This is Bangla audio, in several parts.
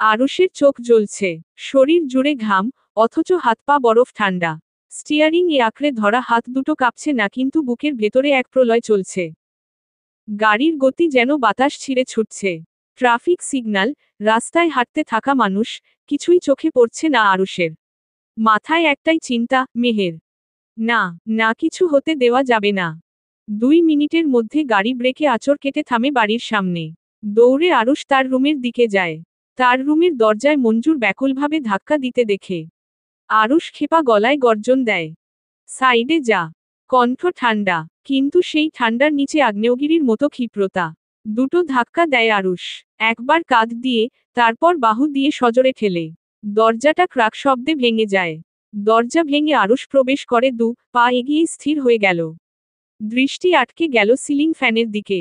আরুষের চোখ জ্বলছে, শরীর জুড়ে ঘাম, অথচ হাত পা বরফ ঠান্ডা। স্টিয়ারিং এ আঁকড়ে ধরা হাত দুটো কাঁপছে না, কিন্তু বুকের ভেতরে এক প্রলয় চলছে। গাড়ির গতি যেন বাতাস ছিঁড়ে ছুটছে। ট্রাফিক সিগন্যাল, রাস্তায় হাঁটতে থাকা মানুষ, কিছুই চোখে পড়ছে না আরুষের। মাথায় একটাই চিন্তা, মেহের। না, না, কিছু হতে দেওয়া যাবে না। 2 মিনিটের মধ্যে গাড়ি ব্রেকে আঁচড় কেটে থামে বাড়ির সামনে। দৌড়ে আরুষ তার রুমের দিকে যায়। তার রুমের দরজায় মঞ্জুর ব্যাকুলভাবে ধাক্কা দিতে দেখে আরুষ ক্ষেপা গলায় গর্জন দেয়, সাইডে যা। কণ্ঠ ঠান্ডা, কিন্তু সেই ঠান্ডার নিচে আগ্নেয়গিরির মতো ক্ষিপ্রতা। দুটো ধাক্কা দেয় আরুষ, একবার কাঁধ দিয়ে, তারপর বাহু দিয়ে সজোরে ঠেলে। দরজাটা ক্রাক শব্দে ভেঙে যায়। দরজা ভেঙে আরুষ প্রবেশ করে, 2 পা এগিয়েই স্থির হয়ে গেল। দৃষ্টি আটকে গেল সিলিং ফ্যানের দিকে।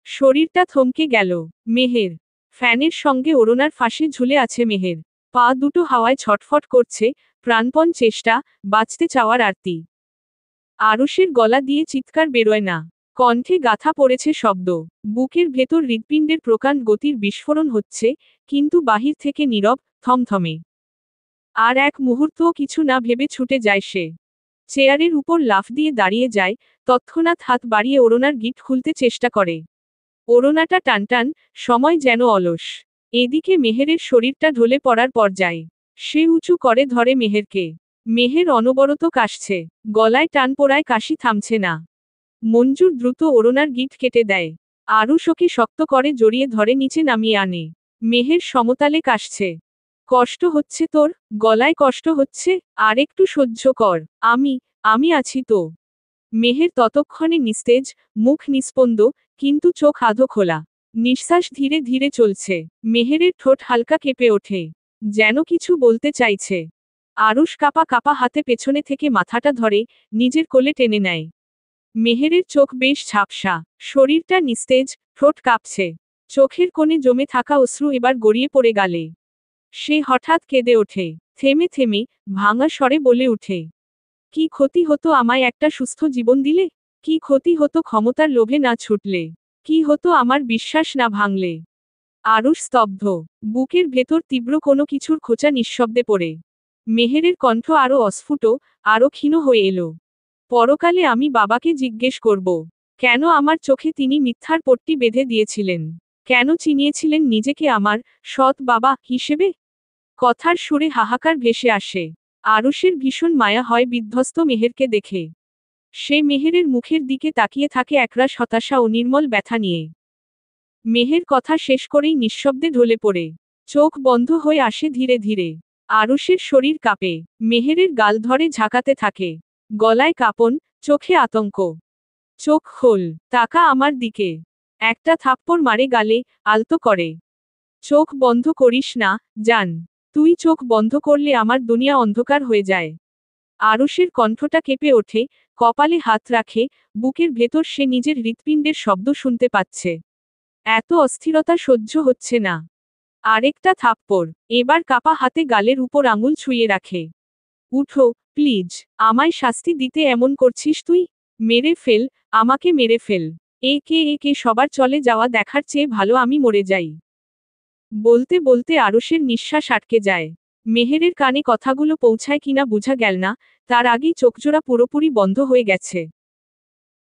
শরীরটা থমকে গেল। মেহের। ফ্যানের সঙ্গে ওড়নার ফাঁসে ঝুলে আছে মেহের। পা দুটো হাওয়ায় ছটফট করছে, প্রাণপণ চেষ্টা, বাঁচতে চাওয়ার আরতি। আরুষের গলা দিয়ে চিৎকার বেরোয় না। কণ্ঠে গাঁথা পড়েছে শব্দ। বুকের ভেতর হৃৎপিণ্ডের প্রকাণ্ড গতির বিস্ফোরণ হচ্ছে, কিন্তু বাহির থেকে নীরব, থমথমে। আর এক মুহূর্তও কিছু না ভেবে ছুটে যায় সে। চেয়ারের উপর লাফ দিয়ে দাঁড়িয়ে যায়, তৎক্ষণাৎ হাত বাড়িয়ে ওড়নার গিঁট খুলতে চেষ্টা করে। ওড়নাটা টানটান, সময় যেন অলস। এদিকে মেহেরের শরীরটা ঢলে পড়ার পর্যায়ে। সে উঁচু করে ধরে মেহেরকে। মেহের অনবরত কাশছে, গলায় টান পড়ায় কাশি থামছে না। মঞ্জুর দ্রুত ওড়নার গিঁট কেটে দেয়। আরুষ ওকে শক্ত করে জড়িয়ে ধরে নিচে নামিয়ে আনে। মেহের সমতালে কাশছে। কষ্ট হচ্ছে তোর? গলায় কষ্ট হচ্ছে? আর একটু সহ্য কর। আমি আছি তো। মেহের ততক্ষণে নিস্তেজ, মুখ নিস্পন্দ, কিন্তু চোখ আধো খোলা। নিঃশ্বাস ধীরে ধীরে চলছে। মেহেরের ঠোঁট হালকা কেঁপে ওঠে, যেন কিছু বলতে চাইছে। আরুষ কাপা কাপা হাতে পেছনে থেকে মাথাটা ধরে, নিজের কোলে টেনে নেয়। মেহেরের চোখ বেশ ঝাপসা, শরীরটা নিস্তেজ, ঠোঁট কাঁপছে। চোখের কোণে জমে থাকা অশ্রু এবার গড়িয়ে পড়ে গালে। সে হঠাৎ কেঁদে ওঠে, থেমে থেমে, ভাঙা স্বরে বলে উঠে, কি ক্ষতি হতো আমায় একটা সুস্থ জীবন দিলে? কি ক্ষতি হতো ক্ষমতার লোভে না ছুটলে? কি হতো আমার বিশ্বাস না ভাঙলে? আরুষ স্তব্ধ, বুকের ভেতর তীব্র কোনো কিছুর খোঁচা নিঃশব্দে পড়ে। মেহেরের কণ্ঠ আরো অস্ফুট, আরো ক্ষীণ হয়ে এলো। পরকালে আমি বাবাকে জিজ্ঞেস করব, কেন আমার চোখে তিনি মিথ্যার পট্টি বেঁধে দিয়েছিলেন? কেন চিনিয়েছিলেন নিজেকে আমার সৎ বাবা হিসেবে? কথার সুরে হাহাকার ভেসে আসে। আরুষের ভীষণ মায়া হয় বিধ্বস্ত মেহেরকে দেখে। সে মেহেরের মুখের দিকে তাকিয়ে থাকে একরাশ হতাশা ও নির্মল ব্যথা নিয়ে। মেহের কথা শেষ করেই নিঃশব্দে ঢলে পড়ে। চোখ বন্ধ হয়ে আসে ধীরে ধীরে। আরুষের শরীর কাঁপে। মেহেরের গাল ধরে ঝাঁকাতে থাকে। গলায় কাঁপন, চোখে আতঙ্ক। চোখ খোল, তাকা আমার দিকে। একটা থাপ্পড় মারে গালে, আলতো করে। চোখ বন্ধ করিস না, জান। তুই চোখ বন্ধ করলে আমার দুনিয়া অন্ধকার হয়ে যায়। আরুষের কণ্ঠটা কেঁপে ওঠে, কপালে হাত রাখে, বুকের ভেতর সে নিজের হৃৎপিণ্ডের শব্দ শুনতে পাচ্ছে। এত অস্থিরতা সহ্য হচ্ছে না। আরেকটা থাপ্পড়, এবার কাপা হাতে গালের উপর আঙুল ছুঁয়ে রাখে। উঠো, প্লিজ। আমায় শাস্তি দিতে এমন করছিস তুই? মেরে ফেল, আমাকে মেরে ফেল। একে একে সবার চলে যাওয়া দেখার চেয়ে ভালো আমি মরে যাই। বলতে বলতে আরুষের নিঃশ্বাস আটকে যায়। মেহেরের কানে কথাগুলো পৌঁছায় কিনা বোঝা গেল না, তার আগেই চোখজোড়া পুরোপুরি বন্ধ হয়ে গেছে।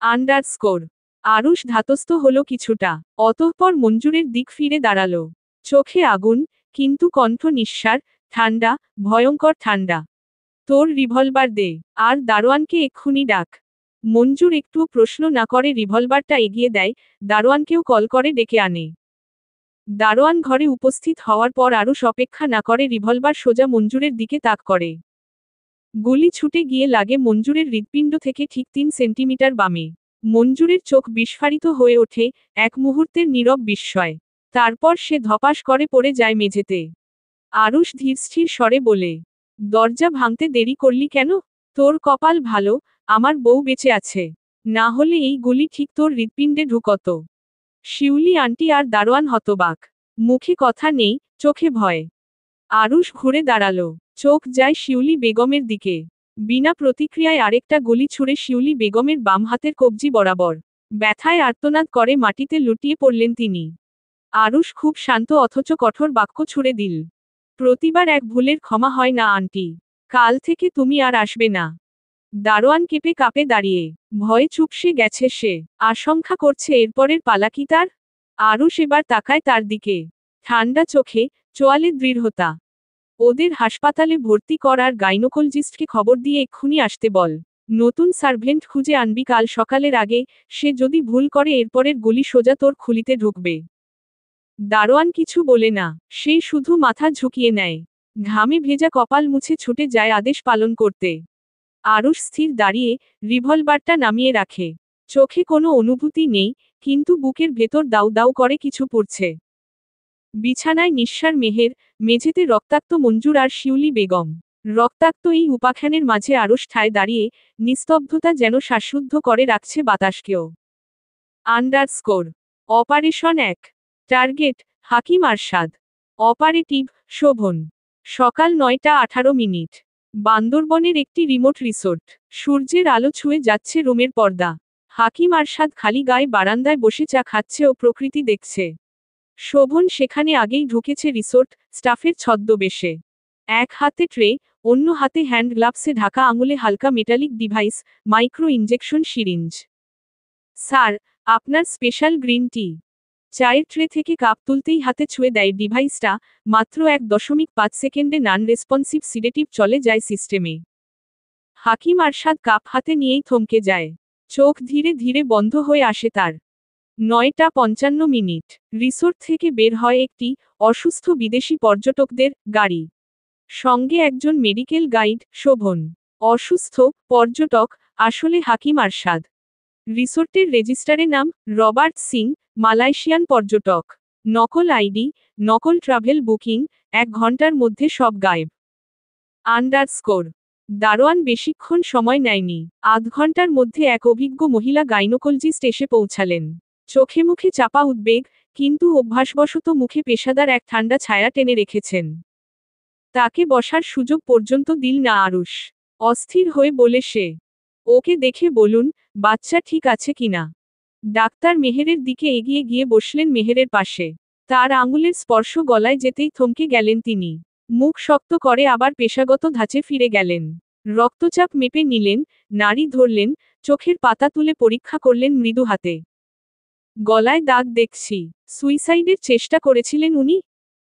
আন্ডারস্কোর। আরুষ ধাতস্থ হলো কিছুটা, অতঃপর মঞ্জুরের দিক ফিরে দাঁড়ালো। চোখে আগুন, কিন্তু কণ্ঠ নিঃসার, ঠান্ডা, ভয়ঙ্কর ঠান্ডা। তোর রিভলভার দে, আর দারোয়ানকে এক্ষুনি ডাক। মঞ্জুর একটুও প্রশ্ন না করে রিভলভারটা এগিয়ে দেয়, দারোয়ানকেও কল করে ডেকে আনে। দারোয়ান ঘরে উপস্থিত হওয়ার পর আরুষ অপেক্ষা না করে রিভলভার সোজা মঞ্জুরের দিকে তাক করে। গুলি ছুটে গিয়ে লাগে মঞ্জুরের হৃৎপিণ্ড থেকে ঠিক 3 সেন্টিমিটার বামে। মঞ্জুরের চোখ বিস্ফারিত হয়ে ওঠে, এক মুহূর্তের নীরব বিস্ময়। তারপর সে ধপাস করে পড়ে যায় মেঝেতে। আরুষ ধীরস্থির স্বরে বলে, দরজা ভাঙতে দেরি করলি কেন? তোর কপাল ভালো, আমার বউ বেঁচে আছে। না হলে এই গুলি ঠিক তোর হৃৎপিণ্ডে ঢুকত। শিউলি আন্টি আর দারোয়ান হতবাক। মুখে কথা নেই, চোখে ভয়। আরুষ ঘুরে দাঁড়ালো, চোখ যায় শিউলি বেগমের দিকে। বিনা প্রতিক্রিয়ায় আরেকটা গুলি ছুঁড়ে শিউলি বেগমের বাম হাতের কবজি বরাবর। ব্যথায় আর্তনাদ করে মাটিতে লুটিয়ে পড়লেন তিনি। আরুষ খুব শান্ত অথচ কঠোর বাক্য ছুড়ে দিল। প্রতিবার এক ভুলের ক্ষমা হয় না আন্টি। কাল থেকে তুমি আর আসবে না। দারোয়ান কেঁপে কাঁপে দাঁড়িয়ে। ভয়ে চুপসে গেছে সে। আশঙ্কা করছে এরপরের পালা কি তার। আরুষ এবার তাকায় তার দিকে। ঠান্ডা চোখে, চোয়ালে দৃঢ়তা। ওদের হাসপাতালে ভর্তি কর আর গাইনোকোলজিস্টকে খবর দিয়ে এক্ষুনি আসতে বল। নতুন সার্ভেন্ট খুঁজে আনবি কাল সকালের আগে। সে যদি ভুল করে এরপরের গুলি সোজা তোর খুলিতে ঢুকবে। দারোয়ান কিছু বলে না, সে শুধু মাথা ঝুঁকিয়ে নেয়। ঘামে ভেজা কপাল মুছে ছুটে যায় আদেশ পালন করতে। আরুষ স্থির দাঁড়িয়ে, রিভলভারটা নামিয়ে রাখে। চোখে কোনো অনুভূতি নেই, কিন্তু বুকের ভেতর দাউ দাউ করে কিছু পড়ছে। বিছানায় নিঃসার মেহের, মেঝেতে রক্তাক্ত মঞ্জুর আর শিউলি বেগম। রক্তাক্ত এই উপাখ্যানের মাঝে আরুষ ঠায় দাঁড়িয়ে, নিস্তব্ধতা যেন শ্বাসরুদ্ধ করে রাখছে বাতাসকেও। Underscore operation 1। Target Hakim Arshad. Operative Shovon. সকাল 9:18। বান্দরবনের একটি রিমোট রিসোর্ট। সূর্যের আলো ছুঁয়ে যাচ্ছে রুমের পর্দা। হাকিম আরশাদ খালি গায়ে বারান্দায় বসে চা খাচ্ছে ও প্রকৃতি দেখছে। শোভন সেখানে আগেই ঢুকেছে রিসোর্ট স্টাফের ছদ্মবেশে। এক হাতে ট্রে, অন্য হাতে হ্যান্ড গ্লাভসে ঢাকা আঙুলে হালকা metallic device, micro injection syringe. Sir, আপনার স্পেশাল গ্রিন টি। চায়ের ট্রে থেকে কাপ তুলতেই হাতে ছুঁয়ে দেয় ডিভাইসটা। মাত্র 1.5 সেকেন্ডে নন রেসপন্সিভ সিডেটিভ চলে যায় সিস্টেমে। হাকিম আরশাদ কাপ হাতে নিয়েই থমকে যায়। চোখ ধীরে ধীরে বন্ধ হয়ে আসে তার। 9:55। রিসোর্ট থেকে বের হয় একটি অসুস্থ বিদেশি পর্যটকদের গাড়ি। সঙ্গে একজন মেডিকেল গাইড, শোভন। অসুস্থ পর্যটক আসলে হাকিম আরশাদ। রিসোর্টের রেজিস্টারে নাম রবার্ট সিং, মালয়েশিয়ান পর্যটক। নকল আইডি, নকল ট্রাভেল বুকিং, 1 ঘন্টার মধ্যে সব গায়েব। আন্ডারস্কোর দারোয়ান বেশিক্ষণ সময় নেয়নি। আধ ঘন্টার মধ্যে এক অভিজ্ঞ মহিলা গাইনোকোলজিস্ট এসে পৌঁছালেন। চোখে মুখে চাপা উদ্বেগ, কিন্তু অভ্যাসবশত মুখে পেশাদার এক ঠান্ডা ছায়া টেনে রেখেছেন। তাকে বসার সুযোগ পর্যন্ত দিল না আরুষ। অস্থির হয়ে বলে সে, ওকে দেখে বলুন, বাচ্চা ঠিক আছে কিনা। ডাক্তার মেহেরের দিকে এগিয়ে গিয়ে বসলেন মেহেরের পাশে। তার আঙুলের স্পর্শ গলায় যেতেই থমকে গেলেন তিনি। মুখ শক্ত করে আবার পেশাগত ধাঁচে ফিরে গেলেন। রক্তচাপ মেপে নিলেন, নাড়ি ধরলেন, চোখের পাতা তুলে পরীক্ষা করলেন মৃদু হাতে। গলায় দাগ দেখছি। সুইসাইডের চেষ্টা করেছিলেন উনি?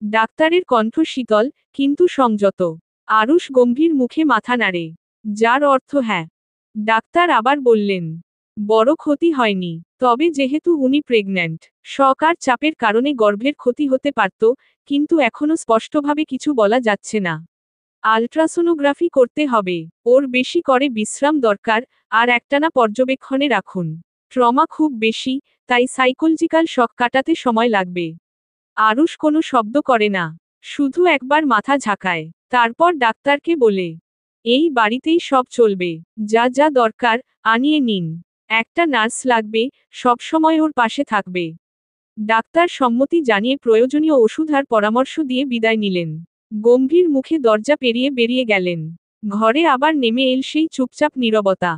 ডাক্তারের কণ্ঠ শীতল, কিন্তু সংযত। আরুষ গম্ভীর মুখে মাথা নাড়ে। যার অর্থ হ্যাঁ। ডাক্তার আবার বললেন, বড় ক্ষতি হয়নি, তবে যেহেতু উনি প্রেগন্যান্ট, শক আর চাপের কারণে গর্ভের ক্ষতি হতে পারত, কিন্তু এখনো স্পষ্টভাবে কিছু বলা যাচ্ছে না। আলট্রাসোনোগ্রাফি করতে হবে। ওর বেশি করে বিশ্রাম দরকার, আর একটানা পর্যবেক্ষণে রাখুন। ট্রমা খুব বেশি, তাই সাইকোলজিক্যাল শক কাটাতে সময় লাগবে। আরুষ কোনো শব্দ করে না, শুধু একবার মাথা ঝাঁকায়। তারপর ডাক্তারকে বলে, এই বাড়িতেই সব চলবে, যা যা দরকার আনিয়ে নিন। একটা নার্স লাগবে, সবসময় ওর পাশে থাকবে। ডাক্তার সম্মতি জানিয়ে প্রয়োজনীয় ওষুধ আর পরামর্শ দিয়ে বিদায় নিলেন। গম্ভীর মুখে দরজা পেরিয়ে বেরিয়ে গেলেন। ঘরে আবার নেমে এল সেই চুপচাপ নীরবতা।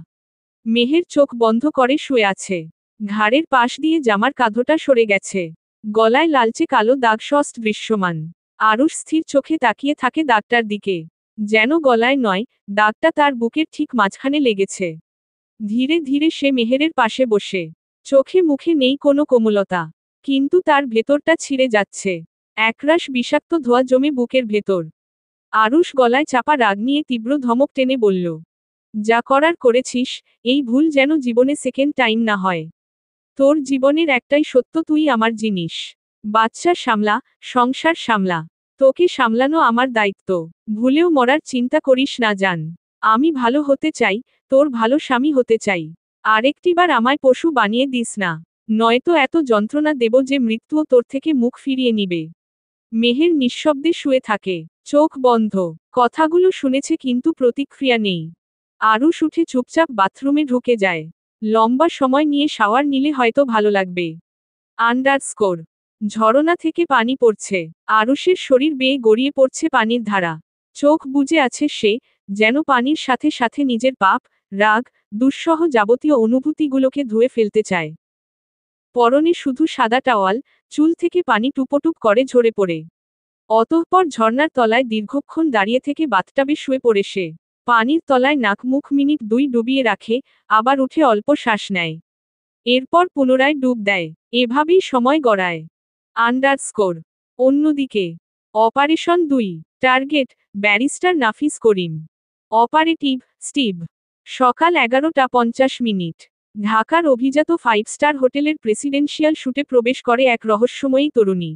মেহের চোখ বন্ধ করে শুয়ে আছে। ঘাড়ের পাশ দিয়ে জামার কাঁধটা সরে গেছে। গলায় লালচে কালো দাগ স্পষ্ট দৃশ্যমান। আরুষ স্থির চোখে তাকিয়ে থাকে দাগটার দিকে। যেন গলায় নয়, দাগটা তার বুকের ঠিক মাঝখানে লেগেছে। ধীরে ধীরে সে মেহেরের পাশে বসে। চোখে মুখে নেই কোনো কোমলতা, কিন্তু তার ভেতরটা ছিঁড়ে যাচ্ছে। একরাশ বিষাক্ত ধোঁয়া জমে বুকের ভেতর। আরুষ গলায় চাপা রাগ নিয়ে তীব্র ধমক টেনে বলল, যা করার করেছিস, এই ভুল যেন জীবনে সেকেন্ড টাইম না হয়। তোর জীবনের একটাই সত্য, তুই আমার জিনিস। বাচ্চা সামলা, সংসার সামলা। তোকে সামলানো আমার দায়িত্ব। ভুলেও মরার চিন্তা করিস না জান। আমি ভালো হতে চাই, তোর ভালো স্বামী হতে চাই। আরেকটিবার আমায় পশু বানিয়ে দিস না, নয়তো এত যন্ত্রণা দেব যে মৃত্যুও তোর থেকে মুখ ফিরিয়ে নিবে। মেহের নিঃশব্দে শুয়ে থাকে, চোখ বন্ধ। কথাগুলো শুনেছে কিন্তু প্রতিক্রিয়া নেই। আরুষ উঠে চুপচাপ বাথরুমে ঢুকে যায়। লম্বা সময় নিয়ে শাওয়ার নিলে হয়তো ভালো লাগবে। আন্ডারস্কোর ঝরনা থেকে পানি পড়ছে। আরুষের শরীর বেয়ে গড়িয়ে পড়ছে পানির ধারা। চোখ বুজে আছে সে, যেন পানির সাথে সাথে নিজের পাপ, রাগ, দুঃসহ যাবতীয় অনুভূতিগুলোকে ধুয়ে ফেলতে চায়। পরনে শুধু সাদা টাওয়াল, চুল থেকে পানি টুপটুপ করে ঝরে পড়ে। অতঃপর ঝর্ণার তলায় দীর্ঘক্ষণ দাঁড়িয়ে থেকে বাথটাবে শুয়ে পড়ে সে। পানির তলায় নাক মুখ মিনিট 2 ডুবিয়ে রাখে, আবার উঠে অল্প শ্বাস নেয়। এরপর পুনরায় ডুব দেয়। এভাবেই সময় গড়ায়। আন্ডারস্কোর। অন্যদিকে operation 2, target barrister Nafis Karim. Operative Steve. সকাল 11টা 50 ঢাকার অভিজাত 5 স্টার হোটেলের প্রেসিডেন্সিয়াল শুটে প্রবেশ করে এক রহস্যময়ী তরুণী।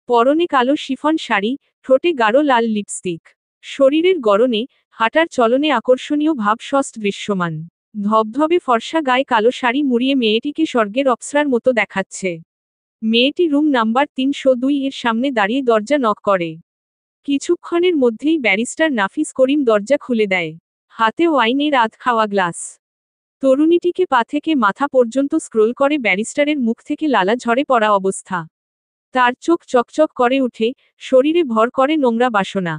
পরনে কালো শিফন শাড়ি, ঠোঁটে গাঢ় লাল লিপস্টিক। শরীরের গড়নে, হাঁটার চলনে আকর্ষণীয় ভাব স্পষ্ট দৃশ্যমান। ধবধবে ফর্সা গায়ে কালো শাড়ি মুড়িয়ে মেয়েটিকে স্বর্গের অপ্সরার মতো দেখাচ্ছে। মেয়েটি রুম নাম্বার 302 এর সামনে দাঁড়িয়ে দরজা নক করে। কিছুক্ষণের মধ্যেই ব্যারিস্টার নাফিস করিম দরজা খুলে দেয়। হাতে ওয়াইনের আধ খাওয়া গ্লাস। তরুণীটিকে পা থেকে মাথা পর্যন্ত স্ক্রোল করে ব্যারিস্টারের মুখ থেকে লালা ঝরে পড়া অবস্থা। তার চোখ চকচক করে উঠে, শরীরে ভর করে নোংরা বাসনা।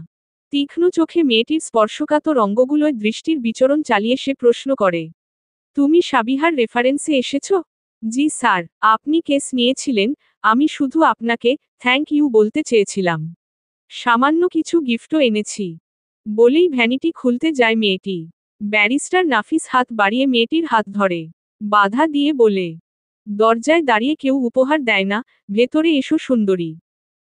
তীক্ষ্ণ চোখে মেয়েটির স্পর্শকাতর অঙ্গগুলোয় দৃষ্টির বিচরণ চালিয়ে সে প্রশ্ন করে, তুমি সাবিহার রেফারেন্সে এসেছ? জি স্যার, আপনি কেস নিয়েছিলেন, আমি শুধু আপনাকে থ্যাংক ইউ বলতে চেয়েছিলাম। সামান্য কিছু গিফটও এনেছি। বলেই ভ্যানিটি খুলতে যায় মেয়েটি। ব্যারিস্টার নাফিস হাত বাড়িয়ে মেয়েটির হাত ধরে। বাধা দিয়ে বলে, দরজায় দাঁড়িয়ে কেউ উপহার দেয় না, ভেতরে এসো সুন্দরী।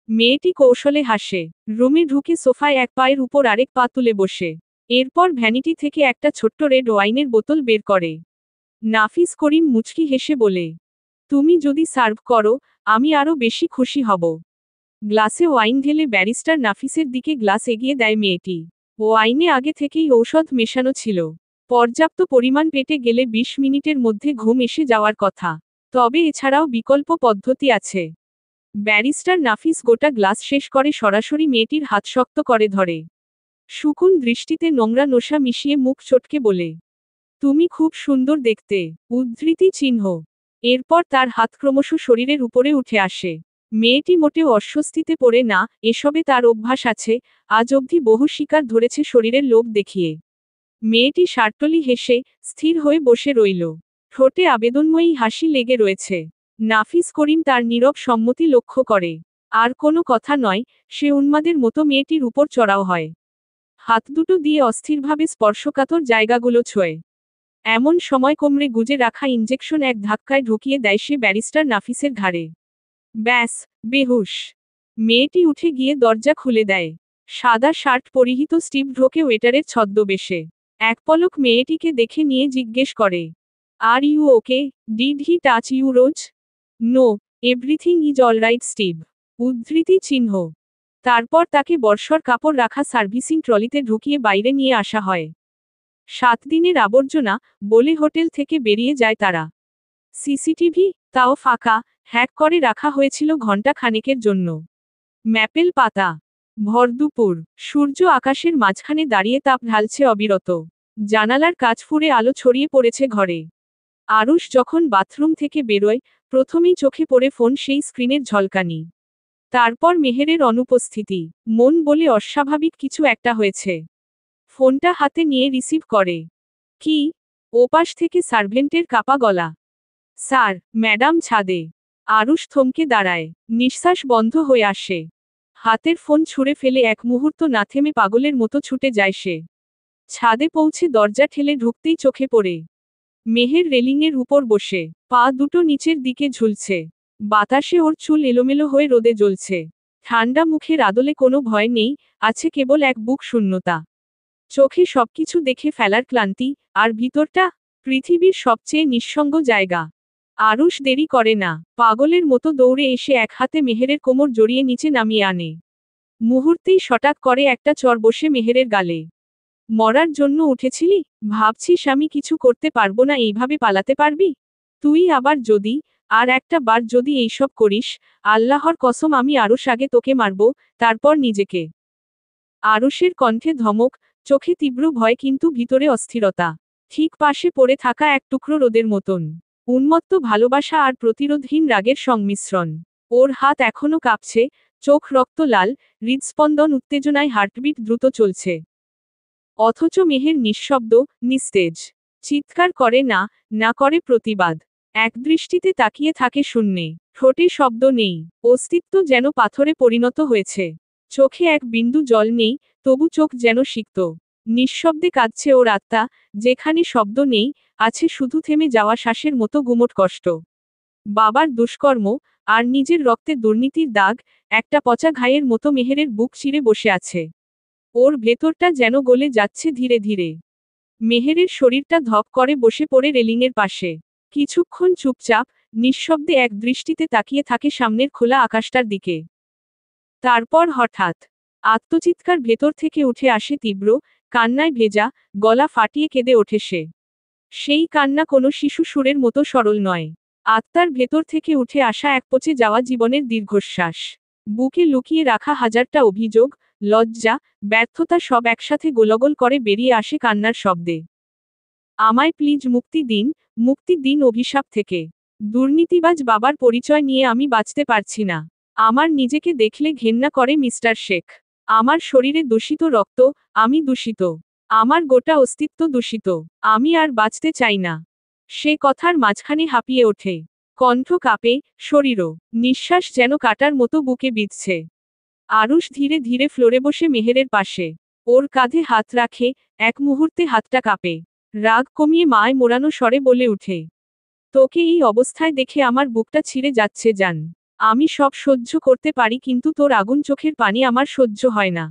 মেয়েটি কৌশলে হাসে। রুমে ঢুকে সোফায় এক পায়ের উপর আরেক পা তুলে বসে। এরপর ভ্যানিটি থেকে একটা ছোট্ট রেড ওয়াইনের বোতল বের করে। নাফিস করিম মুচকি হেসে বলে, তুমি যদি সার্ভ করো, আমি আরো বেশি খুশি হব। গ্লাসে ওয়াইন ঢেলে ব্যারিস্টার নাফিসের দিকে গ্লাস এগিয়ে দেয় মেয়েটি। ওয়াইনে আগে থেকেই ঔষধ মেশানো ছিল। পর্যাপ্ত পরিমাণ পেটে গেলে 20 মিনিটের মধ্যে ঘুম এসে যাওয়ার কথা। তবে এছাড়াও বিকল্প পদ্ধতি আছে। ব্যারিস্টার নাফিস গোটা গ্লাস শেষ করে সরাসরি মেয়েটির হাত শক্ত করে ধরে। শুকুন দৃষ্টিতে নোংরা নোশা মিশিয়ে মুখ চটকে বলে, তুমি খুব সুন্দর দেখতে। উদ্ধৃতি চিহ্ন। এরপর তার হাত ক্রমশ শরীরের উপরে উঠে আসে। মেয়েটি মোটেও অস্বস্তিতে পড়ে না, এসবে তার অভ্যাস আছে, আজ অবধি বহু শিকার ধরেছে শরীরের লোভ দেখিয়ে। মেয়েটি সার্টলি হেসে, স্থির হয়ে বসে রইল। ঠোঁটে আবেদনময়ী হাসি লেগে রয়েছে। নাফিস করিম তার নীরব সম্মতি লক্ষ্য করে। আর কোনো কথা নয়, সে উন্মাদের মতো মেয়েটির উপর চড়াও হয়। হাত দুটো দিয়ে অস্থিরভাবে স্পর্শকাতর জায়গাগুলো ছোঁয়। এমন সময় কোমরে গুজে রাখা ইঞ্জেকশন এক ধাক্কায় ঢুকিয়ে দেয় সে ব্যারিস্টার নাফিসের ঘাড়ে। ব্যাস, বেহুশ। মেয়েটি উঠে গিয়ে দরজা খুলে দেয়। সাদা শার্ট পরিহিত স্টিভ ঢোকে ওয়েটারের ছদ্মবেশে। এক পলক মেয়েটিকে দেখে নিয়ে জিজ্ঞেস করে, are you okay? Did he touch you Rose? No, everything is alright Steve. উদ্ধৃতি চিহ্ন। তারপর তাকে বর্ষর কাপড় রাখা সার্ভিসিং ট্রলিতে ঢুকিয়ে বাইরে নিয়ে আসা হয়। 7 দিনের আবর্জনা বলে হোটেল থেকে বেরিয়ে যায় তারা। সিসিটিভি, তাও ফাঁকা, হ্যাক করে রাখা হয়েছিল ঘণ্টা খানেকের জন্য। ম্যাপেল পাতা। ভরদুপুর। সূর্য আকাশের মাঝখানে দাঁড়িয়ে তাপ ঢালছে অবিরত। জানালার কাচ ফুঁড়ে আলো ছড়িয়ে পড়েছে ঘরে। আরুষ যখন বাথরুম থেকে বেরোয়, প্রথমেই চোখে পড়ে ফোন সেই স্ক্রিনের ঝলকানি। তারপর মেহেরের অনুপস্থিতি। মন বলে অস্বাভাবিক কিছু একটা হয়েছে। ফোনটা হাতে নিয়ে রিসিভ করে। কি? ওপাশ থেকে সার্ভেন্টের কাপা গলা। স্যার, ম্যাডাম ছাদে। আরুষ থমকে দাঁড়ায়। নিঃশ্বাস বন্ধ হয়ে আসে। হাতের ফোন ছুঁড়ে ফেলে এক মুহূর্ত না থেমে পাগলের মতো ছুটে যায় সে। ছাদে পৌঁছে দরজা ঠেলে ঢুকতেই চোখে পড়ে মেহের রেলিংয়ের উপর বসে, পা দুটো নিচের দিকে ঝুলছে। বাতাসে ওর চুল এলোমেলো হয়ে রোদে জ্বলছে। ঠান্ডা মুখের আদলে কোনো ভয় নেই, আছে কেবল এক বুক শূন্যতা। চোখে সবকিছু দেখে ফেলার ক্লান্তি, আর ভিতরটা পৃথিবীর সবচেয়ে নিঃসঙ্গ জায়গা। আরুষ দেরি করে না, পাগলের মতো দৌড়ে এসে এক হাতে মেহেরের কোমর জড়িয়ে নিচে নামিয়ে আনে। মুহূর্তেই সটাক করে একটা চর বসে মেহেরের গালে। মরার জন্য উঠেছিলি? ভাবছিস আমি কিছু করতে পারবো না এইভাবে পালাতে পারবি? তুই আবার যদি, আর একটা বার যদি এইসব করিস, আল্লাহর কসম আমি আরুষ আগে তোকে মারব, তারপর নিজেকে। আরুষের কণ্ঠে ধমক, চোখে তীব্র ভয় কিন্তু ভিতরে অস্থিরতা। ঠিক পাশে পড়ে থাকা এক টুকরো রোদের মতন। উন্মত্ত ভালোবাসা আর প্রতিরোধহীন রাগের সংমিশ্রণ। ওর হাত এখনো কাঁপছে, চোখ রক্ত লাল, হৃদস্পন্দন উত্তেজনায় হার্টবিট দ্রুত চলছে। অথচ মেহের নিঃশব্দ, নিস্তেজ। চিৎকার করে না, না করে প্রতিবাদ। একদৃষ্টিতে তাকিয়ে থাকে শূন্যে। ঠোঁটে শব্দ নেই। অস্তিত্ব যেন পাথরে পরিণত হয়েছে। চোখে এক বিন্দু জল নেই, তবু চোখ যেন সিক্ত। নিঃশব্দে কাঁদছে ওর আত্মা, যেখানে শব্দ নেই, আছে শুধু থেমে যাওয়া শ্বাসের মতো গুমোট কষ্ট। বাবার দুষ্কর্ম, আর নিজের রক্তে দুর্নীতির দাগ, একটা পচা ঘায়ের মতো মেহেরের বুক চিরে বসে আছে। ওর ভেতরটা যেন গলে যাচ্ছে ধীরে ধীরে। মেহেরের শরীরটা ধপ করে বসে পড়ে রেলিংয়ের পাশে। কিছুক্ষণ চুপচাপ, নিঃশব্দে এক দৃষ্টিতে তাকিয়ে থাকে সামনের খোলা আকাশটার দিকে। তারপর হঠাৎ আত্মচিৎকার ভেতর থেকে উঠে আসে তীব্র, কান্নায় ভেজা, গলা ফাটিয়ে কেঁদে ওঠে সে। সেই কান্না কোনো শিশু সুরের মতো সরল নয়। আত্মার ভেতর থেকে উঠে আসা এক পচে যাওয়া জীবনের দীর্ঘশ্বাস। বুকে লুকিয়ে রাখা হাজারটা অভিযোগ, লজ্জা, ব্যর্থতা সব একসাথে গোলগোল করে বেরিয়ে আসে কান্নার শব্দে। আমায় প্লিজ মুক্তি দিন, মুক্তি দিন অভিশাপ থেকে। দুর্নীতিবাজ বাবার পরিচয় নিয়ে আমি বাঁচতে পারছি না। আমার নিজেকে দেখলে ঘেন্না করে মিস্টার শেখ। আমার শরীরে দূষিত রক্ত, আমি দূষিত। আমার গোটা অস্তিত্ব দূষিত। আমি আর বাঁচতে চাই না। সে কথার মাঝখানে হাঁপিয়ে ওঠে। কণ্ঠ কাঁপে, শরীরও। নিঃশ্বাস যেন কাটার মতো বুকে বিঁধছে। আরুষ ধীরে ধীরে ফ্লোরে বসে মেহেরের পাশে। ওর কাঁধে হাত রাখে, এক মুহূর্তে হাতটা কাঁপে। রাগ কমিয়ে মায় মোড়ানো স্বরে বলে উঠে, তোকে এই অবস্থায় দেখে আমার বুকটা ছিঁড়ে যাচ্ছে জান। আমি সব সহ্য করতে পারি কিন্তু তোর আগুন চোখের পানি আমার সহ্য হয় না।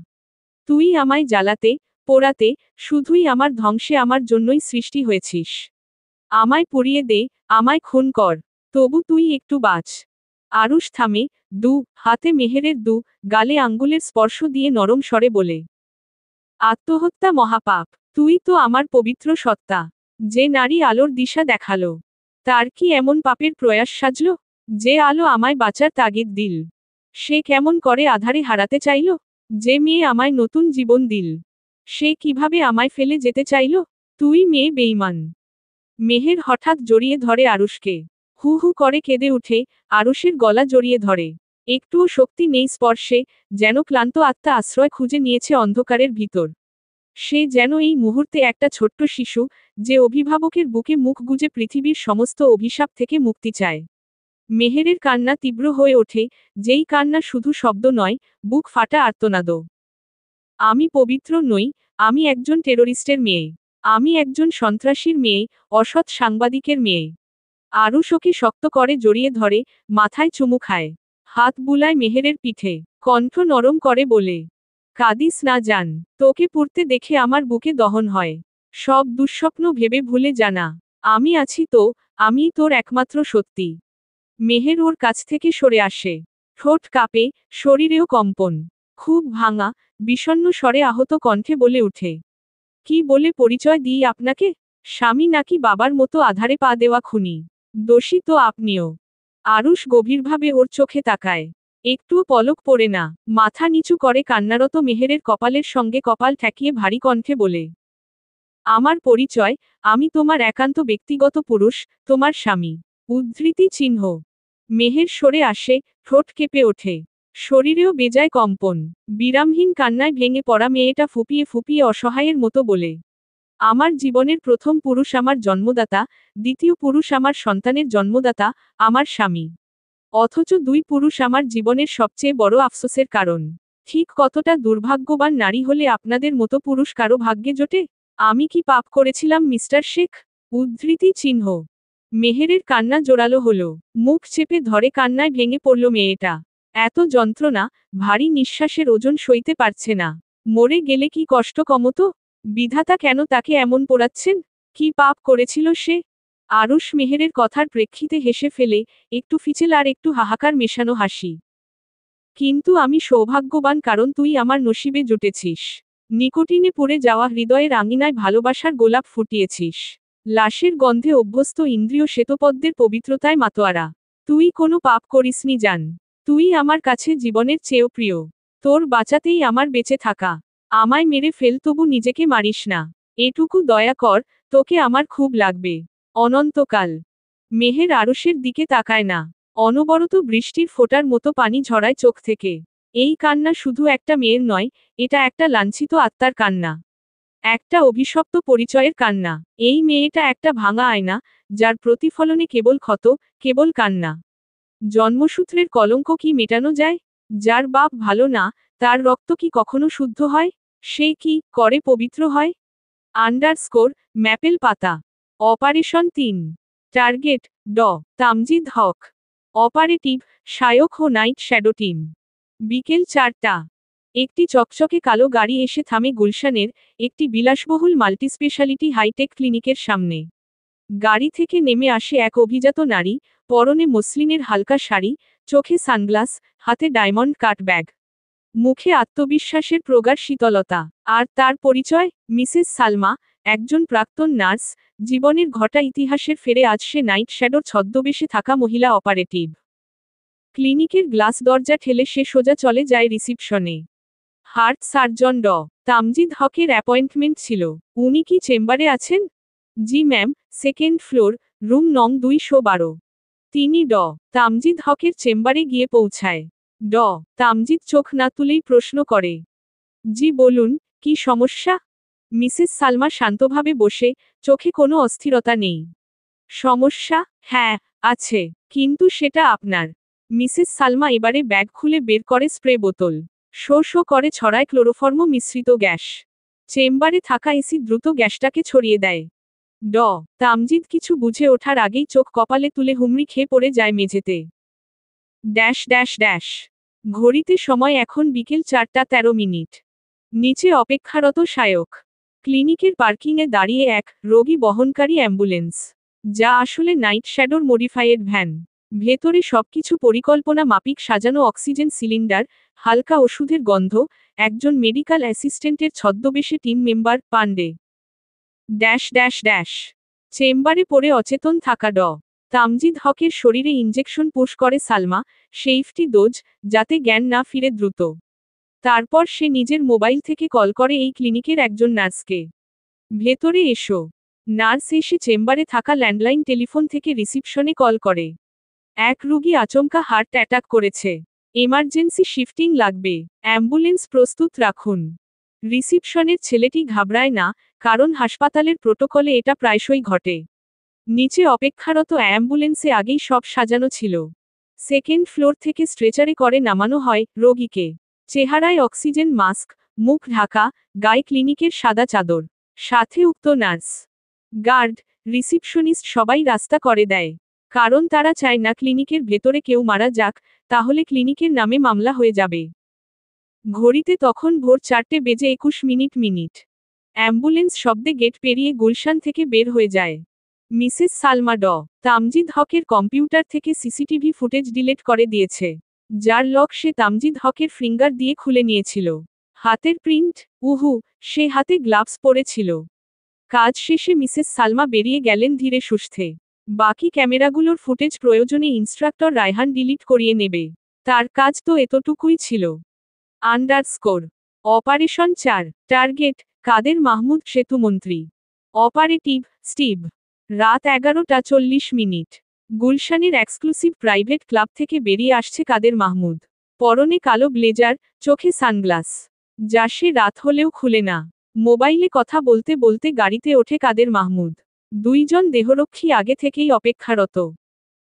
তুই আমায় জ্বালাতে, পোড়াতে, শুধুই আমার ধ্বংসে আমার জন্যই সৃষ্টি হয়েছিস। আমায় পুড়িয়ে দে, আমায় খুন কর, তবু তুই একটু বাঁচ। আরুষ থামে, হাতে মেহেরের গালে আঙ্গুলের স্পর্শ দিয়ে নরম স্বরে বলে, আত্মহত্যা মহাপাপ। তুই তো আমার পবিত্র সত্তা। যে নারী আলোর দিশা দেখালো, তার কি এমন পাপের প্রয়াস সাজল? যে আলো আমায় বাঁচার তাগিদ দিল, সে কেমন করে আধারে হারাতে চাইল? যে মেয়ে আমায় নতুন জীবন দিল, সে কিভাবে আমায় ফেলে যেতে চাইল? তুই মেয়ে বেঈমান। মেহের হঠাৎ জড়িয়ে ধরে আরুষকে। হু হু করে কেঁদে উঠে, আরুষের গলা জড়িয়ে ধরে। একটুও শক্তি নেই স্পর্শে, যেন ক্লান্ত আত্মা আশ্রয় খুঁজে নিয়েছে অন্ধকারের ভিতর। সে যেন এই মুহূর্তে একটা ছোট্ট শিশু, যে অভিভাবকের বুকে মুখ গুজে পৃথিবীর সমস্ত অভিশাপ থেকে মুক্তি চায়। মেহেরের কান্না তীব্র হয়ে ওঠে, যেই কান্না শুধু শব্দ নয়, বুক ফাটা আর্তনাদও। আমি পবিত্র নই, আমি একজন টেরোরিস্টের মেয়ে। আমি একজন সন্ত্রাসীর মেয়ে, অসৎ সাংবাদিকের মেয়ে। আরুষ ওকে শক্ত করে জড়িয়ে ধরে, মাথায় চুমু খায়। হাত বুলায় মেহেরের পিঠে, কণ্ঠ নরম করে বলে, কাঁদিস না জান, তোকে পুড়তে দেখে আমার বুকে দহন হয়। সব দুঃস্বপ্ন ভেবে ভুলে জানা, আমি আছি তো, আমিই তোর একমাত্র সত্যি। মেহের ওর কাছ থেকে সরে আসে। ঠোঁট কাঁপে, শরীরেও কম্পন। খুব ভাঙা, বিষণ্ণ স্বরে আহত কণ্ঠে বলে উঠে, কি বলে পরিচয় দিই আপনাকে? স্বামী নাকি বাবার মতো আধারে পা দেওয়া খুনি? দোষী তো আপনিও। আরুষ গভীরভাবে ওর চোখে তাকায়। একটুও পলক পড়ে না, মাথা নিচু করে কান্নারত মেহেরের কপালের সঙ্গে কপাল ঠেকিয়ে ভারী কণ্ঠে বলে, আমার পরিচয়, আমি তোমার একান্ত ব্যক্তিগত পুরুষ, তোমার স্বামী। উদ্ধৃতি চিহ্ন। মেহের সরে আসে, ঠোঁট কেঁপে ওঠে। শরীরেও বেজায় কম্পন। বিরামহীন কান্নায় ভেঙে পড়া মেয়েটা ফুপিয়ে ফুপিয়ে অসহায়ের মতো বলে, আমার জীবনের প্রথম পুরুষ আমার জন্মদাতা, দ্বিতীয় পুরুষ আমার সন্তানের জন্মদাতা, আমার স্বামী। অথচ দুই পুরুষ আমার জীবনের সবচেয়ে বড় আফসোসের কারণ। ঠিক কতটা দুর্ভাগ্যবান নারী হলে আপনাদের মতো পুরুষ কারো ভাগ্যে জোটে? আমি কি পাপ করেছিলাম মিস্টার শেখ? উদ্ধৃতি চিহ্ন। মেহেরের কান্না জোরালো হলো। মুখ চেপে ধরে কান্নায় ভেঙে পড়ল মেয়েটা। এত যন্ত্রণা, ভারী নিঃশ্বাসের ওজন সইতে পারছে না। মরে গেলে কি কষ্ট কমতো? বিধাতা কেন তাকে এমন পোড়াচ্ছেন? কি পাপ করেছিল সে? আরুষ মেহেরের কথার প্রেক্ষিতে হেসে ফেলে, একটু ফিচেল আর একটু হাহাকার মেশানো হাসি। কিন্তু আমি সৌভাগ্যবান কারণ তুই আমার নসিবে জুটেছিস। নিকোটিনে পড়ে যাওয়া হৃদয়ের আঙিনায় ভালোবাসার গোলাপ ফুটিয়েছিস। লাশের গন্ধে অভ্যস্ত ইন্দ্রিয় শ্বেতপদ্মের পবিত্রতায় মাতোয়ারা। তুই কোনো পাপ করিসনি জান। তুই আমার কাছে জীবনের চেয়েও প্রিয়। তোর বাঁচাতেই আমার বেঁচে থাকা। আমায় মেরে ফেল তবু নিজেকে মারিস না। এটুকু দয়া কর, তোকে আমার খুব লাগবে। অনন্তকাল। মেহের আরুষের দিকে তাকায় না। অনবরত বৃষ্টির ফোঁটার মতো পানি ঝরায় চোখ থেকে। এই কান্না শুধু একটা মেয়ের নয়, এটা একটা লাঞ্ছিত আত্মার কান্না। একটা অভিশপ্ত পরিচয়ের কান্না। এই মেয়েটা একটা ভাঙা আয়না, যার প্রতিফলনে কেবল ক্ষত, কেবল কান্না। জন্মসূত্রের কলঙ্ক কি মেটানো যায়? যার বাপ ভালো না, তার রক্ত কি কখনো শুদ্ধ হয়? সে কি করে পবিত্র হয়? আন্ডারস্কোর ম্যাপেল পাতা। অপারেশন 3। টার্গেট তামজিদ হক। অপারেটিভ শায়ক ও নাইট শ্যাডো টিম। বিকেল 4টা। একটি চকচকে কালো গাড়ি এসে থামে গুলশানের একটি বিলাসবহুল মাল্টিস্পেশালিটি হাইটেক ক্লিনিকের সামনে। গাড়ি থেকে নেমে আসে এক অভিজাত নারী, পরনে মসলিনের হালকা শাড়ি, চোখে সানগ্লাস, হাতে ডায়মন্ড কাট ব্যাগ। মুখে আত্মবিশ্বাসের প্রগাঢ় শীতলতা। আর তার পরিচয় মিসেস সালমা, একজন প্রাক্তন নার্স, জীবনের ঘটা ইতিহাসের ফেরে আজ সে নাইট শ্যাডোর ছদ্মবেশে থাকা মহিলা অপারেটিভ। ক্লিনিকের গ্লাস দরজা ঠেলে সে সোজা চলে যায় রিসিপশনে। হার্ট সার্জন তামজিদ হকের অ্যাপয়েন্টমেন্ট ছিল। উনি কি চেম্বারে আছেন? জি ম্যাম, সেকেন্ড ফ্লোর, রুম নং 212। তিনি তামজিদ হকের চেম্বারে গিয়ে পৌঁছায়। তামজিদ চোখ না তুলেই প্রশ্ন করে। জি বলুন, কি সমস্যা? মিসেস সালমা শান্তভাবে বসে, চোখে কোনো অস্থিরতা নেই। সমস্যা? হ্যাঁ, আছে, কিন্তু সেটা আপনার। মিসেস সালমা এবারে ব্যাগ খুলে বের করে স্প্রে বোতল। শো শো করে ছড়ায় ক্লোরোফর্ম মিশ্রিত গ্যাস। চেম্বারে থাকা এসি দ্রুত গ্যাসটাকে ছড়িয়ে দেয়। তামজিদ কিছু বুঝে ওঠার আগেই চোখ কপালে তুলে হুমড়ি খেয়ে পড়ে যায় মেঝেতে। Dash dash dash. ঘড়িতে সময় এখন বিকেল 4:13। নিচে অপেক্ষারত শায়ক। ক্লিনিকের পার্কিংয়ে দাঁড়িয়ে এক রোগী বহনকারী অ্যাম্বুলেন্স, যা আসলে নাইট শ্যাডোর মডিফাইড ভ্যান। ভেতরে সবকিছু পরিকল্পনা মাফিক সাজানো, অক্সিজেন সিলিন্ডার, হালকা ওষুধের গন্ধ, একজন মেডিকেল অ্যাসিস্ট্যান্টের ছদ্মবেশে team member Pandey. Dash dash dash. চেম্বারে পড়ে অচেতন থাকা তামজিদ হকের শরীরে ইঞ্জেকশন পুশ করে সালমা, সেইফটি ডোজ, যাতে জ্ঞান না ফিরে দ্রুত। তারপর সে নিজের মোবাইল থেকে কল করে এই ক্লিনিকের একজন নার্সকে। ভেতরে এসো। নার্স এসে চেম্বারে থাকা ল্যান্ডলাইন টেলিফোন থেকে রিসিপশনে কল করে। এক রোগী আচমকা হার্ট অ্যাটাক করেছে। এমার্জেন্সি শিফটিং লাগবে, অ্যাম্বুলেন্স প্রস্তুত রাখুন। রিসিপশনের ছেলেটি ঘাবড়ায় না, কারণ হাসপাতালের প্রোটোকলে এটা প্রায়শই ঘটে। নিচে অপেক্ষারত অ্যাম্বুলেন্সে আগেই সব সাজানো ছিল। সেকেন্ড ফ্লোর থেকে স্ট্রেচারে করে নামানো হয় রোগীকে। চেহারায় অক্সিজেন মাস্ক, মুখ ঢাকা, গায়ে ক্লিনিকের সাদা চাদর। সাথে উক্ত নার্স, গার্ড, রিসিপশনিস্ট সবাই রাস্তা করে দেয়। কারণ তারা চায় না ক্লিনিকের ভেতরে কেউ মারা যাক, তাহলে ক্লিনিকের নামে মামলা হয়ে যাবে। ঘড়িতে তখন ভোর 4:21। অ্যাম্বুলেন্স শব্দে গেট পেরিয়ে গুলশান থেকে বের হয়ে যায়। মিসেস সালমা তামজিদ হকের কম্পিউটার থেকে সিসিটিভি ফুটেজ ডিলিট করে দিয়েছে, যার লক সে তামজিদ হকের ফিঙ্গার দিয়ে খুলে নিয়েছিল। হাতের প্রিন্ট, সে হাতে গ্লাভস পরেছিল। কাজ শেষে মিসেস সালমা বেরিয়ে গেলেন ধীরে সুস্থে। বাকি ক্যামেরাগুলোর ফুটেজ প্রয়োজনে ইন্সট্রাক্টর রায়হান ডিলিট করিয়ে নেবে। তার কাজ তো এতটুকুই ছিল। Underscore operation 4। টার্গেট কাদের মাহমুদ সেতুমন্ত্রী। Operative Steve. রাত 11:40। গুলশানের এক্সক্লুসিভ প্রাইভেট ক্লাব থেকে বেরিয়ে আসছে কাদের মাহমুদ। পরনে কালো ব্লেজার, চোখে সানগ্লাস, যা সে রাত হলেও খুলে না। মোবাইলে কথা বলতে বলতে গাড়িতে ওঠে কাদের মাহমুদ। দুইজন দেহরক্ষী আগে থেকেই অপেক্ষারত।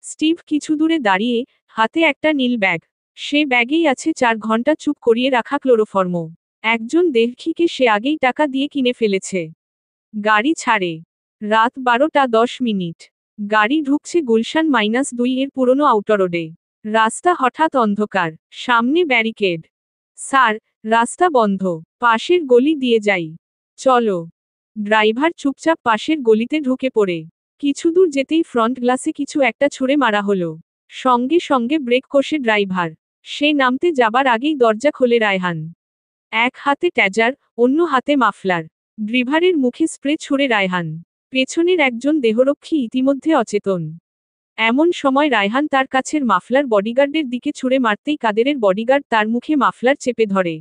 স্টিভ কিছু দূরে দাঁড়িয়ে, হাতে একটা নীল ব্যাগ। সে ব্যাগেই আছে 4 ঘন্টা চুপ করিয়ে রাখা ক্লোরোফর্ম। একজন দেহরক্ষীকে সে আগেই টাকা দিয়ে কিনে ফেলেছে। গাড়ি ছাড়ে। রাত 12:10। গাড়ি ঢুকছে গুলশান -2 এর পুরনো আউটরোডে। রাস্তা হঠাৎ অন্ধকার, সামনে ব্যারিকেড। স্যার, রাস্তা বন্ধ, পাশের গলি দিয়ে যাই। চলো। ড্রাইভার চুপচাপ পাশের গলিতে ঢুকে পড়ে। কিছু দূর যেতেই ফ্রন্ট গ্লাসে কিছু একটা ছুঁড়ে মারা হলো। সঙ্গে সঙ্গে ব্রেক কষে ড্রাইভার। সে নামতে যাবার আগেই দরজা খোলে রায়হান। এক হাতে ট্যাজার, অন্য হাতে মাফলার। ড্রাইভারের মুখে স্প্রে ছুঁড়ে রায়হান। পেছনের একজন দেহরক্ষী ইতিমধ্যে অচেতন। এমন সময় রায়হান তার কাছের মাফলার বডিগার্ডের দিকে ছুঁড়ে মারতেই কাদেরের বডিগার্ড তার মুখে মাফলার চেপে ধরে।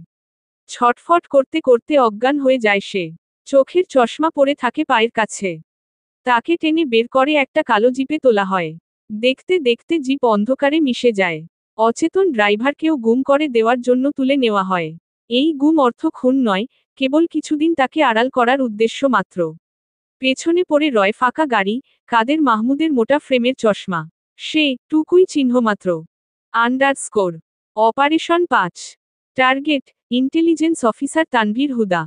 ছটফট করতে করতে অজ্ঞান হয়ে যায় সে। চোখের চশমা পরে থাকে পায়ের কাছে। তাকে টেনে বের করে একটা কালো জিপে তোলা হয়। দেখতে দেখতে জিপ অন্ধকারে মিশে যায়। অচেতন ড্রাইভারকেও গুম করে দেওয়ার জন্য তুলে নেওয়া হয়। এই গুম অর্থ খুন নয়, কেবল কিছুদিন তাকে আড়াল করার উদ্দেশ্য মাত্র। পেছনে পড়ে রয় ফাঁকা গাড়ি, কাদের মাহমুদের মোটা ফ্রেমের চশমা। সে টুকুই চিহ্ন মাত্র। Underscore operation 5। Target intelligence officer Tanvir Huda.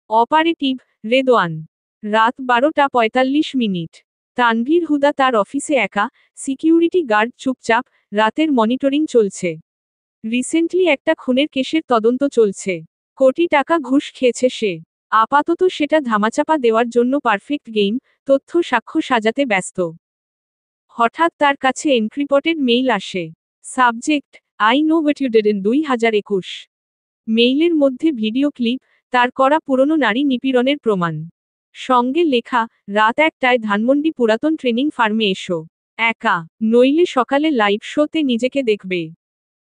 Operative Redwan. রাত 12:45। তানভীর হুদা তার অফিসে একা, সিকিউরিটি গার্ড চুপচাপ, রাতের মনিটরিং চলছে। রিসেন্টলি একটা খুনের কেসের তদন্ত চলছে। কোটি টাকা ঘুষ খেয়েছে সে। আপাতত সেটা ধামাচাপা দেওয়ার জন্য পারফেক্ট গেম, তথ্য সাক্ষ্য সাজাতে ব্যস্ত। হঠাৎ তার কাছে এনক্রিপ্টেড মেইল আসে। Subject I know what you did in 2021। মেইলের মধ্যে ভিডিও ক্লিপ, তার করা পুরনো নারী নিপীড়নের প্রমাণ। সঙ্গে লেখা, রাত 1টায় ধানমন্ডি পুরাতন ট্রেনিং ফার্মে এসো। একা, নইলে সকালে লাইভ শোতে নিজেকে দেখবে।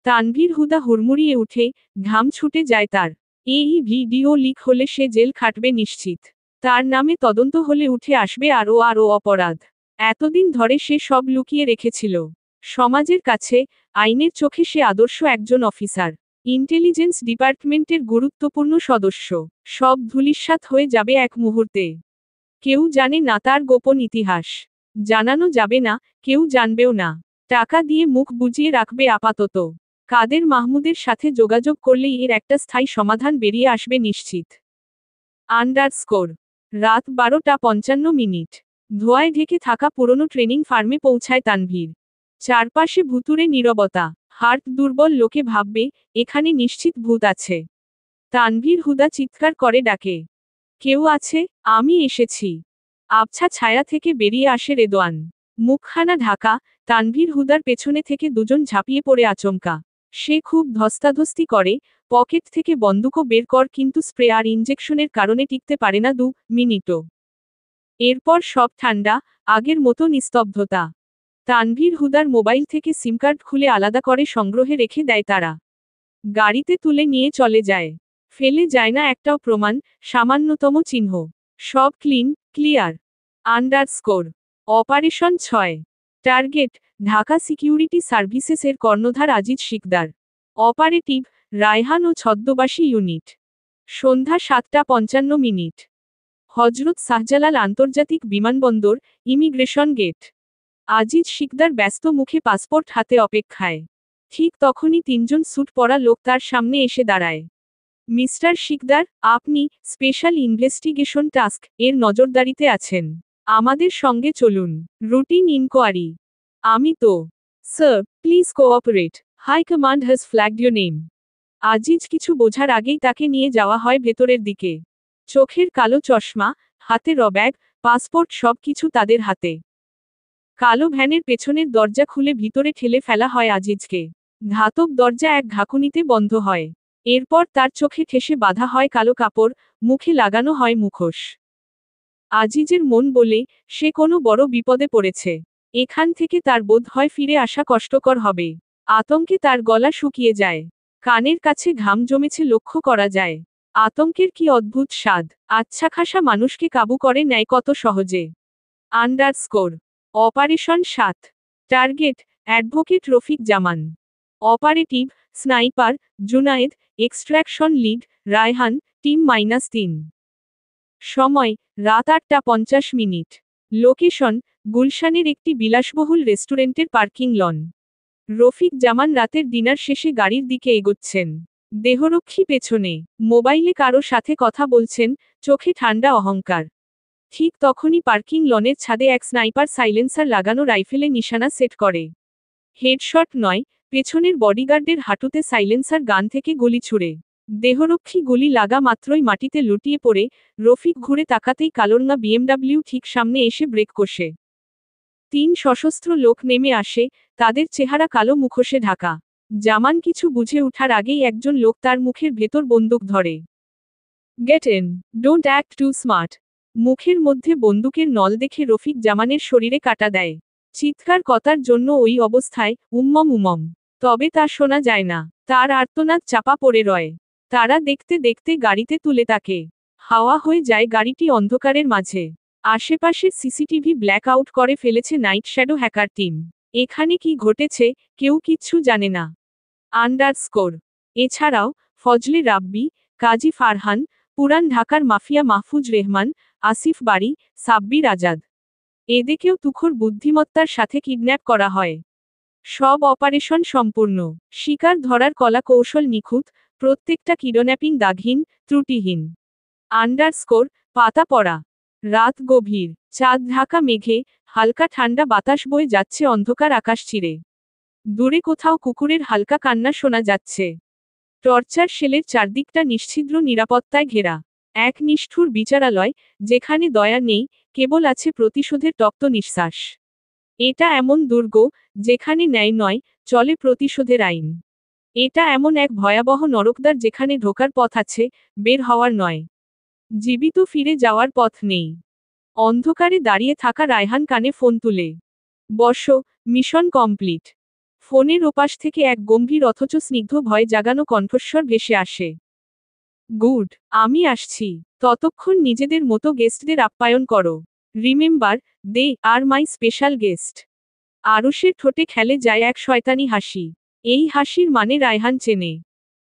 তানভীর হুদা হুড়মুড়িয়ে উঠে, ঘাম ছুটে যায় তার। এই ভিডিও লিক হলে সে জেল খাটবে নিশ্চিত। তার নামে তদন্ত হলে উঠে আসবে আরও আরও অপরাধ। এতদিন ধরে সে সব লুকিয়ে রেখেছিল। সমাজের কাছে, আইনের চোখে সে আদর্শ একজন অফিসার। ইন্টেলিজেন্স ডিপার্টমেন্টের গুরুত্বপূর্ণ সদস্য। সব ধূলিসাৎ হয়ে যাবে এক মুহূর্তে। কেউ জানে না তার গোপন ইতিহাস। জানানো যাবে না, কেউ জানবেও না। টাকা দিয়ে মুখ বুজিয়ে রাখবে আপাতত। কাদের মাহমুদের সাথে যোগাযোগ করলেই এর একটা স্থায়ী সমাধান বেরিয়ে আসবে নিশ্চিত। আন্ডারস্কোর রাত 12:55। ধোঁয়ায় ঢেকে থাকা পুরনো ট্রেনিং ফার্মে পৌঁছায় তানভীর। চারপাশে ভুতুরে নীরবতা। হার্ট দুর্বল লোকে ভাববে, এখানে নিশ্চিত ভূত আছে। তানভীর হুদা চিৎকার করে ডাকে, কেউ আছে? আমি এসেছি। আবছা ছায়া থেকে বেরিয়ে আসে রেদওয়ান। মুখখানা ঢাকা। তানভীর হুদার পেছনে থেকে দুজন ঝাঁপিয়ে পড়ে আচমকা। সে খুব ধস্তাধস্তি করে, পকেট থেকে বন্দুকও বের কর, কিন্তু স্প্রে আর ইঞ্জেকশনের কারণে টিকতে পারে না 2 মিনিটও। এরপর সব ঠান্ডা, আগের মতো নিস্তব্ধতা। তানভীর হুদার মোবাইল থেকে সিম কার্ড খুলে আলাদা করে সংগ্রহে রেখে দেয় তারা। গাড়িতে তুলে নিয়ে চলে যায়। ফেলে যায় না একটাও প্রমাণ, সামান্যতম চিহ্ন। সব clear. Underscore operation 6। Target Dhaka security সার্ভিসেসের কর্ণধার আজিজ শিকদার। অপারেটিভ রায়হান ও ছদ্মবাসী ইউনিট। সন্ধ্যা 7:55। হজরত শাহজালাল আন্তর্জাতিক বিমানবন্দর, ইমিগ্রেশন গেট। আজিজ শিকদার ব্যস্ত মুখে পাসপোর্ট হাতে অপেক্ষায়। ঠিক তখনই 3জন স্যুট পরা লোক তার সামনে এসে দাঁড়ায়। মিস্টার শিকদার, আপনি স্পেশাল ইনভেস্টিগেশন টাস্ক এর নজরদারিতে আছেন। আমাদের সঙ্গে চলুন। Routine inquiry. আমি তো। Sir, please cooperate. High command has flagged your name. Aziz কিছু বোঝার আগেই তাকে নিয়ে যাওয়া হয় ভেতরের দিকে। চোখের কালো চশমা, হাতে রব্যাগ, পাসপোর্ট সবকিছু তাদের হাতে। কালো ভ্যানের পেছনের দরজা খুলে ভিতরে ঠেলে ফেলা হয় আজিজকে। ধাতব দরজা এক ঝাঁকুনিতে বন্ধ হয়। এরপর তার চোখে ঠেসে বাঁধা হয় কালো কাপড়, মুখে লাগানো হয় মুখোশ। আজিজের মন বলে, সে কোনো বড় বিপদে পড়েছে। এখান থেকে তার বোধ হয় ফিরে আসা কষ্টকর হবে। আতঙ্কে তার গলা শুকিয়ে যায়। কানের কাছে ঘাম জমেছে লক্ষ্য করা যায়। আতঙ্কের কি অদ্ভুত স্বাদ। আচ্ছাখাসা মানুষকে কাবু করে নেয় কত সহজে। Underscore operation 7। Target advocate Rafiq Zaman. Operative sniper Junaid, extraction lead Raihan, team -3। সময় রাত 8:50। লোকেশন গুলশানের একটি বিলাসবহুল রেস্টুরেন্টের পার্কিং লন। রফিক জামান রাতের ডিনার শেষে গাড়ির দিকে এগোচ্ছেন। দেহরক্ষী পেছনে, মোবাইলে কারো সাথে কথা বলছেন, চোখে ঠান্ডা অহংকার। ঠিক তখনই পার্কিং লনের ছাদে এক স্নাইপার সাইলেন্সার লাগানো রাইফেলে নিশানা সেট করে। হেডশট নয়, পেছনের বডিগার্ডের হাঁটুতে সাইলেন্সার গান থেকে গুলি ছুড়ে। দেহরক্ষী গুলি লাগা মাত্রই মাটিতে লুটিয়ে পড়ে। রফিক ঘুরে তাকাতেই কালোরঙা বিএমডাব্লিউ ঠিক সামনে এসে ব্রেক কষে। 3 সশস্ত্র লোক নেমে আসে, তাদের চেহারা কালো মুখোশে ঢাকা। জামান কিছু বুঝে ওঠার আগেই একজন লোক তার মুখের ভেতর বন্দুক ধরে। Get in, don't act too smart. মুখের মধ্যে বন্দুকের নল দেখে রফিক জামানের শরীরে কাটা দেয়। চিৎকার করার জন্য ওই অবস্থায় উম্মম। তবে তা শোনা যায় না। তার আর্তনাদ চাপা পড়ে রয়। তারা দেখতে দেখতে গাড়িতে তুলে তাকে। হাওয়া হয়ে যায় গাড়িটি অন্ধকারের মাঝে। আশেপাশের সিসিটিভি ব্ল্যাক আউট করে ফেলেছে নাইট শ্যাডো হ্যাকার টিম। এখানে কি ঘটেছে, কেউ কিচ্ছু জানে না। আন্ডারস্কোর এছাড়াও ফজলে রাব্বি, কাজী ফারহান, পুরান ঢাকার মাফিয়া মাহফুজ রেহমান, আসিফ বারী, সাব্বির আজাদ। এদেরকেও তুখোড় বুদ্ধিমত্তার সাথে কিডন্যাপ করা হয়। সব অপারেশন সম্পূর্ণ। শিকার ধরার কলা কৌশল নিখুঁত, প্রত্যেকটা কিডন্যাপিং দাগহীন, ত্রুটিহীন। আন্ডারস্কোর পাতা পড়া। রাত গভীর, চাঁদ ঢাকা মেঘে, হালকা ঠান্ডা বাতাস বয়ে যাচ্ছে অন্ধকার আকাশ চিরে। দূরে কোথাও কুকুরের হালকা কান্না শোনা যাচ্ছে। টর্চার সেলের চারদিকটা নিশ্ছিদ্র নিরাপত্তায় ঘেরা। এক নিষ্ঠুর বিচারালয়, যেখানে দয়া নেই, কেবল আছে প্রতিশোধের তপ্ত নিঃশ্বাস। এটা এমন দুর্গ, যেখানে ন্যায় নয়, চলে প্রতিশোধের আইন। এটা এমন এক ভয়াবহ নরকদ্বার যেখানে ঢোকার পথ আছে, বের হওয়ার নয়। জীবিত ফিরে যাওয়ার পথ নেই। অন্ধকারে দাঁড়িয়ে থাকা রায়হান কানে ফোন তুলে। বসো, মিশন কমপ্লিট। ফোনের ওপাশ থেকে এক গম্ভীর অথচ স্নিগ্ধ ভয় জাগানো কণ্ঠস্বর ভেসে আসে। গুড, আমি আসছি। ততক্ষণ নিজেদের মতো গেস্টদের আপ্যায়ন করো। Remember, they are my special guest. আরুষের ঠোঁটে খেলে যায় এক শয়তানি হাসি। এই হাসির মানে রায়হান চেনে।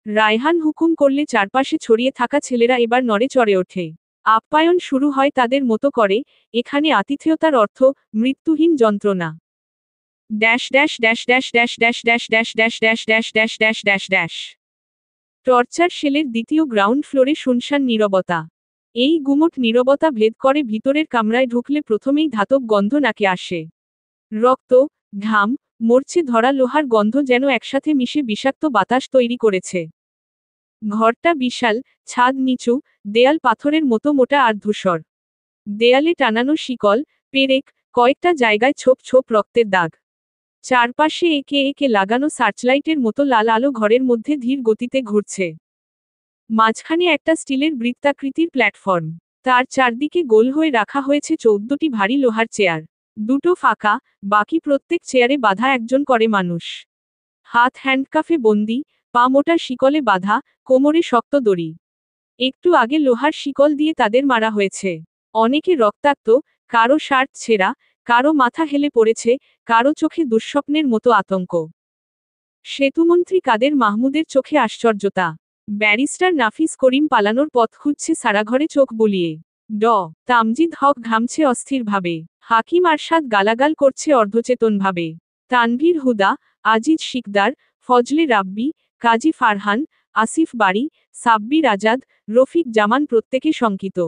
রায়হান হুকুম করলে চারপাশে ছড়িয়ে থাকা ছেলেরা এবার নড়ে চড়ে ওঠে। আপ্যায়ন শুরু হয় তাদের মতো করে, এখানে আতিথেয়তার অর্থ মৃত্যুহীন যন্ত্রণা। Dash dash dash dash dash dash dash dash dash dash dash dash dash dash dash. Torture সেলের দ্বিতীয় গ্রাউন্ড ফ্লোরে শুনশান নীরবতা। এই গুমোট নীরবতা ভেদ করে ভিতরের কামরায় ঢুকলে প্রথমেই ধাতব গন্ধ নাকে আসে। রক্ত, ঘাম, মরছে ধরা লোহার গন্ধ যেন একসাথে মিশে বিষাক্ত বাতাস তৈরি করেছে। ঘরটা বিশাল, ছাদ নিচু, দেয়াল পাথরের মতো মোটা আর ধূসর। দেয়ালে টানানো শিকল, পেরেক, কয়েকটা জায়গায় ছোপ ছোপ রক্তের দাগ। চারপাশে একে একে লাগানো সার্চলাইটের মতো লাল আলো ঘরের মধ্যে ধীর গতিতে ঘুরছে। মাঝখানে একটা স্টিলের বৃত্তাকৃতির প্ল্যাটফর্ম। তার চারদিকে গোল হয়ে রাখা হয়েছে 14টি ভারী লোহার চেয়ার। দুটো ফাঁকা, বাকি প্রত্যেক চেয়ারে বাঁধা একজন করে মানুষ। হাত হ্যান্ডকাফে বন্দি, পা মোটা শিকলে বাঁধা, কোমরে শক্ত দড়ি। একটু আগে লোহার শিকল দিয়ে তাদের মারা হয়েছে। অনেকে রক্তাক্ত, কারো শার্ট ছেঁড়া, কারো মাথা হেলে পড়েছে, কারো চোখে দুঃস্বপ্নের মতো আতঙ্ক। সেতুমন্ত্রী কাদের মাহমুদের চোখে আশ্চর্যতা। ব্যারিস্টার নাফিস করিম পালানোর পথ খুঁজছে সারাঘরে চোখ বুলিয়ে। তামজিদ হক ঘামছে অস্থিরভাবে। হাকিম আরশাদ গালাগাল করছে অর্ধচেতনভাবে। তানভীর হুদা, আজিজ শিকদার, ফজলে রাব্বি, কাজী ফারহান, আসিফ বারী, সাব্বির আজাদ, রফিক জামান প্রত্যেকে শঙ্কিত।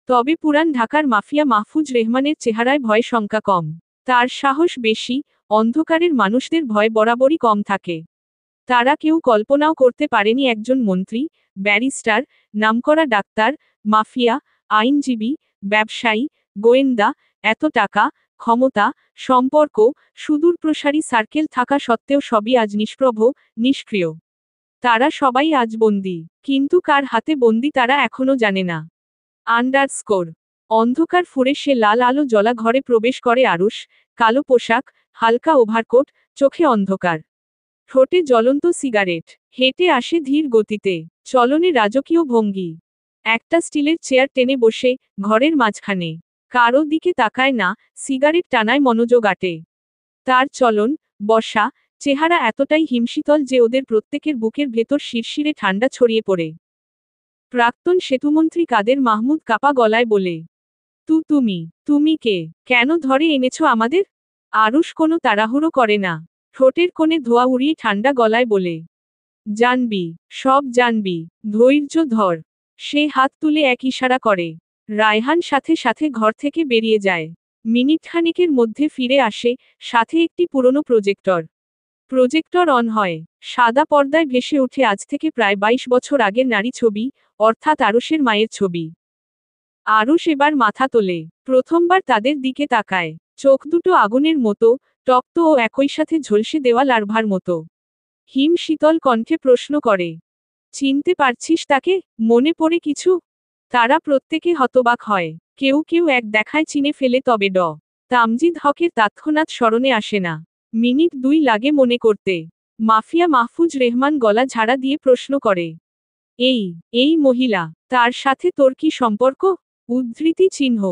তবে পুরান ঢাকার মাফিয়া মাহফুজ রেহমানের চেহারায় ভয় শঙ্কা কম। তার সাহস বেশি, অন্ধকারের মানুষদের ভয় বরাবরই কম থাকে। তারা কেউ কল্পনাও করতে পারেনি একজন মন্ত্রী, ব্যারিস্টার, নামকরা ডাক্তার, মাফিয়া, আইনজীবী, ব্যবসায়ী, গোয়েন্দা, এত টাকা, ক্ষমতা, সম্পর্ক, সুদূরপ্রসারী সার্কেল থাকা সত্ত্বেও সবই আজ নিষ্প্রভ, নিষ্ক্রিয়। তারা সবাই আজ বন্দী, কিন্তু কার হাতে বন্দী তারা এখনও জানে না। আন্ডারস্কোর অন্ধকার ফুঁড়ে সে লাল আলো জ্বলা ঘরে প্রবেশ করে আরুষ, কালো পোশাক, হালকা ওভারকোট, চোখে অন্ধকার। ঠোঁটে জ্বলন্ত সিগারেট। হেঁটে আসে ধীর গতিতে, চলনে রাজকীয় ভঙ্গি। একটা স্টিলের চেয়ার টেনে বসে, ঘরের মাঝখানে। কারো দিকে তাকায় না, সিগারেট টানায় মনোযোগ আটে। তার চলন, বসা, চেহারা এতটাই হিমশীতল যে ওদের প্রত্যেকের বুকের ভেতর শিরশিরে ঠান্ডা ছড়িয়ে পড়ে। প্রাক্তন সেতুমন্ত্রী কাদের মাহমুদ কাপা গলায় বলে। তুমি কে? কেন ধরে এনেছ আমাদের? আরুষ কোনো তাড়াহুড়ো করে না। ঠোঁটের কোণে ধোয়া উড়িয়ে ঠান্ডা গলায় বলে। জানবি, সব জানবি, ধৈর্য ধর। সে হাত তুলে এক ইশারা করে। রায়হান সাথে সাথে ঘর থেকে বেরিয়ে যায়। মিনিটখানেকের মধ্যে ফিরে আসে, সাথে একটি পুরনো প্রজেক্টর। প্রজেক্টর অন হয়। সাদা পর্দায় ভেসে ওঠে আজ থেকে প্রায় 22 বছর আগের নারী ছবি, অর্থাৎ আরুষের মায়ের ছবি। আরুষ এবার মাথা তোলে। প্রথমবার তাদের দিকে তাকায়। চোখ দুটো আগুনের মতো, তপ্ত ও একই সাথে ঝলসে দেওয়া লার্ভার মতো। হিম শীতল কণ্ঠে প্রশ্ন করে। চিনতে পারছিস তাকে? মনে পড়ে কিছু? তারা প্রত্যেকে হতবাক হয়। কেউ কেউ এক দেখায় চিনে ফেলে, তবে তামজিদ হকের তৎক্ষণাৎ স্মরণে আসে না। মিনিট 2 লাগে মনে করতে। মাফিয়া মাহফুজ রেহমান গলা ঝাড়া দিয়ে প্রশ্ন করে। এই মহিলা, তার সাথে তোর কি সম্পর্ক? উদ্ধৃতি চিহ্ন।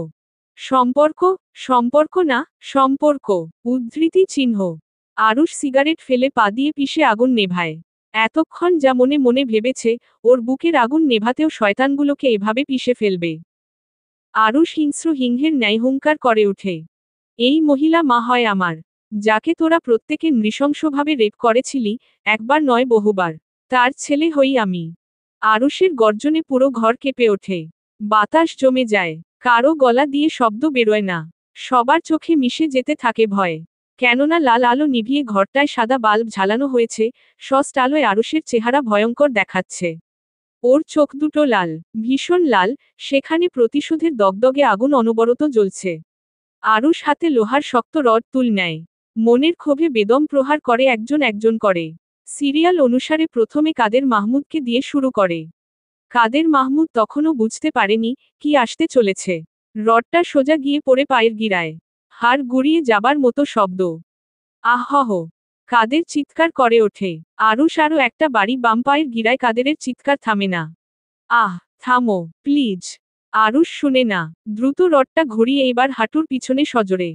সম্পর্ক না, সম্পর্ক। উদ্ধৃতি চিহ্ন। আরুষ সিগারেট ফেলে পা দিয়ে পিষে আগুন নেভায়। এতক্ষণ যা মনে মনে ভেবেছে, ওর বুকের আগুন নেভাতেও শয়তানগুলোকে এভাবে পিষে ফেলবে। আরুষ হিংস্র সিংহের ন্যায় হুঙ্কার করে ওঠে। এই মহিলা মা হয় আমার, যাকে তোরা প্রত্যেকে নৃশংসভাবে রেপ করেছিলি, একবার নয় বহুবার। তার ছেলে হই আমি। আরুষের গর্জনে পুরো ঘর কেঁপে ওঠে। বাতাস জমে যায়, কারো গলা দিয়ে শব্দ বেরোয় না। সবার চোখে মিশে যেতে থাকে ভয়। কেননা লাল আলো নিভিয়ে ঘরটায় সাদা বাল্ব ঝালানো হয়েছে, সস্ট আলোয় আরুষের চেহারা ভয়ঙ্কর দেখাচ্ছে। ওর চোখ দুটো লাল, ভীষণ লাল, সেখানে প্রতিশোধের দগদগে আগুন অনবরত জ্বলছে। আরুষ হাতে লোহার শক্ত রড তুল নেয়। মনের ক্ষোভে বেদম প্রহার করে একজন একজন করে। সিরিয়াল অনুসারে প্রথমে কাদের মাহমুদকে দিয়ে শুরু করে। কাদের মাহমুদ তখনও বুঝতে পারেনি কি আসতে চলেছে। রডটা সোজা গিয়ে পড়ে পায়ের গিরায়। হাড় গুড়িয়ে যাবার মতো শব্দ। আহহ! কাদের চিৎকার করে ওঠে। আরুষ আরও একটা বাড়ি বাম পায়ের গিরায়। কাদেরের চিৎকার থামে না। আহ, থামো, প্লিজ। আরুষ শুনে না। দ্রুত রডটা ঘুরিয়ে এবার হাঁটুর পিছনে সজোরে।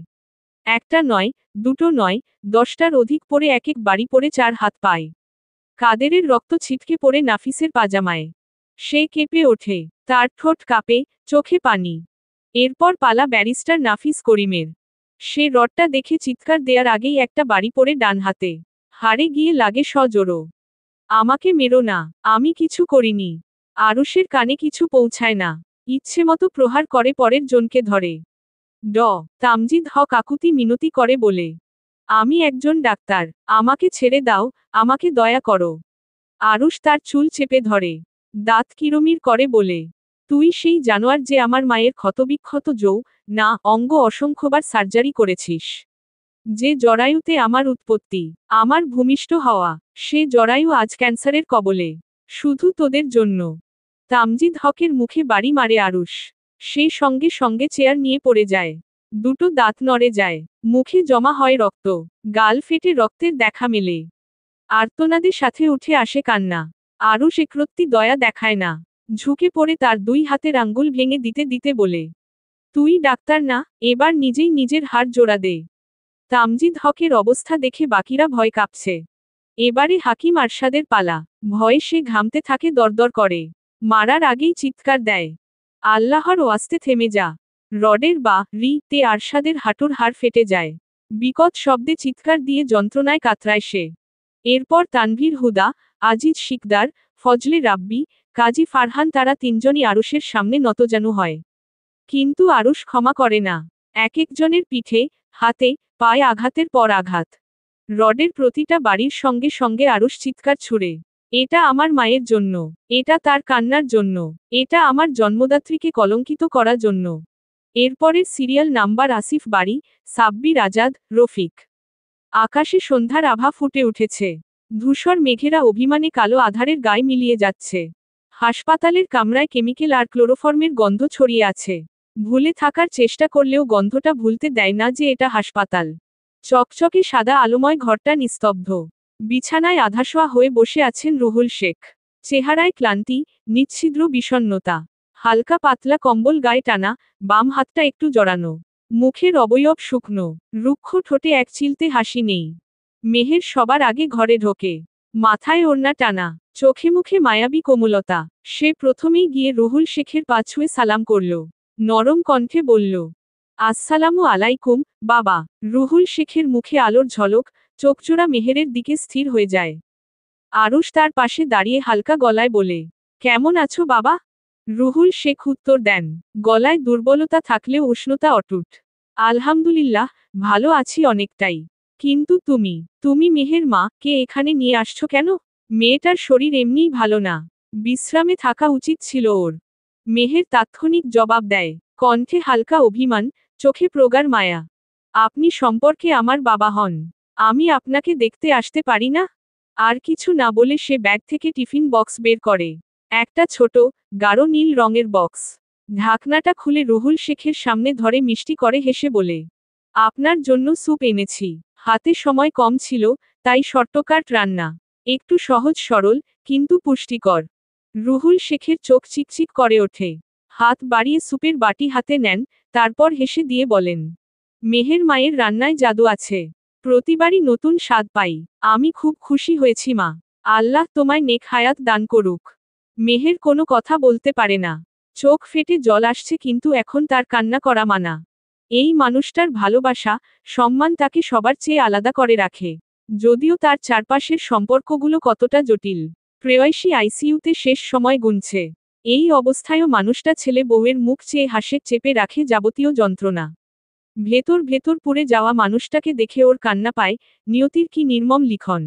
একটা নয়, দুটো নয়, 10টার অধিক পড়ে এক এক বাড়ি পড়ে 4 হাত পায়। কাদেরের রক্ত ছিটকে পড়ে নাফিসের পাজামায়। সে কেঁপে ওঠে, তার ঠোঁট কাঁপে, চোখে পানি। এরপর পালা ব্যারিস্টার নাফিস করিমের। সে রডটা দেখে চিৎকার দেয়ার আগেই একটা বাড়ি পড়ে ডান হাতে। হাড়ে গিয়ে লাগে সজোরো। আমাকে মেরো না, আমি কিছু করিনি। আরুষের কানে কিছু পৌঁছায় না। ইচ্ছেমতো প্রহার করে পরের জনকে ধরে। তামজিদ হক আকুতি মিনতি করে বলে, আমি একজন ডাক্তার, আমাকে ছেড়ে দাও, আমাকে দয়া করো। আরুষ তার চুল চেপে ধরে। দাঁত কিরমির করে বলে, তুই সেই জানোয়ার যে আমার মায়ের ক্ষতবিক্ষত না অঙ্গ অসংখ্যবার সার্জারি করেছিস। যে জরায়ুতে আমার উৎপত্তি, আমার ভূমিষ্ঠ হওয়া, সে জরায়ু আজ ক্যান্সারের কবলে। শুধু তোদের জন্য। তামজিদ হকের মুখে বাড়ি মারে আরুষ। সে সঙ্গে সঙ্গে চেয়ার নিয়ে পড়ে যায়। দুটো দাঁত নড়ে যায়। মুখে জমা হয় রক্ত। গাল ফেটে রক্তের দেখা মেলে। আর্তনাদের সাথে উঠে আসে কান্না। আরুষ একরত্তি দয়া দেখায় না। ঝুঁকে পড়ে তার 2 হাতের আঙ্গুল ভেঙে দিতে দিতে বলে, তুই ডাক্তার না, এবার নিজেই নিজের হাড় জোড়া দে। তামজিদ হকের অবস্থা দেখে বাকিরা ভয় কাঁপছে। এবারে হাকিম আরশাদের পালা। ভয়ে সে ঘামতে থাকে, দরদর করে। মারার আগেই চিৎকার দেয়, আল্লাহর ওয়াস্তে থেমে যা। রডের তে আরশাদের হাঁটুর হাড় ফেটে যায়। বিকট শব্দে চিৎকার দিয়ে যন্ত্রণায় কাতরায় সে। এরপর তানভীর হুদা, আজিজ শিকদার, ফজলে রাব্বি, কাজী ফারহান তারা 3জনই আরুষের সামনে নতজানু হয়। কিন্তু আরুষ ক্ষমা করে না। এক একজনের পিঠে, হাতে, পায়ে আঘাতের পর আঘাত। রডের প্রতিটা বাড়ির সঙ্গে সঙ্গে আরুষ চিৎকার ছুড়ে, এটা আমার মায়ের জন্য, এটা তার কান্নার জন্য, এটা আমার জন্মদাত্রীকে কলঙ্কিত করার জন্য। এরপরের সিরিয়াল নাম্বার আসিফ বাড়ি, সাব্বির আজাদ, রফিক। আকাশে সন্ধ্যার আভা ফুটে উঠেছে। ধূসর মেঘেরা অভিমানে কালো আধারের গায়ে মিলিয়ে যাচ্ছে। হাসপাতালের কামরায় কেমিক্যাল আর ক্লোরোফর্মের গন্ধ ছড়িয়ে আছে। ভুলে থাকার চেষ্টা করলেও গন্ধটা ভুলতে দেয় না যে এটা হাসপাতাল। চকচকে সাদা আলোময় ঘরটা নিস্তব্ধ। বিছানায় আধাশোয়া হয়ে বসে আছেন রুহুল শেখ। চেহারায় ক্লান্তি, নিচ্ছিদ্র বিষণ্ণতা। হালকা পাতলা কম্বল গায়ে টানা, বাম হাতটা একটু জড়ানো। মুখের অবয়ব শুকনো, রুক্ষ ঠোঁটে এক চিলতে হাসি নেই। মেহের সবার আগে ঘরে ঢোকে। মাথায় ওড়না টানা, চোখে মুখে মায়াবী কোমলতা। সে প্রথমেই গিয়ে রুহুল শেখের পা ছুঁয়ে সালাম করল। নরম কণ্ঠে বলল, আসসালামু আলাইকুম, বাবা। রুহুল শেখের মুখে আলোর ঝলক, চোখজোড়া মেহেরের দিকে স্থির হয়ে যায়। আরুষ তার পাশে দাঁড়িয়ে হালকা গলায় বলে, কেমন আছো বাবা? রুহুল শেখ উত্তর দেন, গলায় দুর্বলতা থাকলেও উষ্ণতা অটুট। আলহামদুলিল্লাহ, ভালো আছি অনেকটাই। কিন্তু তুমি মেহের মা কে এখানে নিয়ে আসছো কেন? মেয়েটার শরীর এমনিই ভালো না। বিশ্রামে থাকা উচিত ছিল ওর। মেহের তাৎক্ষণিক জবাব দেয়, কণ্ঠে হালকা অভিমান, চোখে প্রগাঢ় মায়া। আপনি সম্পর্কে আমার বাবা হন। আমি আপনাকে দেখতে আসতে পারি না? আর কিছু না বলে সে ব্যাগ থেকে টিফিন বক্স বের করে। একটা ছোট, গাঢ় নীল রঙের বক্স। ঢাকনাটা খুলে রুহুল শেখের সামনে ধরে মিষ্টি করে হেসে বলে, আপনার জন্য স্যুপ এনেছি। হাতে সময় কম ছিল, তাই শর্টকাট রান্না। একটু সহজ সরল, কিন্তু পুষ্টিকর। রুহুল শেখের চোখ চিকচিক করে ওঠে। হাত বাড়িয়ে স্যুপের বাটি হাতে নেন, তারপর হেসে দিয়ে বলেন, মেহের মায়ের রান্নায় জাদু আছে। প্রতিবারই নতুন স্বাদ পাই। আমি খুব খুশি হয়েছি মা। আল্লাহ তোমায় নেক হায়াত দান করুক। মেহের কোনো কথা বলতে পারে না। চোখ ফেটে জল আসছে, কিন্তু এখন তার কান্না করা মানা। এই মানুষটার ভালোবাসা, সম্মান তাকে সবার চেয়ে আলাদা করে রাখে। যদিও তার চারপাশের সম্পর্কগুলো কতটা জটিল। প্রেয়সী আইসিইউতে শেষ সময় গুনছে। এই অবস্থায়ও মানুষটা ছেলে বউয়ের মুখ চেয়ে হাসে, চেপে রাখে যাবতীয় যন্ত্রণা। ভেতর ভেতর পুড়ে যাওয়া মানুষটাকে দেখে ওর কান্না পায়। নিয়তির কি নির্মম লিখন।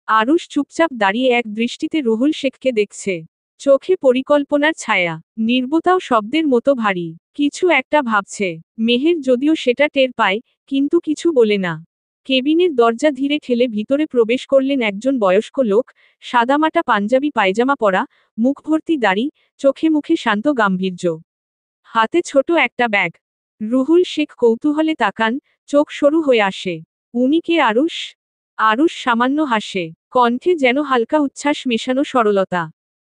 আরুষ চুপচাপ দাঁড়িয়ে এক দৃষ্টিতে রুহুল শেখকে দেখছে। চোখে পরিকল্পনার ছায়া, নির্বতাও শব্দের মতো ভারী। কিছু একটা ভাবছে। মেহের যদিও সেটা টের পায়, কিন্তু কিছু বলে না। কেবিনের দরজা ধীরে ঠেলে ভিতরে প্রবেশ করলেন একজন বয়স্ক লোক, সাদামাটা পাঞ্জাবি পায়জামা পরা, মুখ ভর্তি দাড়ি, চোখে মুখে শান্ত গাম্ভীর্য। হাতে ছোট একটা ব্যাগ। রুহুল শেখ কৌতূহলে তাকান, চোখ সরু হয়ে আসে। উনি কে আরুষ? আরুষ সামান্য হাসে, কণ্ঠে যেন হালকা উচ্ছ্বাস মেশানো সরলতা।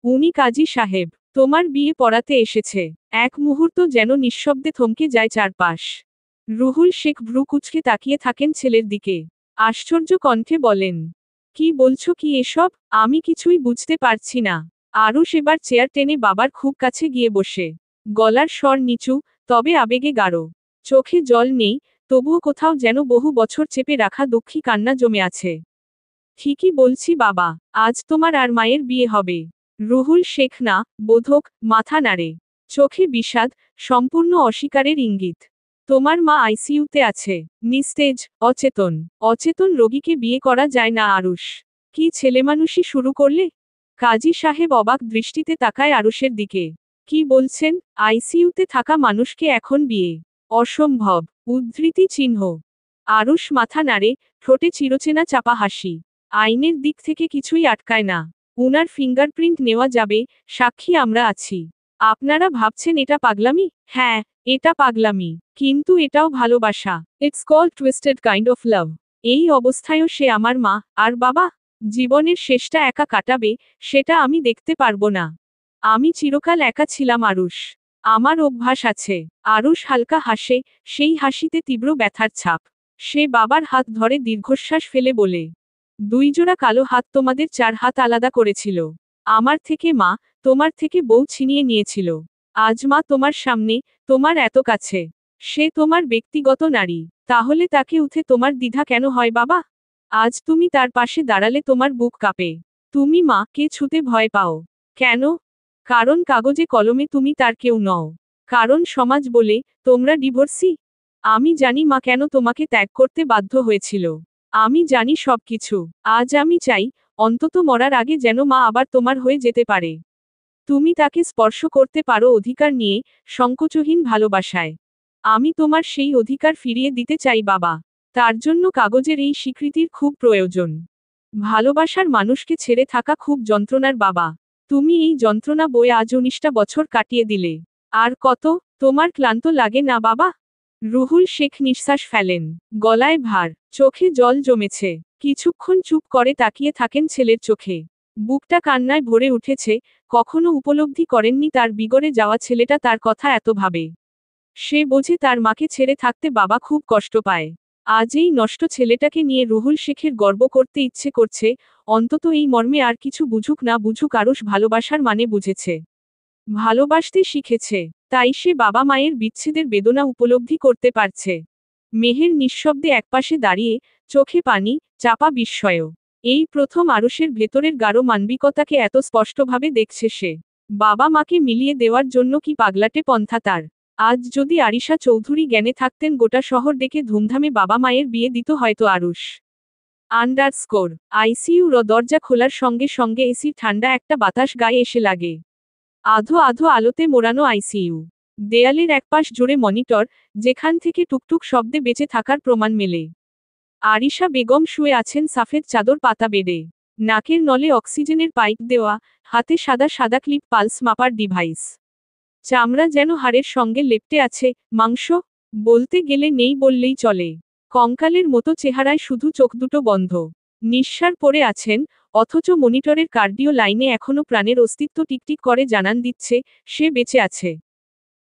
উনি কাজী সাহেব, তোমার বিয়ে পড়াতে এসেছে। এক মুহূর্ত যেন নিঃশব্দে থমকে যায় চারপাশ। রুহুল শেখ ভ্রু কুঁচকে তাকিয়ে থাকেন ছেলের দিকে। আশ্চর্য কণ্ঠে বলেন, কি বলছো কি এসব? আমি কিছুই বুঝতে পারছি না। আরুষ এবার চেয়ার টেনে বাবার খুব কাছে গিয়ে বসে। গলার স্বর নিচু, তবে আবেগে গাঢ়। চোখে জল নেই, তবুও কোথাও যেন বহু বছর চেপে রাখা দুঃখী কান্না জমে আছে। ঠিকই বলছি বাবা, আজ তোমার আর মায়ের বিয়ে হবে। রুহুল শেখ না বোধক মাথা নাড়ে। চোখে বিষাদ, সম্পূর্ণ অস্বীকারের ইঙ্গিত। তোমার মা আইসিইউতে আছে, নিস্তেজ, অচেতন। অচেতন রোগীকে বিয়ে করা যায় না আরুষ। কি ছেলেমানুষি শুরু করলে? কাজী সাহেব অবাক দৃষ্টিতে তাকায় আরুষের দিকে। কি বলছেন? আইসিইউতে থাকা মানুষকে এখন বিয়ে? অসম্ভব। উদ্ধৃতি চিহ্ন। আরুষ মাথা নাড়ে, ঠোঁটে চিরচেনা চাপা হাসি। আইনের দিক থেকে কিছুই আটকায় না। উনার ফিঙ্গারপ্রিন্ট নেওয়া যাবে, সাক্ষী আমরা আছি। আপনারা ভাবছেন এটা পাগলামি? হ্যাঁ, এটা পাগলামি। কিন্তু এটাও ভালোবাসা। It's called twisted kind of love. এই অবস্থায়ও সে আমার মা, আর বাবা। জীবনের শেষটা একা কাটাবে, সেটা আমি দেখতে পারবো না। আমি চিরকাল একা ছিলাম আরুষ। আমার অভ্যাস আছে। আরুষ হালকা হাসে, সেই হাসিতে তীব্র ব্যথার ছাপ। সে বাবার হাত ধরে দীর্ঘশ্বাস ফেলে বলে, দুই জোড়া কালো হাত তোমাদের 4 হাত আলাদা করেছিল। আমার থেকে মা, তোমার থেকে বউ ছিনিয়ে নিয়েছিল। আজ মা তোমার সামনে, তোমার এত কাছে। সে তোমার ব্যক্তিগত নারী। তাহলে তাকে উঠে তোমার দ্বিধা কেন হয় বাবা? আজ তুমি তার পাশে দাঁড়ালে তোমার বুক কাঁপে। তুমি মা কে ছুতে ভয় পাও। কেন? কারণ কাগজে কলমে তুমি তার কেউ নও। কারণ সমাজ বলে, তোমরা ডিভোর্সি। আমি জানি মা কেন তোমাকে ত্যাগ করতে বাধ্য হয়েছিল। আমি জানি সবকিছু। আজ আমি চাই, অন্তত মরার আগে যেন মা আবার তোমার হয়ে যেতে পারে। তুমি তাকে স্পর্শ করতে পারো অধিকার নিয়ে, সংকোচহীন ভালোবাসায়। আমি তোমার সেই অধিকার ফিরিয়ে দিতে চাই বাবা। তার জন্য কাগজের এই স্বীকৃতির খুব প্রয়োজন। ভালোবাসার মানুষকে ছেড়ে থাকা খুব যন্ত্রণার বাবা। তুমি এই যন্ত্রণা বয়ে আজ 19টা বছর কাটিয়ে দিলে। আর কত? তোমার ক্লান্ত লাগে না বাবা? রুহুল শেখ নিঃশ্বাস ফেলেন। গলায় ভার, চোখে জল জমেছে। কিছুক্ষণ চুপ করে তাকিয়ে থাকেন ছেলের চোখে। বুকটা কান্নায় ভরে উঠেছে, কখনো উপলব্ধি করেননি তার বিগড়ে যাওয়া ছেলেটা তার কথা এত ভাবে। সে বোঝে তার মাকে ছেড়ে থাকতে বাবা খুব কষ্ট পায়। আজ এই নষ্ট ছেলেটাকে নিয়ে রুহুল শেখের গর্ব করতে ইচ্ছে করছে, অন্তত এই মর্মে আর কিছু বুঝুক না বুঝুক আরুষ ভালোবাসার মানে বুঝেছে। ভালোবাসতে শিখেছে। তাই সে বাবা মায়ের বিচ্ছেদের বেদনা উপলব্ধি করতে পারছে। মেহের নিঃশব্দে একপাশে দাঁড়িয়ে, চোখে পানি, চাপা বিস্ময়। এই প্রথম আরুষের ভেতরের গাঢ় মানবিকতাকে এত স্পষ্টভাবে দেখছে সে। বাবা মাকে মিলিয়ে দেওয়ার জন্য কি পাগলাটে পন্থা তার। আজ যদি আরিশা চৌধুরী জ্ঞানে থাকতেন গোটা শহর ডেকে ধুমধামে বাবা মায়ের বিয়ে দিত হয়তো আরুষ। আন্ডারস্কোর আইসিইউর দরজা খোলার সঙ্গে সঙ্গে এসির ঠান্ডা একটা বাতাস গায়ে এসে লাগে। আধো আধো আলোতে মোড়ানো আইসিইউ। দেয়ালের একপাশ জুড়ে মনিটর, যেখান থেকে টুকটুক শব্দে বেঁচে থাকার প্রমাণ মেলে। আরিশা বেগম শুয়ে আছেন সাফেদ চাদর পাতা বেডে। নাকের নলে অক্সিজেনের পাইপ দেওয়া, হাতে সাদা সাদা ক্লিপ পালস মাপার ডিভাইস। চামড়া যেন হাড়ের সঙ্গে লেপ্টে আছে, মাংস বলতে গেলে নেই বললেই চলে। কঙ্কালের মতো চেহারায় শুধু চোখ দুটো বন্ধ। নিঃশ্বাস পড়ে আছেন, অথচ মনিটরের কার্ডিও লাইনে এখনো প্রাণের অস্তিত্ব টিকটিক করে জানান দিচ্ছে, সে বেঁচে আছে।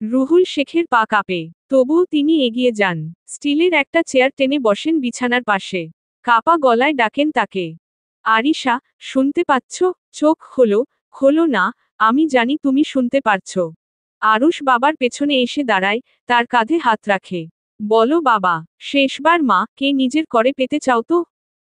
রুহুল শেখের পা কাঁপে। তবুও তিনি এগিয়ে যান। স্টিলের একটা চেয়ার টেনে বসেন বিছানার পাশে। কাপা গলায় ডাকেন তাকে। আরিশা, শুনতে পাচ্ছ? চোখ খোলো, খোলো না, আমি জানি তুমি শুনতে পারছ। আরুষ বাবার পেছনে এসে দাঁড়ায়, তার কাঁধে হাত রাখে। বলো বাবা, শেষবার মা কে নিজের করে পেতে চাও তো?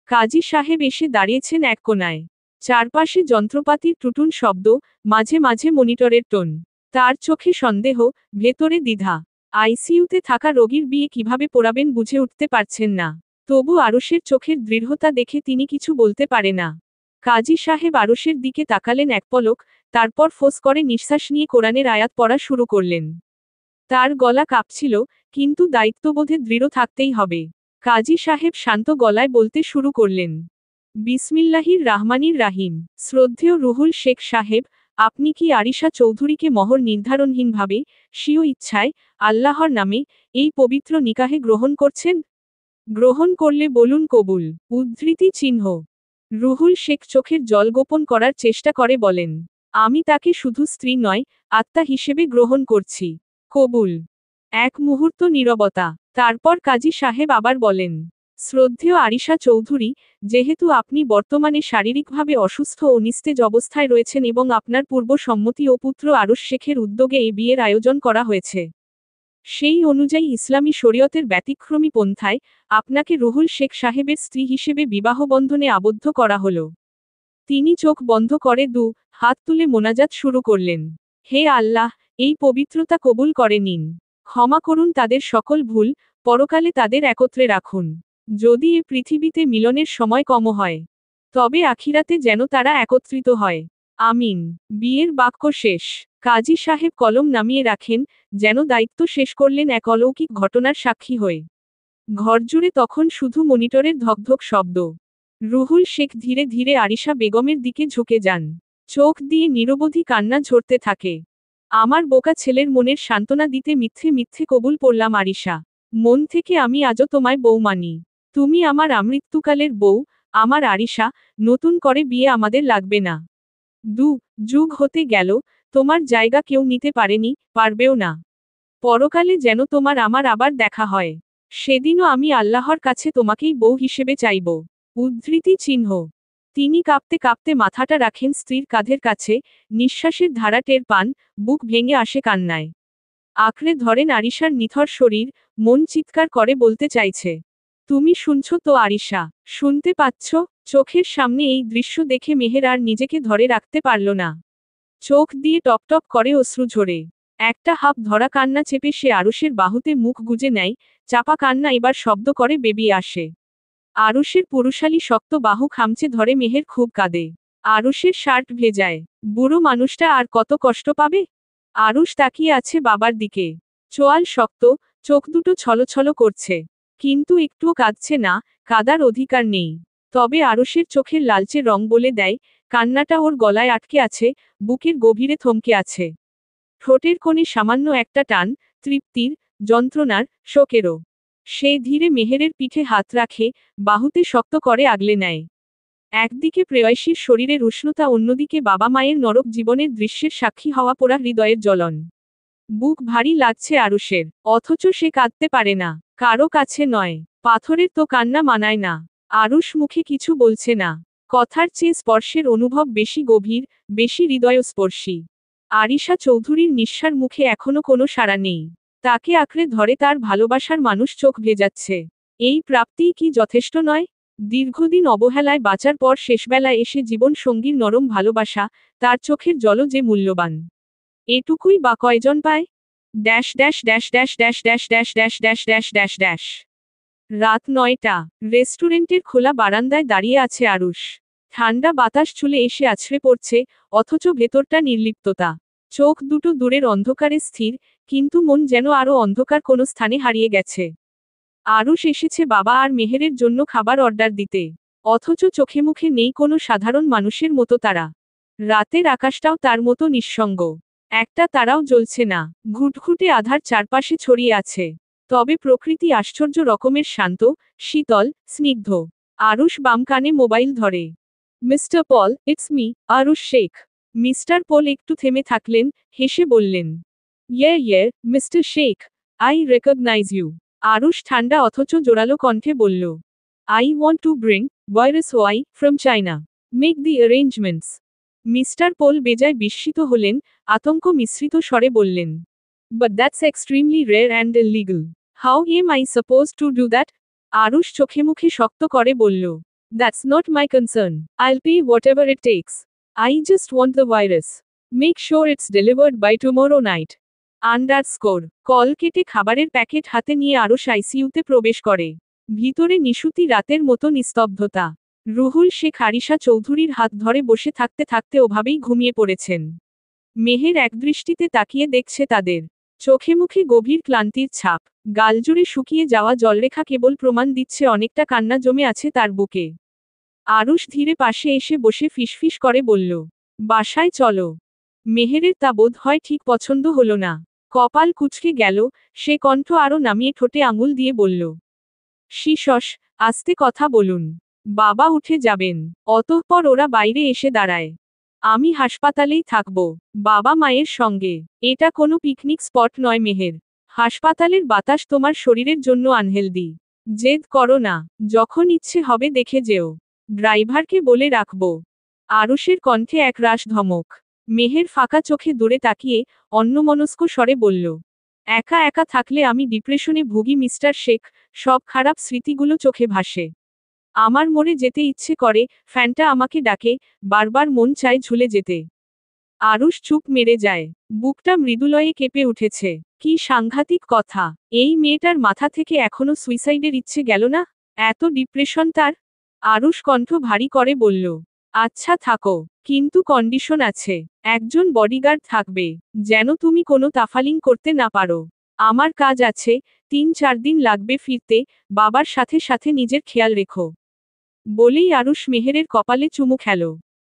কাজী সাহেব এসে দাঁড়িয়েছেন এক কোণায়। চারপাশে যন্ত্রপাতির টুটুন শব্দ, মাঝে মাঝে মনিটরের টোন। তার চোখে সন্দেহ, ভেতরে দ্বিধা। আইসিইউতে থাকা রোগীর বিয়ে কিভাবে পড়াবেন বুঝে উঠতে পারছেন না। তবু আরুষের চোখের দৃঢ়তা দেখে তিনি কিছু বলতে পারে না। কাজী সাহেব আরুষের দিকে তাকালেন এক পলক, তারপর ফোঁস করে নিঃশ্বাস নিয়ে কোরআনের আয়াত পড়া শুরু করলেন। তার গলা কাঁপছিল, কিন্তু দায়িত্ববোধে দৃঢ় থাকতেই হবে। কাজী সাহেব শান্ত গলায় বলতে শুরু করলেন। বিসমিল্লাহির রাহমানির রাহিম। শ্রদ্ধেয় রুহুল শেখ সাহেব, আপনি কি আরিশা চৌধুরীকে মহর নির্ধারণহীনভাবে, স্বীয় ইচ্ছায়, আল্লাহর নামে, এই পবিত্র নিকাহে গ্রহণ করছেন? গ্রহণ করলে বলুন কবুল। উদ্ধৃতি চিহ্ন। রুহুল শেখ চোখের জল গোপন করার চেষ্টা করে বলেন, আমি তাকে শুধু স্ত্রী নয়, আত্মা হিসেবে গ্রহণ করছি। কবুল। এক মুহূর্ত নীরবতা। তারপর কাজী সাহেব আবার বলেন, শ্রদ্ধেয় আরিশা চৌধুরী, যেহেতু আপনি বর্তমানে শারীরিকভাবে অসুস্থ ও নিস্তেজ অবস্থায় রয়েছেন এবং আপনার পূর্ব সম্মতি ও পুত্র আরুষ শেখের উদ্যোগে এই বিয়ের আয়োজন করা হয়েছে, সেই অনুযায়ী ইসলামী শরীয়তের ব্যতিক্রমী পন্থায় আপনাকে রুহুল শেখ সাহেবের স্ত্রী হিসেবে বিবাহ বন্ধনে আবদ্ধ করা হলো। তিনি চোখ বন্ধ করে হাত তুলে মোনাজাত শুরু করলেন। হে আল্লাহ, এই পবিত্রতা কবুল করে নিন। ক্ষমা করুন তাদের সকল ভুল, পরকালে তাদের একত্রে রাখুন। যদি এ পৃথিবীতে মিলনের সময় কম হয়, তবে আখিরাতে যেন তারা একত্রিত হয়। আমিন। বিয়ের বাক্য শেষ। কাজী সাহেব কলম নামিয়ে রাখেন, যেন দায়িত্ব শেষ করলেন এক অলৌকিক ঘটনার সাক্ষী হয়ে। ঘরজুড়ে তখন শুধু মনিটরের ধকধক শব্দ। রুহুল শেখ ধীরে ধীরে আরিশা বেগমের দিকে ঝুঁকে যান। চোখ দিয়ে নিরবধি কান্না ঝরতে থাকে। আমার বোকা ছেলের মনের সান্ত্বনা দিতে মিথ্যে মিথ্যে কবুল পড়লাম আরিশা। মন থেকে আমি আজও তোমায় বউ মানি। তুমি আমার আমৃত্যুকালের বউ, আমার আরিশা, নতুন করে বিয়ে আমাদের লাগবে না। যুগ হতে গেল, তোমার জায়গা কেউ নিতে পারেনি, পারবেও না। পরকালে যেন তোমার আমার আবার দেখা হয়। সেদিনও আমি আল্লাহর কাছে তোমাকেই বউ হিসেবে চাইব। উদ্ধৃতি চিহ্ন। তিনি কাঁপতে কাঁপতে মাথাটা রাখেন স্ত্রীর কাঁধের কাছে, নিঃশ্বাসের ধারা টের পান, বুক ভেঙে আসে কান্নায়। আঁকড়ে ধরেন আরিশার নিথর শরীর, মন চিৎকার করে বলতে চাইছে, তুমি শুনছ তো আরিশা? শুনতে পাচ্ছ? চোখের সামনে এই দৃশ্য দেখে মেহের আর নিজেকে ধরে রাখতে পারল না। চোখ দিয়ে টপটপ করে অশ্রু ঝরে। একটা হাঁপ ধরা কান্না চেপে সে আরুষের বাহুতে মুখ গুজে নেয়, চাপা কান্না এবার শব্দ করে বেরিয়ে আসে। আরুষের পুরুষালী শক্ত বাহু খামচে ধরে মেহের খুব কাঁদে। আরুষের শার্ট ভেজায়। বুড়ো মানুষটা আর কত কষ্ট পাবে? আরুষ তাকিয়ে আছে বাবার দিকে। চোয়াল শক্ত, চোখ দুটো ছলছল করছে। কিন্তু একটুও কাঁদছে না, কাদার অধিকার নেই। তবে আরুষের চোখের লালচে রং বলে দেয়, কান্নাটা ওর গলায় আটকে আছে, বুকের গভীরে থমকে আছে। ঠোঁটের কোণে সামান্য একটা টান, তৃপ্তির, যন্ত্রণার, শোকেরও। সে ধীরে মেহেরের পিঠে হাত রাখে, বাহুতে শক্ত করে আগলে নেয়। একদিকে প্রেয়সীর শরীরের উষ্ণতা, অন্যদিকে বাবা মায়ের নরক জীবনের দৃশ্যের সাক্ষী হওয়া পোড়া হৃদয়ের জ্বলন। বুক ভারী লাগছে আরুষের, অথচ সে কাঁদতে পারে না। কারো কাছে নয়। পাথরের তো কান্না মানায় না। আরুষ মুখে কিছু বলছে না। কথার চেয়ে স্পর্শের অনুভব বেশি গভীর, বেশি হৃদয়স্পর্শী। আরিশা চৌধুরীর নিঃস্বার মুখে এখনো কোনো সাড়া নেই। তাকে আঁকড়ে ধরে তার ভালোবাসার মানুষ চোখ ভেজাচ্ছে। এই প্রাপ্তিই কি যথেষ্ট নয়? দীর্ঘদিন অবহেলায় বাঁচার পর শেষবেলায় এসে জীবন সঙ্গীর নরম ভালোবাসা, তার চোখের জলও যে মূল্যবান। এটুকুই বা কয়জন পায়? Dash dash dash dash dash dash dash dash dash dash dash dash. রাত ৯টা। রেস্টুরেন্টের খোলা বারান্দায় দাঁড়িয়ে আছে আরুষ। ঠান্ডা বাতাস চুলে এসে আছড়ে পড়ছে, অথচ ভেতরটা নির্লিপ্ততা। চোখ দুটো দূরের অন্ধকারে স্থির, কিন্তু মন যেন আরও অন্ধকার কোনো স্থানে হারিয়ে গেছে। আরুষ এসেছে বাবা আর মেহেরের জন্য খাবার অর্ডার দিতে। অথচ চোখে মুখে নেই কোনো সাধারণ মানুষের মতো তারা। রাতের আকাশটাও তার মতো নিঃসঙ্গ। একটা তারাও জ্বলছে না। ঘুটঘুটে আধার চারপাশে ছড়িয়ে আছে। তবে প্রকৃতি আশ্চর্য রকমের শান্ত, শীতল, স্নিগ্ধ। আরুষ বাম কানে মোবাইল ধরে। Mister Paul, it's me, Arush Sheikh. Mister Paul একটু থেমে থাকলেন, হেসে বললেন, yeah, mister Sheikh, I recognise you. Arush ঠান্ডা অথচ জোরালো কণ্ঠে বলল, I want to bring virus Y from China. Make the arrangements. Mister Paul বেজায় বিস্মিত হলেন, আতঙ্ক মিশ্রিত স্বরে বললেন। But that's extremely rare and illegal. How am I supposed to do that? Aarush চোখে মুখে শক্ত করে বলল। That's not my concern. I'll pay whatever it takes. I just want the virus. Make sure it's delivered by tomorrow night. Underscore call কেটে খাবারের প্যাকেট হাতে নিয়ে আরুষ আইসিইউতে প্রবেশ করে। ভিতরে নিশুতি রাতের মতো নিস্তব্ধতা। রুহুল শেখ আরিশা চৌধুরীর হাত ধরে বসে থাকতে থাকতে ওভাবেই ঘুমিয়ে পড়েছেন। মেহের একদৃষ্টিতে তাকিয়ে দেখছে তাদের। চোখে মুখে গভীর ক্লান্তির ছাপ। গালজুড়ে শুকিয়ে যাওয়া জলরেখা কেবল প্রমাণ দিচ্ছে অনেকটা কান্না জমে আছে তার বুকে। আরুষ ধীরে পাশে এসে বসে ফিসফিস করে বলল, বাসায় চলো। মেহেরের তা বোধ হয় ঠিক পছন্দ হলো না। কপাল কুঁচকে গেল, সে কণ্ঠ আরও নামিয়ে ঠোঁটে আঙুল দিয়ে বলল, শিশস, আস্তে কথা বলুন। বাবা উঠে যাবেন। অতঃপর ওরা বাইরে এসে দাঁড়ায়। আমি হাসপাতালেই থাকব, বাবা মায়ের সঙ্গে। এটা কোনো পিকনিক স্পট নয় মেহের। হাসপাতালের বাতাস তোমার শরীরের জন্য আনহেলদি। জেদ করো না, যখন ইচ্ছে হবে দেখে যেও। ড্রাইভারকে বলে রাখব। আরুষের কণ্ঠে এক রাশ ধমক। মেহের ফাঁকা চোখে দূরে তাকিয়ে অন্যমনস্ক স্বরে বলল, একা একা থাকলে আমি ডিপ্রেশনে ভুগি মিস্টার শেখ, সব খারাপ স্মৃতিগুলো চোখে ভাসে। আমার মরে যেতে ইচ্ছে করে, ফ্যানটা আমাকে ডাকে, বারবার মন চায় ঝুলে যেতে। আরুষ চুপ মেরে যায়। বুকটা মৃদুলয়ে কেঁপে উঠেছে। কি সাংঘাতিক কথা! এই মেয়েটার মাথা থেকে এখনো সুইসাইডের ইচ্ছে গেল না? এত ডিপ্রেশন তার? আরুষ কণ্ঠ ভারী করে বলল, আচ্ছা থাকো, কিন্তু কন্ডিশন আছে। একজন বডিগার্ড থাকবে, যেন তুমি কোনো তাফালিং করতে না পারো। আমার কাজ আছে, 3-4 দিন লাগবে ফিরতে, বাবার সাথে সাথে নিজের খেয়াল রেখো। বলেই আরুষ মেহেরের কপালে চুমু খেল।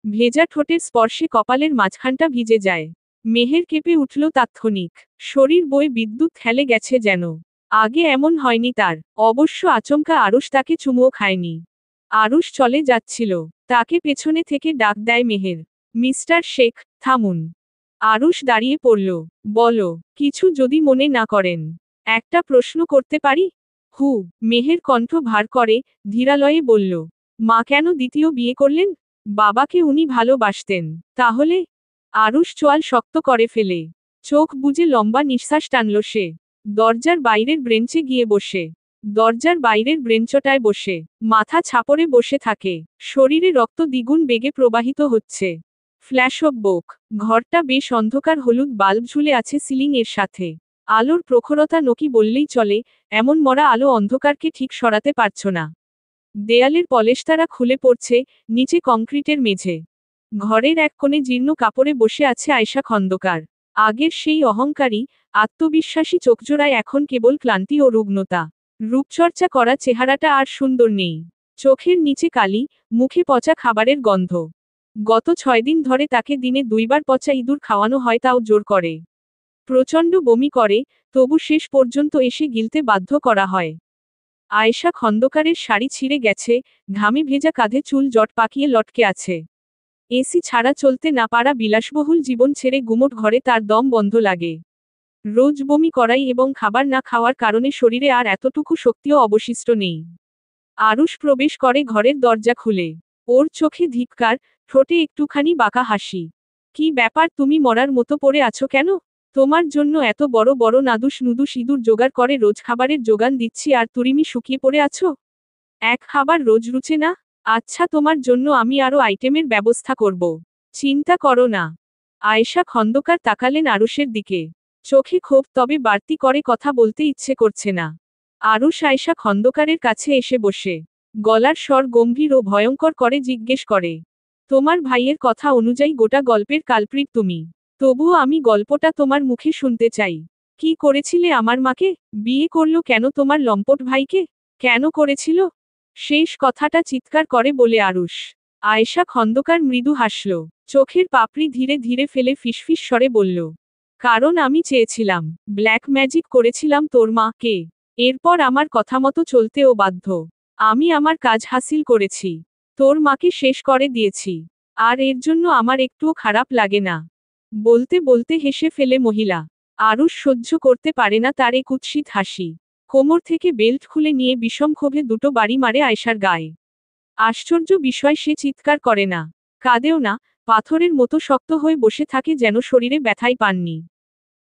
ভেজা ঠোঁটের স্পর্শে কপালের মাঝখানটা ভিজে যায়। মেহের কেঁপে উঠল তাৎক্ষণিক। শরীর বয়ে বিদ্যুৎ খেলে গেছে যেন। আগে এমন হয়নি তার। অবশ্য আচমকা আরুষ তাকে চুমুও খায়নি। আরুষ চলে যাচ্ছিল, তাকে পেছনে থেকে ডাক দেয় মেহের, মিস্টার শেখ, থামুন। আরুষ দাঁড়িয়ে পড়ল। বলো, কিছু যদি মনে না করেন। একটা প্রশ্ন করতে পারি? হু। মেহের কণ্ঠ ভার করে, ধীরালয়ে বলল, মা কেন দ্বিতীয় বিয়ে করলেন? বাবাকে উনি ভালোবাসতেন। তাহলে? আরুষ চোয়াল শক্ত করে ফেলে। চোখ বুজে লম্বা নিঃশ্বাস টানল সে। দরজার বাইরের ব্রেঞ্চে গিয়ে বসে। দরজার বাইরের ব্রেঞ্চটায় বসে মাথা ছাপড়ে বসে থাকে। শরীরে রক্ত দ্বিগুণ বেগে প্রবাহিত হচ্ছে। ফ্ল্যাশ অব বোক। ঘরটা বেশ অন্ধকার, হলুদ বাল্ব ঝুলে আছে সিলিং এর সাথে। আলোর প্রখরতা নকি বললেই চলে, এমন মরা আলো অন্ধকারকে ঠিক সরাতে পারছ না। দেয়ালের পলেশতারা খুলে পড়ছে, নিচে কংক্রিটের মেঝে। ঘরের এক কোণে জীর্ণ কাপড়ে বসে আছে আয়েশা খন্দকার। আগের সেই অহংকারী, আত্মবিশ্বাসী চোখজোড়ায় এখন কেবল ক্লান্তি ও রুগ্নতা। রূপচর্চা করা চেহারাটা আর সুন্দর নেই। চোখের নিচে কালি, মুখে পচা খাবারের গন্ধ। গত 6 দিন ধরে তাকে দিনে 2 বার পচা ইঁদুর খাওয়ানো হয়, তাও জোর করে। প্রচণ্ড বমি করে, তবু শেষ পর্যন্ত এসে গিলতে বাধ্য করা হয়। আয়েশা খন্দকারের শাড়ি ছিঁড়ে গেছে, ঘামে ভেজা কাঁধে চুল জট পাকিয়ে লটকে আছে। এসি ছাড়া চলতে না পারা বিলাসবহুল জীবন ছেড়ে গুমোট ঘরে তার দম বন্ধ লাগে। রোজ বমি করাই এবং খাবার না খাওয়ার কারণে শরীরে আর এতটুকু শক্তিও অবশিষ্ট নেই। আরুষ প্রবেশ করে ঘরের দরজা খুলে। ওর চোখে ধিক্কার, ঠোঁটে একটুখানি বাঁকা হাসি। কি ব্যাপার, তুমি মরার মতো পড়ে আছো কেন? তোমার জন্য এত বড় বড় নাদুস নুদুস ইঁদুর জোগাড় করে রোজ খাবারের যোগান দিচ্ছি আর তুরিমি শুকিয়ে পড়ে আছো? এক খাবার রোজ রুচে না? আচ্ছা, তোমার জন্য আমি আরও আইটেমের ব্যবস্থা করব। চিন্তা করো না। আয়েশা খন্দকার তাকালেন আরুষের দিকে। চোখে ক্ষোভ, তবে বাড়তি করে কথা বলতে ইচ্ছে করছে না। আরুষ আয়েশা খন্দকারের কাছে এসে বসে। গলার স্বর গম্ভীর ও ভয়ঙ্কর করে জিজ্ঞেস করে, তোমার ভাইয়ের কথা অনুযায়ী গোটা গল্পের কালপ্রিট তুমি। তবুও আমি গল্পটা তোমার মুখে শুনতে চাই। কি করেছিলে আমার মাকে? বিয়ে করলো কেন তোমার লম্পট ভাইকে? কেন করেছিল? শেষ কথাটা চিৎকার করে বলে আরুষ। আয়েশা খন্দকার মৃদু হাসল। চোখের পাপড়ি ধীরে ধীরে ফেলে ফিসফিস স্বরে বলল, কারণ আমি চেয়েছিলাম, ব্ল্যাক ম্যাজিক করেছিলাম তোর মাকে। এরপর আমার কথা মতো চলতেও বাধ্য। আমি আমার কাজ হাসিল করেছি। তোর মাকে শেষ করে দিয়েছি। আর এর জন্য আমার একটুও খারাপ লাগে না। বলতে বলতে হেসে ফেলে মহিলা। আরুষ সহ্য করতে পারে না তার এ কুৎসিত হাসি। কোমর থেকে বেল্ট খুলে নিয়ে বিষম ক্ষোভে দুটো বাড়ি মারে আয়েশার গায়ে। আশ্চর্য বিষয়, সে চিৎকার করে না, কাঁদেও না, পাথরের মতো শক্ত হয়ে বসে থাকে যেন শরীরে ব্যথাই পাননি।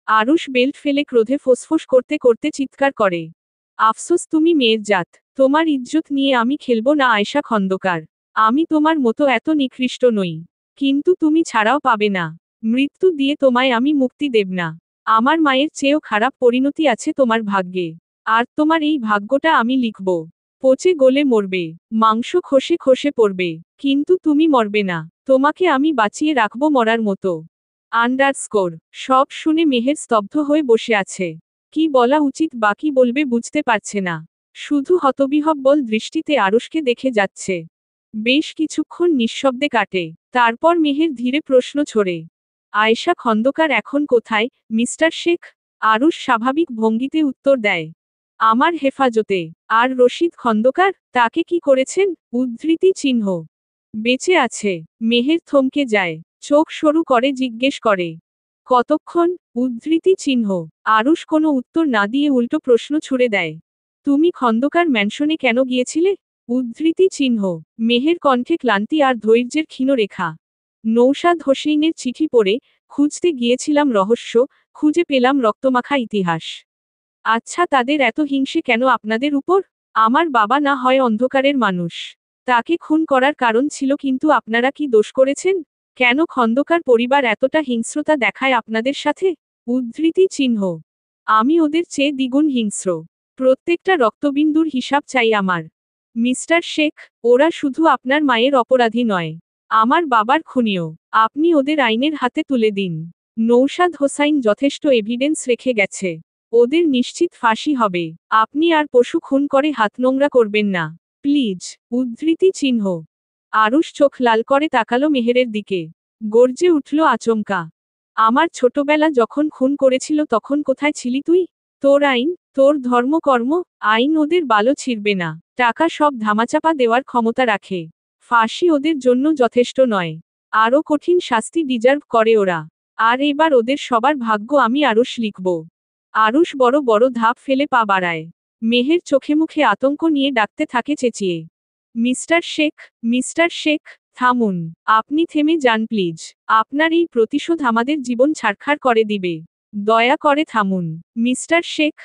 আরুষ বেল্ট ফেলে ক্রোধে ফোঁসফোঁস করতে করতে চিৎকার করে, আফসোস তুমি মেয়ের জাত, তোমার ইজ্জত নিয়ে আমি খেলবো না আয়েশা খন্দকার। আমি তোমার মতো এত নিকৃষ্ট নই। কিন্তু তুমি ছাড়াও পাবে না। মৃত্যু দিয়ে তোমায় আমি মুক্তি দেব না। আমার মায়ের চেয়েও খারাপ পরিণতি আছে তোমার ভাগ্যে। আর তোমার এই ভাগ্যটা আমি লিখব। পচে গলে মরবে, মাংস খসে খসে পড়বে, কিন্তু তুমি মরবে না। তোমাকে আমি বাঁচিয়ে রাখবো মরার মতো। আন্ডারস্কোর। সব শুনে মেহের স্তব্ধ হয়ে বসে আছে। কি বলা উচিত বা কি বলবে বুঝতে পারছে না। শুধু হতবিহ্বল দৃষ্টিতে আরুষকে দেখে যাচ্ছে। বেশ কিছুক্ষণ নিঃশব্দে কাটে। তারপর মেহের ধীরে প্রশ্ন ছড়ে, আয়েশা খন্দকার এখন কোথায়, মিস্টার শেখ? আরুষ স্বাভাবিক ভঙ্গিতে উত্তর দেয়, আমার হেফাজতে। আর রশিদ খন্দকার, তাকে কি করেছেন? উদ্ধৃতি চিহ্ন। বেঁচে আছে। মেহের থমকে যায়, চোখ সরু করে জিজ্ঞেস করে, কতক্ষণ? উদ্ধৃতি চিহ্ন। আরুষ কোনো উত্তর না দিয়ে উল্টো প্রশ্ন ছুড়ে দেয়, তুমি খন্দকার ম্যানশনে কেন গিয়েছিলে? উদ্ধৃতি চিহ্ন। মেহের কণ্ঠে ক্লান্তি আর ধৈর্যের ক্ষীণ রেখা। নৌশাদ হোসেইনের চিঠি পড়ে, খুঁজতে গিয়েছিলাম রহস্য, খুঁজে পেলাম রক্তমাখা ইতিহাস। আচ্ছা, তাদের এত হিংসে কেন আপনাদের উপর? আমার বাবা না হয় অন্ধকারের মানুষ, তাকে খুন করার কারণ ছিল, কিন্তু আপনারা কি দোষ করেছেন? কেন খন্দকার পরিবার এতটা হিংস্রতা দেখায় আপনাদের সাথে? উদ্ধৃতি চিহ্ন। আমি ওদের চেয়ে দ্বিগুণ হিংস্র। প্রত্যেকটা রক্তবিন্দুর হিসাব চাই আমার। মিস্টার শেখ, ওরা শুধু আপনার মায়ের অপরাধী নয়, আমার বাবার খুনিও। আপনি ওদের আইনের হাতে তুলে দিন। নৌশাদ হোসাইন যথেষ্ট এভিডেন্স রেখে গেছে। ওদের নিশ্চিত ফাঁসি হবে। আপনি আর পশু খুন করে হাত নোংরা করবেন না, প্লিজ। উদ্ধৃতি চিহ্ন। আরুষ চোখ লাল করে তাকালো মেহেরের দিকে। গর্জে উঠল আচমকা, আমার ছোটবেলা যখন খুন করেছিল তখন কোথায় ছিলি তুই? তোর আইন, তোর ধর্মকর্ম, আইন ওদের বালও ছিঁড়বে না। টাকা সব ধামাচাপা দেওয়ার ক্ষমতা রাখে। ফাঁসি ওদের জন্য যথেষ্ট নয়, আরও কঠিন শাস্তি ডিজার্ভ করে ওরা। আর এবার ওদের সবার ভাগ্য আমি আরুষ লিখব। আরুষ বড় বড় ধাপ ফেলে পা বাড়ায়। মেহের চোখে মুখে আতঙ্ক নিয়ে ডাকতে থাকে চেঁচিয়ে, মিস্টার শেখ, মিস্টার শেখ, থামুন। আপনি থেমে যান প্লিজ। আপনার এই প্রতিশোধ আমাদের জীবন ছারখার করে দিবে। দয়া করে থামুন, মিস্টার শেখ।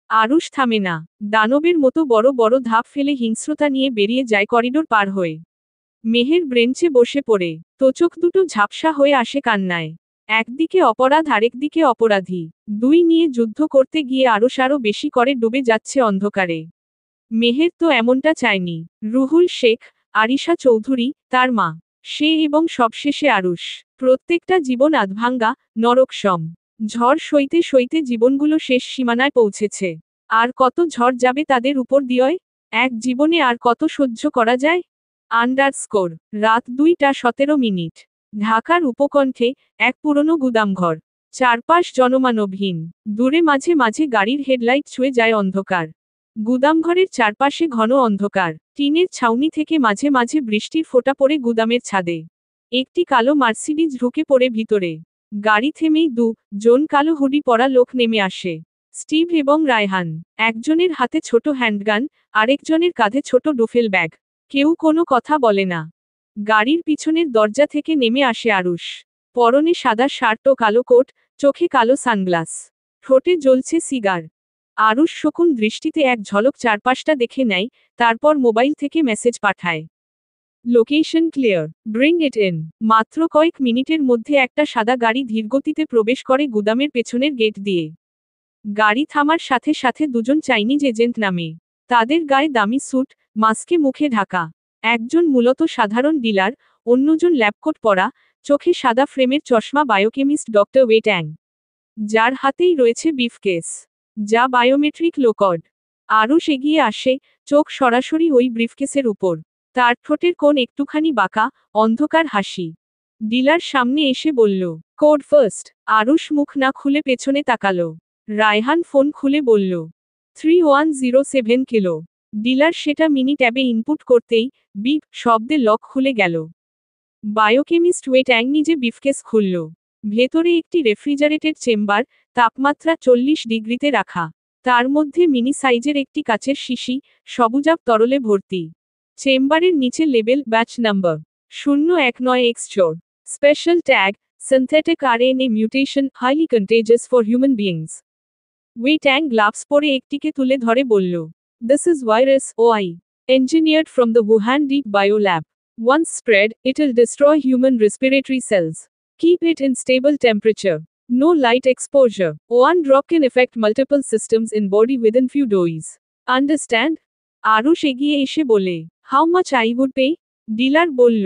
আরুষ থামে না, দানবের মতো বড় বড় ধাপ ফেলে হিংস্রতা নিয়ে বেরিয়ে যায় করিডোর পার হয়ে। মেহের ব্রেঞ্চে বসে পড়ে, তোচোখ দুটো ঝাপসা হয়ে আসে কান্নায়। একদিকে অপরাধ, আরেকদিকে অপরাধী, দুই নিয়ে যুদ্ধ করতে গিয়ে আরুষ আরও বেশি করে ডুবে যাচ্ছে অন্ধকারে। মেহের তো এমনটা চায়নি। রুহুল শেখ, আরিশা চৌধুরী, তার মা, সে এবং সবশেষে আরুষ। প্রত্যেকটা জীবন আধভাঙ্গা, নরকসম। ঝড় সইতে সইতে জীবনগুলো শেষ সীমানায় পৌঁছেছে। আর কত ঝড় যাবে তাদের উপর দিয়ে? এক জীবনে আর কত সহ্য করা যায়? আন্ডারস্কোর। রাত 2:17। ঢাকার উপকণ্ঠে এক পুরনো গুদামঘর। চারপাশ জনমানবহীন। দূরে মাঝে মাঝে গাড়ির হেডলাইট ছুঁয়ে যায় অন্ধকার। গুদামঘরের চারপাশে ঘন অন্ধকার। টিনের ছাউনি থেকে মাঝে মাঝে বৃষ্টির ফোঁটা পড়ে গুদামের ছাদে। একটি কালো মার্সিডিজ ঢুকে পড়ে ভিতরে। গাড়ি থেমেই জন কালো হুডি পরা লোক নেমে আসে। স্টিভ এবং রায়হান। একজনের হাতে ছোট হ্যান্ডগান, আরেকজনের কাঁধে ছোট ডুফেল ব্যাগ। কেউ কোনো কথা বলে না। গাড়ির পিছনের দরজা থেকে নেমে আসে আরুষ। পরনে সাদা শার্ট ও কালো কোট, চোখে কালো সানগ্লাস, ঠোঁটে জ্বলছে সিগার। আরুষ শকুন দৃষ্টিতে এক ঝলক চারপাশটা দেখে নেয়, তারপর মোবাইল থেকে মেসেজ পাঠায়, location clear, bring it in. মাত্র কয়েক মিনিটের মধ্যে একটা সাদা গাড়ি ধীরগতিতে প্রবেশ করে গুদামের পেছনের গেট দিয়ে। গাড়ি থামার সাথে সাথে দুজন চাইনিজ এজেন্ট নামে। তাদের গায়ে দামি স্যুট, মাস্কে মুখে ঢাকা। একজন মূলত সাধারণ ডিলার, অন্যজন ল্যাবকোট পরা, চোখে সাদা ফ্রেমের চশমা বায়োকেমিস্ট ডক্টর ওয়ে ট্যাং, যার হাতেই রয়েছে ব্রিফকেস, যা বায়োমেট্রিক লোকড। আরুষ এগিয়ে আসে, চোখ সরাসরি ওই ব্রিফকেসের উপর। তার ঠোঁটের কোণ একটুখানি বাঁকা, অন্ধকার হাসি। ডিলার সামনে এসে বলল, কোড ফার্স্ট। আরুষ মুখ না খুলে পেছনে তাকালো। রায়হান ফোন খুলে বলল, 3107 কিলো। ডিলার সেটা মিনি ট্যাবে ইনপুট করতেই বিপ শব্দে লক খুলে গেল। বায়োকেমিস্ট ওয়ে ট্যাং নিজে ব্রিফকেস খুলল। ভেতরে একটি রেফ্রিজারেটেড চেম্বার, তাপমাত্রা 40 ডিগ্রিতে রাখা। তার মধ্যে মিনি সাইজের একটি কাচের শিশি, সবুজাভ তরলে ভর্তি। চেম্বারের নিচে label, batch number 019X4। Special tag, synthetic RNA mutation, highly contagious for human beings. Wei Tang gloves পরে একটিকে তুলে ধরে বলল, this is virus OI, engineered from the Wuhan Deep Bio Lab. Once spread, it'll destroy human respiratory cells. Keep it in stable temperature. No light exposure. One drop can affect multiple systems in body within few days. Understand? Arush এগিয়ে এসে বলে, how much I would pay? Dealer বলল,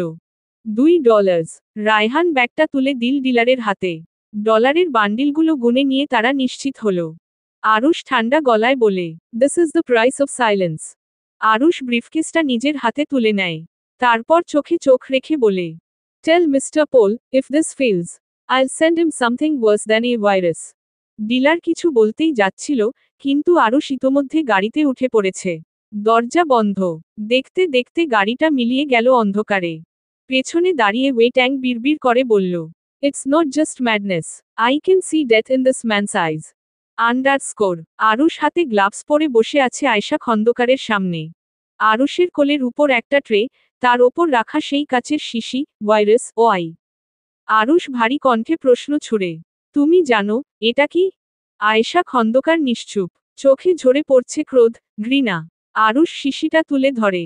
$2। রায়হান ব্যাগটা তুলে দিল ডিলারের হাতে। ডলারের বান্ডিলগুলো গুনে নিয়ে তারা নিশ্চিত হল। আরুষ ঠান্ডা গলায় বলে, this is the price of silence. Arush ব্রিফকেসটা নিজের হাতে তুলে নেয়। তারপর চোখে চোখ রেখে বলে, tell mister Paul, if this fails, I'll send him something worse than a virus. Dealer কিছু বলতেই যাচ্ছিল, কিন্তু আরুষ ইতোমধ্যে গাড়িতে উঠে পড়েছে। দরজা বন্ধ। দেখতে দেখতে গাড়িটা মিলিয়ে গেল অন্ধকারে। পেছনে দাঁড়িয়ে ওয়ে ট্যাং বিড়বিড় করে বলল, it's not just madness, I can see death in this man's eyes. Underscore. Aarush হাতে গ্লাভস পরে বসে আছে আয়েশা খন্দকারের সামনে। আরুষের কোলের উপর একটা ট্রে, তার ওপর রাখা সেই কাচের শিশি, ভাইরাস ওআই। আরুষ ভারী কণ্ঠে প্রশ্ন ছুড়ে, তুমি জানো এটা কি? আয়েশা খন্দকার নিশ্চুপ, চোখে ঝরে পড়ছে ক্রোধ, ঘৃণা। আরুষ শিশিটা তুলে ধরে,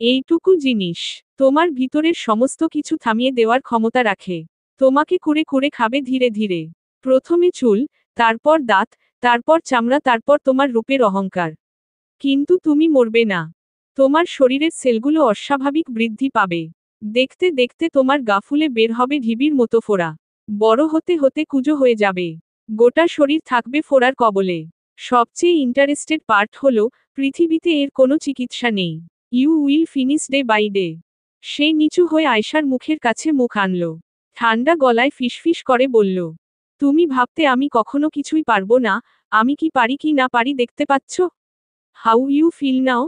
এইটুকু জিনিস তোমার ভিতরের সমস্ত কিছু থামিয়ে দেওয়ার ক্ষমতা রাখে। তোমাকে কুরে কুরে খাবে ধীরে ধীরে। প্রথমে চুল, তারপর দাঁত, তারপর চামড়া, তারপর তোমার রূপের অহংকার। কিন্তু তুমি মরবে না। তোমার শরীরের সেলগুলো অস্বাভাবিক বৃদ্ধি পাবে। দেখতে দেখতে তোমার গা ফুলে বের হবে ঢিবির মতো ফোড়া। বড় হতে হতে কুঁজো হয়ে যাবে। গোটা শরীর থাকবে ফোড়ার কবলে। সবচেয়ে ইন্টারেস্টেড পার্ট হলো, পৃথিবীতে এর কোনো চিকিৎসা নেই। You will finish day by day. সে নিচু হয়ে আয়েশার মুখের কাছে মুখ আনল। ঠান্ডা গলায় ফিসফিস করে বলল, তুমি ভাবতে আমি কখনো কিছুই পারবো না, আমি কি পারি কি না পারি দেখতে পাচ্ছ? How you feel now?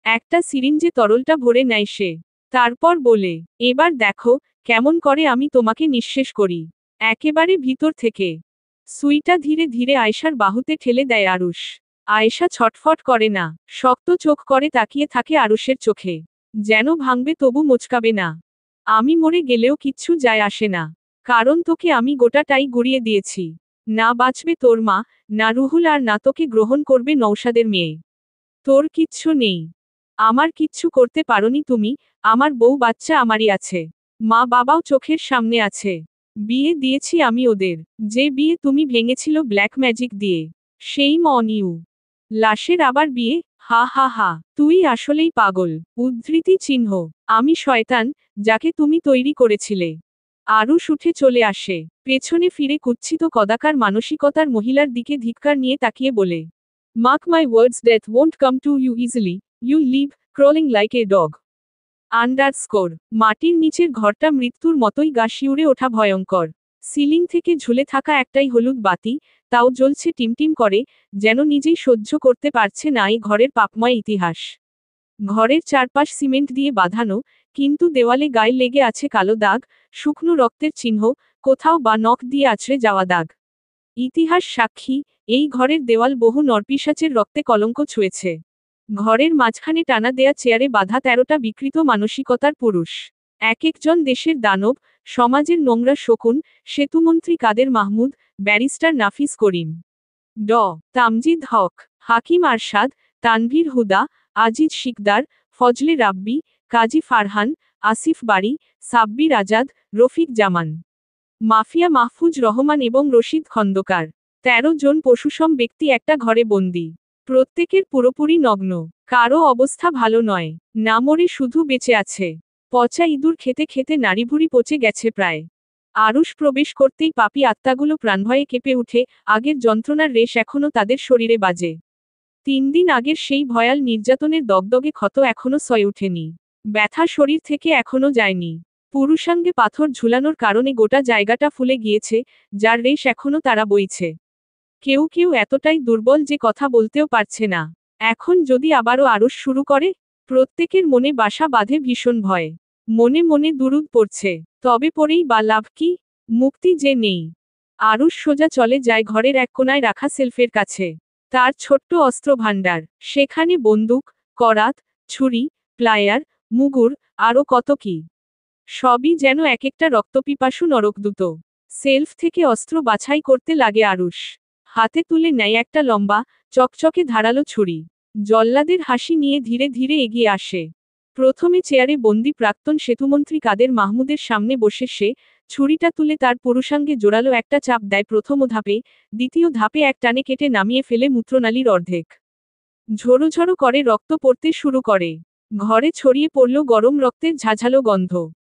একটা সিরিঞ্জে তরলটা ভরে নেয় সে। তারপর বলে, এবার দেখো, কেমন করে আমি তোমাকে নিঃশেষ করি। একেবারে ভিতর থেকে। সুইটা ধীরে ধীরে আয়েশার বাহুতে ঠেলে দেয় আরুষ। আয়েশা ছটফট করে না, শক্ত চোখ করে তাকিয়ে থাকে আরুষের চোখে। যেন ভাঙবে তবু মোচকাবে না। আমি মরে গেলেও কিচ্ছু যায় আসে না। কারণ তোকে আমি গোটাটাই গুড়িয়ে দিয়েছি। না বাঁচবে তোর মা, না রুহুল, আর না তোকে গ্রহণ করবে নৌশাদের মেয়ে। তোর কিচ্ছু নেই। আমার কিচ্ছু করতে পারোনি তুমি। আমার বউ বাচ্চা আমারই আছে। মা বাবাও চোখের সামনে আছে। বিয়ে দিয়েছি আমি ওদের। যে বিয়ে তুমি ভেঙেছিল ব্ল্যাক ম্যাজিক দিয়ে। Same on you. লাশের আবার বিয়ে? হা হা হা, তুই আসলেই পাগল। উদ্ধৃতি চিহ্ন। আমি শয়তান, যাকে তুমি তৈরি করেছিলে। আরুষ উঠে চলে আসে। পেছনে ফিরে কুৎসিত কদাকার মানসিকতার মহিলার দিকে ধিক্কার নিয়ে তাকিয়ে বলে, mark my words, death won't come to you easily, you'll live crawling like a dog. Underscore. মাটির নিচের ঘরটা মৃত্যুর মতোই গা শিউরে ওঠা ভয়ঙ্কর। সিলিং থেকে ঝুলে থাকা একটাই হলুদ বাতি, তাও জ্বলছে টিমটিম করে, যেন নিজেই সহ্য করতে পারছে না এই ঘরের পাপময় ইতিহাস। ঘরের চারপাশ সিমেন্ট দিয়ে বাঁধানো, কিন্তু দেওয়ালে গায়ে লেগে আছে কালো দাগ, শুকনো রক্তের চিহ্ন, কোথাও বা নখ দিয়ে আছড়ে যাওয়া দাগ। ইতিহাস সাক্ষী, এই ঘরের দেওয়াল বহু নরপিশাচের রক্তে কলঙ্ক ছুঁয়েছে। ঘরের মাঝখানে টানা দেয়া চেয়ারে বাঁধা 13টা বিকৃত মানসিকতার পুরুষ। এক একজন দেশের দানব, সমাজের নোংরা শকুন, সেতুমন্ত্রী কাদের মাহমুদ, ব্যারিস্টার নাফিস করিম, ড তামজিদ হক, হাকিম আরশাদ, তানভীর হুদা, আজিজ শিকদার, ফজলে রাব্বি, কাজী ফারহান, আসিফ বাড়ি, সাব্বির আজাদ, রফিক জামান, মাফিয়া মাহফুজ রহমান এবং রশিদ খন্দকার। 13 জন পশুসম ব্যক্তি একটা ঘরে বন্দী। প্রত্যেকের পুরোপুরি নগ্ন। কারো অবস্থা ভালো নয়। না মরে শুধু বেঁচে আছে। পচা ইঁদুর খেতে খেতে নাড়িভুড়ি পচে গেছে প্রায়। আরুষ প্রবেশ করতেই পাপী আত্মাগুলো প্রাণভয়ে কেঁপে উঠে, আগের যন্ত্রণার রেশ এখনো তাদের শরীরে বাজে। 3 দিন আগের সেই ভয়াল নির্যাতনের দগদগে ক্ষত এখনো সয়ে ওঠেনি। ব্যথা শরীর থেকে এখনো যায়নি। পুরুষাঙ্গে পাথর ঝুলানোর কারণে গোটা জায়গাটা ফুলে গিয়েছে, যার রেশ এখনো তারা বইছে। কেউ কেউ এতটাই দুর্বল যে কথা বলতেও পারছে না। এখন যদি আবারও আরুষ শুরু করে? প্রত্যেকের মনে বাসা বাঁধে ভীষণ ভয়। মনে মনে দুরুদ পড়ছে, তবে পড়েই বা লাভ কি? মুক্তি যে নেই। আরুষ সোজা চলে যায় ঘরের এক কোনায় রাখা সেলফের কাছে। তার ছোট্ট অস্ত্র ভাণ্ডার, সেখানে বন্দুক, করাত, ছুরি, প্লায়ার, মুগুর, আরও কত কি। সবই যেন এক একটা রক্তপিপাসু নরকদূত। সেলফ থেকে অস্ত্র বাছাই করতে লাগে আরুষ। হাতে তুলে নেয় একটা লম্বা, চকচকে ধারালো ছুরি। জল্লাদের হাসি নিয়ে ধীরে ধীরে এগিয়ে আসে। প্রথমে চেয়ারে বন্দি প্রাক্তন সেতুমন্ত্রী কাদের মাহমুদের সামনে বসে সে ছুরিটা তুলে তার পুরুষাঙ্গে জোরালো একটা চাপ দেয় প্রথম ধাপে, দ্বিতীয় ধাপে এক টানে কেটে নামিয়ে ফেলে মূত্রনালীর অর্ধেক। ঝোড়ো ঝোড়ো করে রক্ত পড়তে শুরু করে। ঘরে ছড়িয়ে পড়ল গরম রক্তের ঝাঝালো গন্ধ।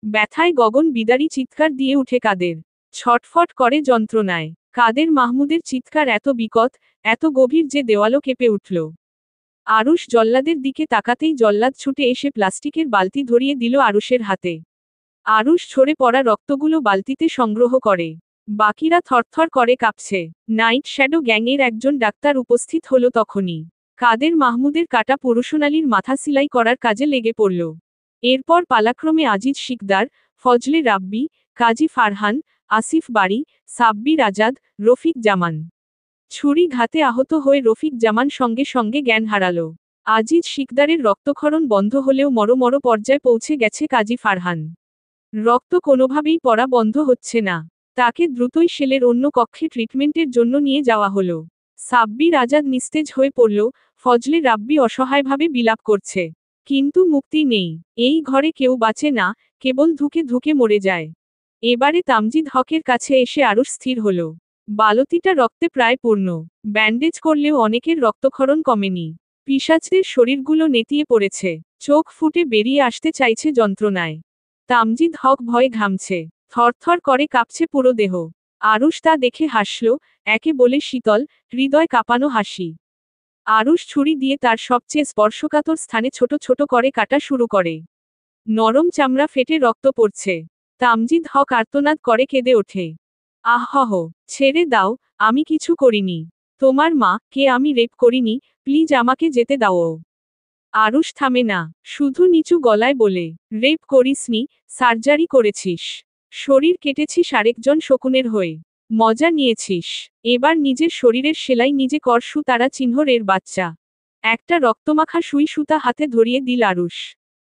ব্যথায় গগন বিদারী চিৎকার দিয়ে উঠে কাদের। ছটফট করে যন্ত্রণায়। কাদের মাহমুদের চিৎকার এত বিকট, এত গভীর যে দেওয়ালও কেঁপে উঠল। আরুষ জল্লাদের দিকে তাকাতেই জল্লাদ ছুটে এসে প্লাস্টিকের বালতি ধরিয়ে দিল আরুষের হাতে। আরুষ ঝরে পড়া রক্তগুলো বালতিতে সংগ্রহ করে। বাকিরা থরথর করে কাঁপছে। নাইট শ্যাডো গ্যাংয়ের একজন ডাক্তার উপস্থিত হলো তখনই। কাদের মাহমুদের কাটা পুরুষনালীর মাথা সিলাই করার কাজে লেগে পড়ল। এরপর পালাক্রমে আজিজ শিকদার, ফজলে রাব্বি, কাজী ফারহান, আসিফ বাড়ি, সাব্বির আজাদ, রফিক জামান। ছুরি ঘাতে আহত হয়ে রফিক জামান সঙ্গে সঙ্গে জ্ঞান হারালো। আজিজ শিকদারের রক্তক্ষরণ বন্ধ হলেও মরমর পর্যায়ে পৌঁছে গেছে কাজী ফারহান। রক্ত কোনোভাবেই পড়া বন্ধ হচ্ছে না। তাকে দ্রুতই সেলের অন্য কক্ষে ট্রিটমেন্টের জন্য নিয়ে যাওয়া হলো। সাব্বির আজাদ নিস্তেজ হয়ে পড়ল, ফজলে রাব্বি অসহায়ভাবে বিলাপ করছে। কিন্তু মুক্তি নেই। এই ঘরে কেউ বাঁচে না, কেবল ধুকে ধুকে মরে যায়। এবারে তামজিদ হকের কাছে এসে আরুষ স্থির হল। বালতিটা রক্তে প্রায় পূর্ণ। ব্যান্ডেজ করলেও অনেকের রক্তক্ষরণ কমেনি। পিশাচদের শরীরগুলো নেতিয়ে পড়েছে। চোখ ফুটে বেরিয়ে আসতে চাইছে যন্ত্রণায়। তামজিদ হক ভয়ে ঘামছে। থরথর করে কাঁপছে পুরো দেহ। আরুষ তা দেখে হাসল, একে বলে শীতল, হৃদয় কাঁপানো হাসি। আরুষ ছুরি দিয়ে তার সবচেয়ে স্পর্শকাতর স্থানে ছোট ছোট করে কাটা শুরু করে। নরম চামড়া ফেটে রক্ত পড়ছে। তামজিদ হক আর্তনাদ করে কেঁদে ওঠে। আহহ, ছেড়ে দাও, আমি কিছু করিনি। তোমার মা কে, আমি রেপ করিনি, প্লিজ আমাকে যেতে দাও। আরুষ থামে না, শুধু নিচু গলায় বলে, রেপ করিসনি, সার্জারি করেছিস। শরীর কেটেছিস আরেকজন শকুনের হয়ে। মজা নিয়েছিস। এবার নিজের শরীরের সেলাই নিজে কর। তারা চিহ্নর এর বাচ্চা। একটা রক্তমাখা সুই সুতা হাতে ধরিয়ে দিল আরুষ।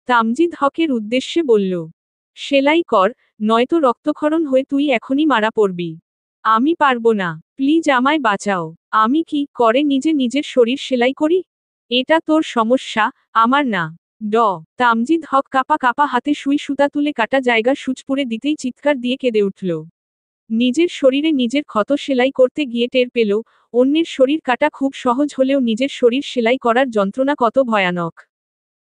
তামজিদ হকের উদ্দেশ্যে বলল, সেলাই কর, নয়তো রক্তক্ষরণ হয়ে তুই এখনই মারা পড়বি। আমি পারবো না, প্লিজ আমায় বাঁচাও। আমি কি করে নিজে নিজের শরীর সেলাই করি? এটা তোর সমস্যা, আমার না। তামজিদ হক কাপা কাপা হাতে সুই সুতা তুলে কাটা জায়গা সূচপুরে দিতেই চিৎকার দিয়ে কেঁদে উঠল। নিজের শরীরে নিজের ক্ষত সেলাই করতে গিয়ে টের পেল, অন্যের শরীর কাটা খুব সহজ হলেও নিজের শরীর সেলাই করার যন্ত্রণা কত ভয়ানক।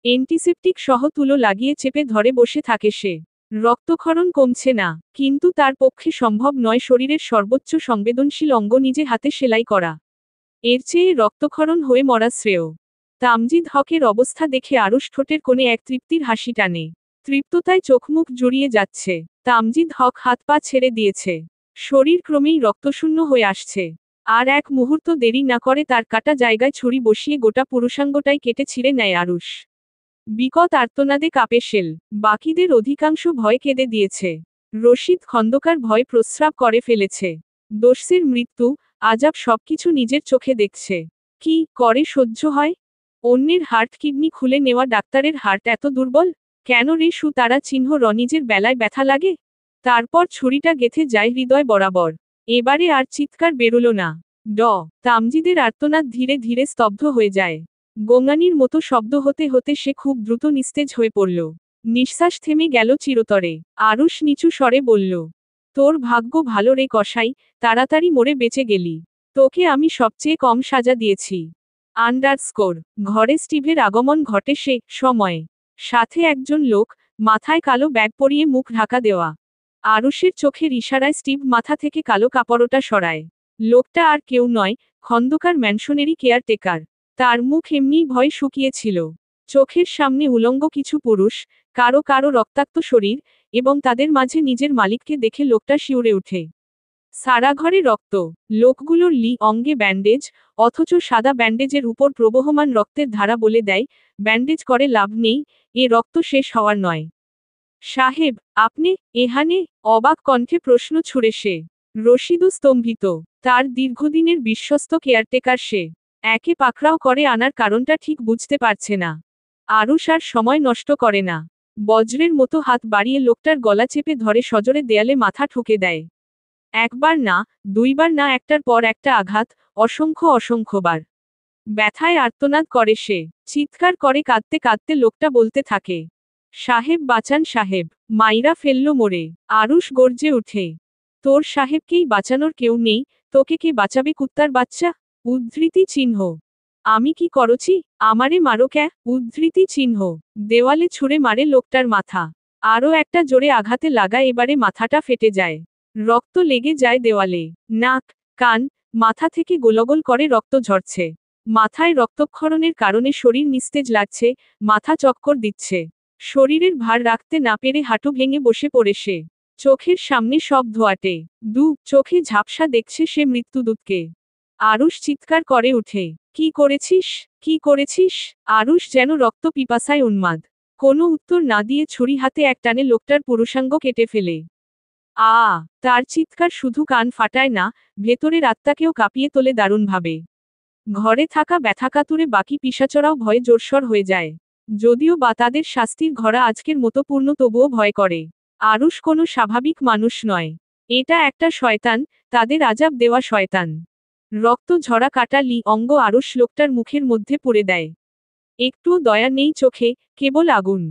অ্যান্টিসেপটিক সহ তুলো লাগিয়ে চেপে ধরে বসে থাকে সে। রক্তক্ষরণ কমছে না, কিন্তু তার পক্ষে সম্ভব নয় শরীরের সর্বোচ্চ সংবেদনশীল অঙ্গ নিজে হাতে সেলাই করা। এর চেয়ে রক্তক্ষরণ হয়ে মরা শ্রেয়। তামজিদ হকের অবস্থা দেখে আরুষ ঠোঁটের কোণে এক তৃপ্তির হাসি টানে। তৃপ্ততায় চোখমুখ জুড়িয়ে যাচ্ছে। তামজিদ হক হাত পা ছেড়ে দিয়েছে। শরীর ক্রমেই রক্তশূন্য হয়ে আসছে। আর এক মুহূর্ত দেরি না করে তার কাটা জায়গায় ছুরি বসিয়ে গোটা পুরুষাঙ্গটাই কেটে ছিঁড়ে নেয় আরুষ। বিকট আর্তনাদে কাঁপে শেল। বাকিদের অধিকাংশ ভয় কেঁদে দিয়েছে। রশিদ খন্দকার ভয় প্রস্রাব করে ফেলেছে। দোষীর মৃত্যু, আজাব সবকিছু নিজের চোখে দেখছে। কি করে সহ্য হয়? অন্যের হার্ট কিডনি খুলে নেওয়া ডাক্তারের হার্ট এত দুর্বল কেন রে? তারা চিহ্ন রনিজের বেলায় ব্যথা লাগে। তারপর ছুরিটা গেথে যায় হৃদয় বরাবর। এবারে আর চিৎকার বেরোলো না। তামজিদের আর্তনাদ ধীরে ধীরে স্তব্ধ হয়ে যায়। গোঙানির মতো শব্দ হতে হতে সে খুব দ্রুত নিস্তেজ হয়ে পড়ল। নিঃশ্বাস থেমে গেল চিরতরে। আরুষ নিচু স্বরে বলল, তোর ভাগ্য ভালো রে কসাই, তাড়াতাড়ি মরে বেঁচে গেলি। তোকে আমি সবচেয়ে কম সাজা দিয়েছি। ঘরে স্টিভের আগমন ঘটে সে সময়ে। সাথে একজন লোক, মাথায় কালো ব্যাগ পরিয়ে মুখ ঢাকা দেওয়া। আরুষের চোখের ইশারায় স্টিভ মাথা থেকে কালো কাপড়টা সরায়। লোকটা আর কেউ নয়, খন্দকার ম্যানশনেরই কেয়ারটেকার। তার মুখ এমনিই ভয় শুকিয়েছিল। চোখের সামনে উলঙ্গ কিছু পুরুষ, কারো কারো রক্তাক্ত শরীর, এবং তাদের মাঝে নিজের মালিককে দেখে লোকটা শিউরে ওঠে। সারা ঘরে রক্ত, লোকগুলোর অঙ্গে ব্যান্ডেজ, অথচ সাদা ব্যান্ডেজের উপর প্রবহমান রক্তের ধারা বলে দেয়, ব্যান্ডেজ করে লাভ নেই, এ রক্ত শেষ হওয়ার নয়। সাহেব, আপনি এখানে? অবাক কণ্ঠে প্রশ্ন ছুড়ে সে। রশিদও স্তম্ভিত। তার দীর্ঘদিনের বিশ্বস্ত কেয়ারটেকার সে। একে পাকড়াও করে আনার কারণটা ঠিক বুঝতে পারছে না। আরুষ আর সময় নষ্ট করে না। বজ্রের মতো হাত বাড়িয়ে লোকটার গলা চেপে ধরে সজোরে দেয়ালে মাথা ঠুকে দেয়। একবার না, দুইবার না, একটার পর একটা আঘাত, অসংখ্যবার। ব্যথায় আর্তনাদ করে সে। চিৎকার করে কাঁদতে কাঁদতে লোকটা বলতে থাকে, সাহেব বাঁচান সাহেব, মাইরা ফেললো মোরে। আরুষ গর্জে উঠে, তোর সাহেবকেই বাঁচানোর কেউ নেই, তোকে কে বাঁচাবে কুত্তার বাচ্চা? উদ্ধৃতি চিহ্ন। আমি কি করছি? আমারে মারো ক্যা? উদ্ধৃতি চিহ্ন। দেওয়ালে ছুঁড়ে মারে লোকটার মাথা। আরও একটা জোরে আঘাতে লাগা, এবারে মাথাটা ফেটে যায়। রক্ত লেগে যায় দেওয়ালে। নাক, কান, মাথা থেকে গোলগোল করে রক্ত ঝরছে। মাথায় রক্তক্ষরণের কারণে শরীর নিস্তেজ লাগছে, মাথা চক্কর দিচ্ছে। শরীরের ভার রাখতে না পেরে হাঁটু ভেঙে বসে পড়ে সে। চোখের সামনে সব ধোঁয়াটে। চোখে ঝাপসা দেখছে সে মৃত্যুদূতকে। আরুষ চিৎকার করে উঠে, কি করেছিস? কি করেছিস? আরুষ যেন রক্ত পিপাসায় উন্মাদ। কোনো উত্তর না দিয়ে ছুরি হাতে একটানে লোকটার পুরুষাঙ্গ কেটে ফেলে। তার চিৎকার শুধু কান ফাটায় না, ভেতরের আত্মাকেও কাঁপিয়ে তোলে দারুণভাবে। ঘরে থাকা ব্যথাকাতুরে বাকি পিশাচরাও ভয়ে জোরসর হয়ে যায়। যদিও বা তাদের শাস্তির ঘরা আজকের মতো পূর্ণ, তবুও ভয় করে। আরুষ কোনো স্বাভাবিক মানুষ নয়। এটা একটা শয়তান, তাদের আজাব দেওয়া শয়তান। রক্ত ঝরা কাটা অঙ্গ আরুষ লোকটার মুখের মধ্যে পুরে দেয়। একটুও দয়া নেই চোখে, কেবল আগুন।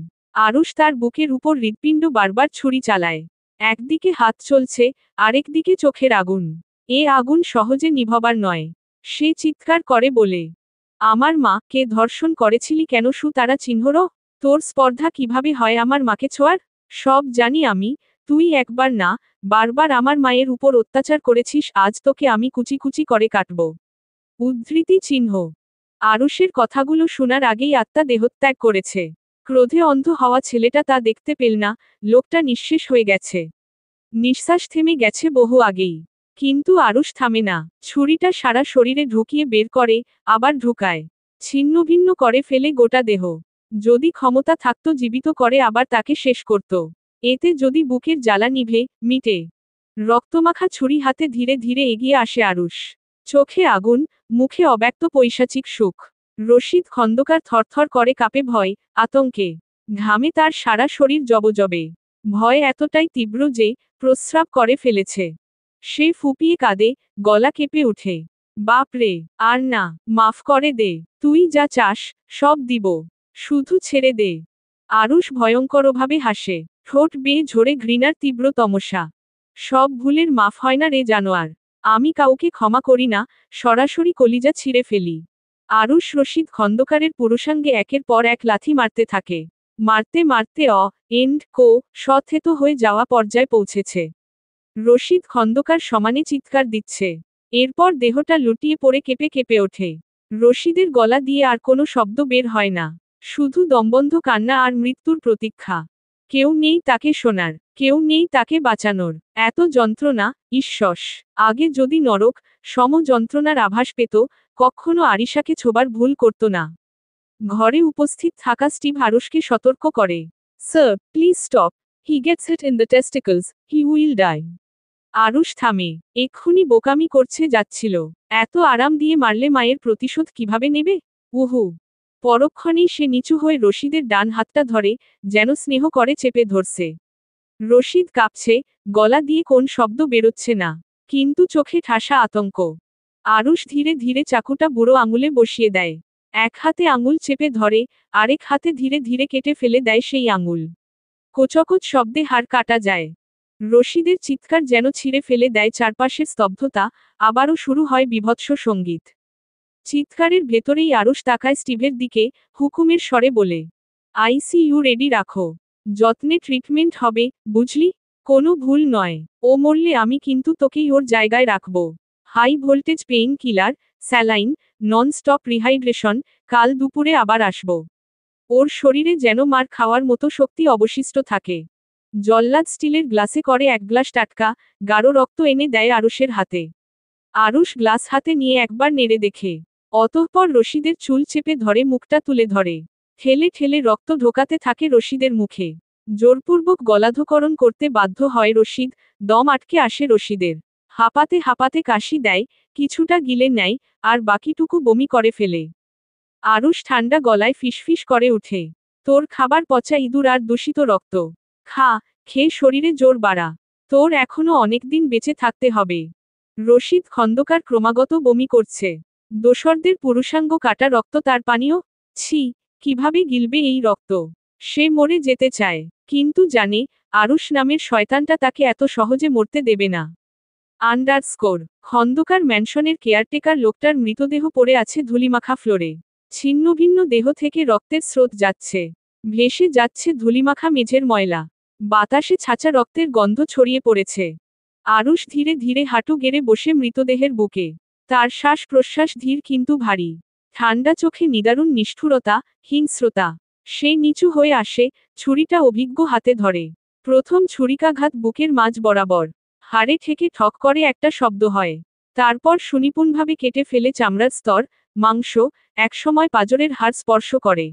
আরুষ তার বুকের উপর হৃৎপিণ্ড বারবার ছুরি চালায়। একদিকে হাত চলছে, আরেকদিকে চোখের আগুন। এ আগুন সহজে নিভবার নয়। সে চিৎকার করে বলে, আমার মা কে ধর্ষণ করেছিলি কেন? তারা চিহ্নর? তোর স্পর্ধা কিভাবে হয় আমার মাকে ছোঁয়ার? সব জানি আমি, তুই একবার না, বারবার আমার মায়ের উপর অত্যাচার করেছিস, আজ তোকে আমি কুচি কুচি করে কাটব। উদ্ধৃতি চিহ্ন। আরুষের কথাগুলো শোনার আগেই আত্মা দেহত্যাগ করেছে। ক্রোধে অন্ধ হওয়া ছেলেটা তা দেখতে পেল না, লোকটা নিঃশেষ হয়ে গেছে। নিঃশ্বাস থেমে গেছে বহু আগেই। কিন্তু আরুষ থামে না। ছুরিটা সারা শরীরে ঢুকিয়ে বের করে, আবার ঢুকায়। ছিন্নভিন্ন করে ফেলে গোটা দেহ। যদি ক্ষমতা থাকতো জীবিত করে আবার তাকে শেষ করত। এতে যদি বুকের জ্বালা নিভে, মিটে। রক্তমাখা ছুরি হাতে ধীরে ধীরে এগিয়ে আসে আরুষ। চোখে আগুন, মুখে অব্যক্ত পৈশাচিক সুখ। রশিদ খন্দকার থরথর করে কাঁপে ভয়, আতঙ্কে। ঘামে তার সারা শরীর জবজবে। ভয় এতটাই তীব্র যে প্রস্রাব করে ফেলেছে। সে ফুপিয়ে কাঁদে, গলা কেঁপে উঠে। বাপ রে, আর না, মাফ করে দে, তুই যা চাস, সব দিব, শুধু ছেড়ে দে। আরুষ ভয়ঙ্করভাবে হাসে, ঠোঁট বেয়ে ঝরে ঘৃণার তীব্র তমসা। সব ভুলের মাফ হয় না রে জানোয়ার। আমি কাউকে ক্ষমা করি না, সরাসরি কলিজা ছিঁড়ে ফেলি। আরুষ রশিদ খন্দকারের পুরুষাঙ্গে একের পর এক লাথি মারতে থাকে। মারতে মারতে সথেত হয়ে যাওয়া পর্যায়ে পৌঁছেছে। রশিদ খন্দকার সমানে চিৎকার দিচ্ছে। এরপর দেহটা লুটিয়ে পড়ে কেঁপে কেঁপে ওঠে। রশিদের গলা দিয়ে আর কোনো শব্দ বের হয় না। শুধু দমবন্ধ কান্না আর মৃত্যুর প্রতীক্ষা। কেউ নেই তাকে শোনার, কেউ নেই তাকে বাঁচানোর। এত যন্ত্রণা, ঈশ্বস। আগে যদি নরক সম যন্ত্রণার আভাস পেত, কখনো আরিশাকে ছোবার ভুল করত না। ঘরে উপস্থিত থাকা স্টিভ আরুষকে সতর্ক করে, sir, please stop, he gets hit in the testicles, he will die. Arush থামে। এক্ষুনি বোকামি করছে যাচ্ছিল। এত আরাম দিয়ে মারলে মায়ের প্রতিশোধ কিভাবে নেবে? উহু। পরক্ষণেই সে নিচু হয়ে রশিদের ডান হাতটা ধরে, যেন স্নেহ করে চেপে ধরছে। রশিদ কাঁপছে, গলা দিয়ে কোন শব্দ বেরোচ্ছে না। কিন্তু চোখে ঠাসা আতঙ্ক। আরুষ ধীরে ধীরে চাকুটা বুড়ো আঙুলে বসিয়ে দেয়। এক হাতে আঙুল চেপে ধরে, আরেক হাতে ধীরে ধীরে কেটে ফেলে দেয় সেই আঙুল। কোচকোচ শব্দে হাড় কাটা যায়। রশিদের চিৎকার যেন ছিঁড়ে ফেলে দেয় চারপাশের স্তব্ধতা, আবারও শুরু হয় বীভৎস সঙ্গীত। চিৎকারের ভেতরেই আরুষ তাকায় স্টিভের দিকে, হুকুমের স্বরে বলে, আইসিইউ রেডি রাখো। যত্নে ট্রিটমেন্ট হবে, বুঝলি? কোনো ভুল নয়। ও মরলে আমি কিন্তু তোকেই ওর জায়গায় রাখব। High voltage pain killer, saline, non stop rehydration, কাল দুপুরে আবার আসব। ওর শরীরে যেন মার খাওয়ার মতো শক্তি অবশিষ্ট থাকে। জল্লাদ স্টিলের গ্লাসে করে এক গ্লাস টাটকা, গাঢ় রক্ত এনে দেয় আরুষের হাতে। আরুষ গ্লাস হাতে নিয়ে একবার নেড়ে দেখে। অতঃপর রশিদের চুল চেপে ধরে মুখটা তুলে ধরে। ঠেলে ঠেলে রক্ত ঢোকাতে থাকে রশিদের মুখে। জোরপূর্বক গলাধকরণ করতে বাধ্য হয় রশিদ, দম আটকে আসে রশিদের। হাঁপাতে হাঁপাতে কাশি দেয়, কিছুটা গিলে নেয়, আর বাকিটুকু বমি করে ফেলে। আরুষ ঠান্ডা গলায় ফিসফিস করে উঠে, তোর খাবার পচা ইঁদুর আর দূষিত রক্ত। খা, খেয়ে শরীরে জোর বাড়া। তোর এখনো অনেকদিন বেঁচে থাকতে হবে। রশিদ খন্দকার ক্রমাগত বমি করছে। দোসরদের পুরুষাঙ্গ কাটা রক্ত তার পানীয়। ছি, কিভাবে গিলবে এই রক্ত? সে মরে যেতে চায়, কিন্তু জানে, আরুষ নামের শয়তানটা তাকে এত সহজে মরতে দেবে না। আন্ডারস্কোর খন্দকার ম্যানশনের কেয়ারটেকার লোকটার মৃতদেহ পড়ে আছে ধুলিমাখা ফ্লোরে। ছিন্নভিন্ন দেহ থেকে রক্তের স্রোত যাচ্ছে। ভেসে যাচ্ছে ধুলিমাখা মেঝের ময়লা। বাতাসে ছাঁচা রক্তের গন্ধ ছড়িয়ে পড়েছে। আরুষ ধীরে ধীরে হাঁটু গেড়ে বসে মৃতদেহের বুকে। তার শ্বাস প্রশ্বাস ধীর কিন্তু ভারী। ঠান্ডা চোখে নিদারুণ নিষ্ঠুরতা, হিংস্রতা। সে নিচু হয়ে আসে, ছুরিটা অভিজ্ঞ হাতে ধরে। প্রথম ছুরিকাঘাত বুকের মাঝ বরাবর। হাড়ে ঠেকে ঠক করে একটা শব্দ হয়। তারপর সুনিপুণভাবে কেটে ফেলে চামড়ার স্তর, মাংস, একসময় পাঁজরের হাড় স্পর্শ করে।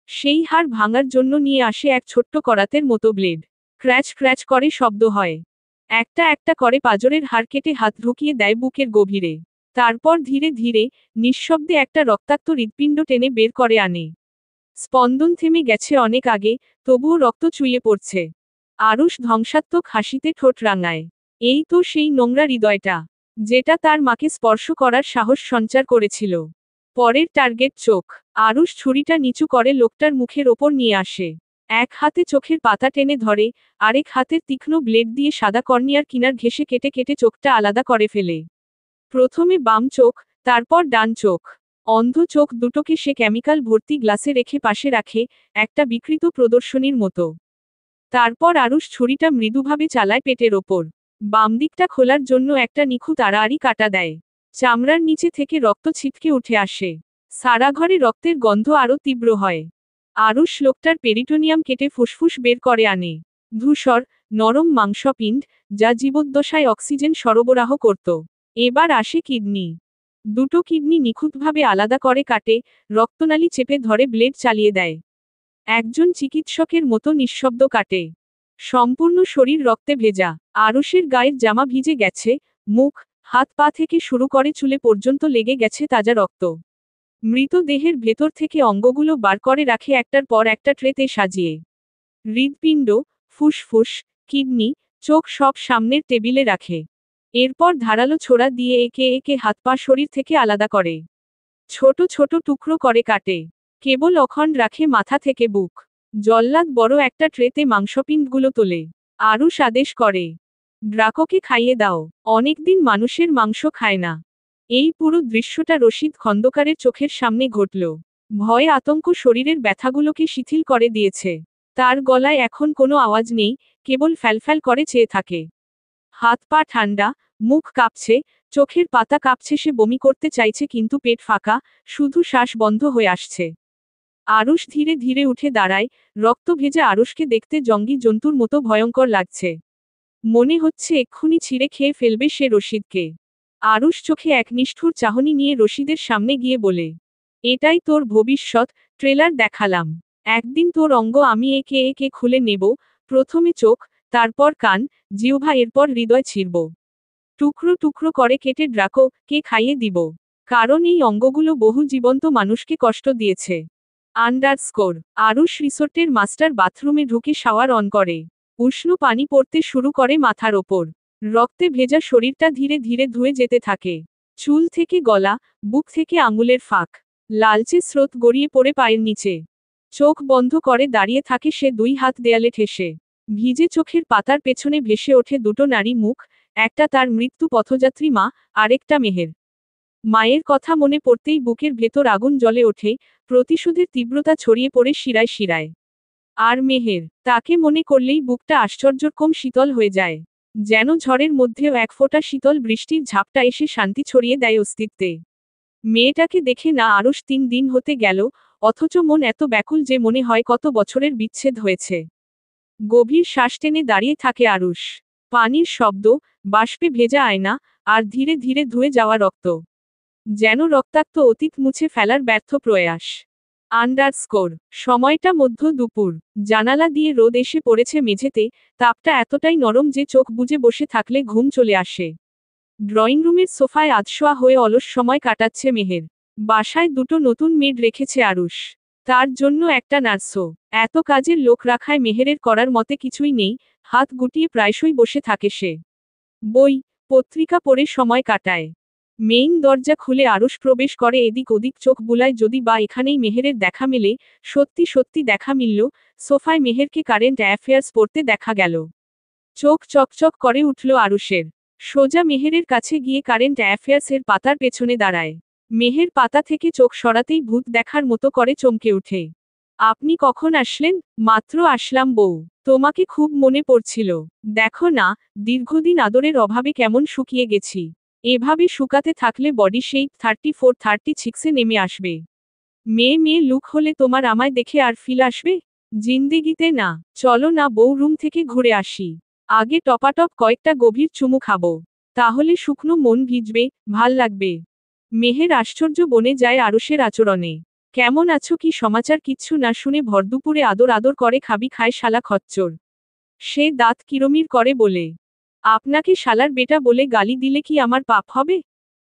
সেই হাড় ভাঙার জন্য নিয়ে আসে এক ছোট্ট করাতের মতো ব্লেড। ক্র্যাচ ক্র্যাচ করে শব্দ হয়। একটা একটা করে পাঁজরের হাড় কেটে হাত ঢুকিয়ে দেয় বুকের গভীরে। তারপর ধীরে ধীরে, নিঃশব্দে একটা রক্তাক্ত হৃৎপিণ্ড টেনে বের করে আনে। স্পন্দন থেমে গেছে অনেক আগে, তবুও রক্ত চুইয়ে পড়ছে। আরুষ ধ্বংসাত্মক হাসিতে ঠোঁট রাঙায়। এই তো সেই নোংরা হৃদয়টা, যেটা তার মাকে স্পর্শ করার সাহস সঞ্চার করেছিল। পরের টার্গেট চোখ। আরুষ ছুরিটা নিচু করে লোকটার মুখের ওপর নিয়ে আসে। এক হাতে চোখের পাতা টেনে ধরে, আরেক হাতের তীক্ষ্ণ ব্লেড দিয়ে সাদা কর্নিয়ার কিনার ঘেঁষে কেটে কেটে চোখটা আলাদা করে ফেলে। প্রথমে বাম চোখ, তারপর ডান চোখ। অন্ধ চোখ দুটোকে সে কেমিক্যাল ভর্তি গ্লাসে রেখে পাশে রাখে, একটা বিকৃত প্রদর্শনীর মতো। তারপর আরুষ ছুরিটা মৃদুভাবে চালায় পেটের ওপর। বাম দিকটা খোলার জন্য একটা নিখুঁত আড়াআড়ি কাটা দেয়। চামড়ার নিচে থেকে রক্ত ছিটকে উঠে আসে। সারা ঘরে রক্তের গন্ধ আরও তীব্র হয়। আরুষ লোকটার পেরিটোনিয়াম কেটে ফুসফুস বের করে আনে। ধূসর, নরম মাংসপিণ্ড, যা জীবদ্দশায় অক্সিজেন সরবরাহ করত। এবার আসে কিডনি। দুটো কিডনি নিখুঁতভাবে আলাদা করে কাটে, রক্তনালী চেপে ধরে ব্লেড চালিয়ে দেয়। একজন চিকিৎসকের মতো নিঃশব্দ কাটে। সম্পূর্ণ শরীর রক্তে ভেজা। আরুষের গায়ের জামা ভিজে গেছে, মুখ, হাত পা থেকে শুরু করে চুলে পর্যন্ত লেগে গেছে তাজা রক্ত। মৃতদেহের ভেতর থেকে অঙ্গগুলো বার করে রাখে একটার পর একটা ট্রেতে সাজিয়ে। হৃৎপিণ্ড, ফুসফুস, কিডনি, চোখ সব সামনের টেবিলে রাখে। এরপর ধারালো ছোরা দিয়ে একে একে হাত পা শরীর থেকে আলাদা করে। ছোট ছোট টুকরো করে কাটে। কেবল অখণ্ড রাখে মাথা থেকে বুক। জল্লাদ বড় একটা ট্রেতে মাংসপিণ্ডগুলো তোলে। আরুষ আদেশ করে, ড্রাকোকে খাইয়ে দাও। অনেকদিন মানুষের মাংস খায় না। এই পুরো দৃশ্যটা রশিদ খন্দকারের চোখের সামনে ঘটল। ভয় আতঙ্ক শরীরের ব্যথাগুলোকে শিথিল করে দিয়েছে। তার গলায় এখন কোনো আওয়াজ নেই, কেবল ফ্যালফ্যাল করে চেয়ে থাকে। হাত পা ঠান্ডা, মুখ কাঁপছে, চোখের পাতা কাঁপছে। সে বমি করতে চাইছে কিন্তু পেট ফাঁকা, শুধু শ্বাস বন্ধ হয়ে আসছে। আরুষ ধীরে ধীরে উঠে দাঁড়ায়। রক্ত ভেজা আরুষকে দেখতে জঙ্গি জন্তুর মতো ভয়ঙ্কর লাগছে। মনে হচ্ছে এক্ষুনি ছিঁড়ে খেয়ে ফেলবে সে রশিদকে। আরুষ চোখে এক নিষ্ঠুর চাহনি নিয়ে রশিদের সামনে গিয়ে বলে, এটাই তোর ভবিষ্যৎ, ট্রেলার দেখালাম। একদিন তোর অঙ্গ আমি একে একে খুলে নেব, প্রথমে চোখ, তারপর কান, জিহ্বা, এরপর হৃদয় ছিঁড়ব। টুকরো টুকরো করে কেটে ড্রাকোকে খাইয়ে দিব। কারণ এই অঙ্গগুলো বহু জীবন্ত মানুষকে কষ্ট দিয়েছে। আন্ডারস্কোর আরুষ রিসোর্টের মাস্টার বাথরুমে ঢুকে শাওয়ার অন করে। উষ্ণ পানি পড়তে শুরু করে মাথার ওপর। রক্তে ভেজা শরীরটা ধীরে ধীরে ধুয়ে যেতে থাকে। চুল থেকে গলা, বুক থেকে আঙুলের ফাঁক। লালচে স্রোত গড়িয়ে পড়ে পায়ের নিচে। চোখ বন্ধ করে দাঁড়িয়ে থাকে সে, দুই হাত দেয়ালে ঠেসে। ভিজে চোখের পাতার পেছনে ভেসে ওঠে দুটো নারী মুখ, একটা তার মৃত্যু পথযাত্রী মা, আরেকটা মেহের। মায়ের কথা মনে পড়তেই বুকের ভেতর আগুন জ্বলে ওঠে, প্রতিশোধের তীব্রতা ছড়িয়ে পড়ে শিরায় শিরায়। আর মেহের, তাকে মনে করলেই বুকটা আশ্চর্যরকম শীতল হয়ে যায়। যেন ঝড়ের মধ্যেও এক ফোঁটা শীতল বৃষ্টির ঝাপটা এসে শান্তি ছড়িয়ে দেয় অস্তিত্বে। মেয়েটাকে দেখে না আরুষ 3 দিন হতে গেল, অথচ মন এত ব্যাকুল যে মনে হয় কত বছরের বিচ্ছেদ হয়েছে। গভীর শ্বাস টেনে দাঁড়িয়ে থাকে আরুষ। পানির শব্দ, বাষ্পে ভেজা আয়না, আর ধীরে ধীরে ধুয়ে যাওয়া রক্ত। যেন রক্তাক্ত অতীত মুছে ফেলার ব্যর্থ প্রয়াস। আন্ডারস্কোর সময়টা মধ্য দুপুর। জানালা দিয়ে রোদ এসে পড়েছে মেঝেতে, তাপটা এতটাই নরম যে চোখ বুজে বসে থাকলে ঘুম চলে আসে। ড্রয়িং রুমের সোফায় আধশোয়া হয়ে অলস সময় কাটাচ্ছে মেহের। বাসায় দুটো নতুন মেড রেখেছে আরুষ। তার জন্য একটা নার্সও। এত কাজের লোক রাখায় মেহেরের করার মতে কিছুই নেই, হাত গুটিয়ে প্রায়শই বসে থাকে সে। বই, পত্রিকা পড়ে সময় কাটায়। মেইন দরজা খুলে আরুষ প্রবেশ করে, এদিক ওদিক চোখ বুলায় যদি বা এখানেই মেহেরের দেখা মেলে। সত্যি সত্যি দেখা মিলল, সোফায় মেহেরকে কারেন্ট অ্যাফেয়ার্স পড়তে দেখা গেল। চোখ চকচক করে উঠল আরুষের। সোজা মেহেরের কাছে গিয়ে কারেন্ট অ্যাফেয়ার্সের পাতার পেছনে দাঁড়ায়। মেহের পাতা থেকে চোখ সরাতেই ভূত দেখার মতো করে চমকে উঠে। আপনি কখন আসলেন? মাত্র আসলাম বউ। তোমাকে খুব মনে পড়ছিল। দেখো না, দীর্ঘদিন আদরের অভাবে কেমন শুকিয়ে গেছি। এভাবে শুকাতে থাকলে বডি শেপ 34-36-এ নেমে আসবে। মেয়ে মেয়ে লুক হলে তোমার আমায় দেখে আর ফিল আসবে? জিন্দেগিতে না। চলো না বউ, রুম থেকে ঘুরে আসি। আগে টপাটপ কয়েকটা গভীর চুমু খাবো। তাহলে শুকনো মন ভিজবে, ভাল লাগবে। মেহের আশ্চর্য বনে যায় আরুষের আচরণে। কেমন আছো, কি সমাচার কিচ্ছু না শুনে ভরদুপুরে আদর আদর করে খাবি খায় শালা খচ্চর। সে দাঁত কিরমির করে বলে। আপনাকে শালার বেটা বলে গালি দিলে কি আমার পাপ হবে?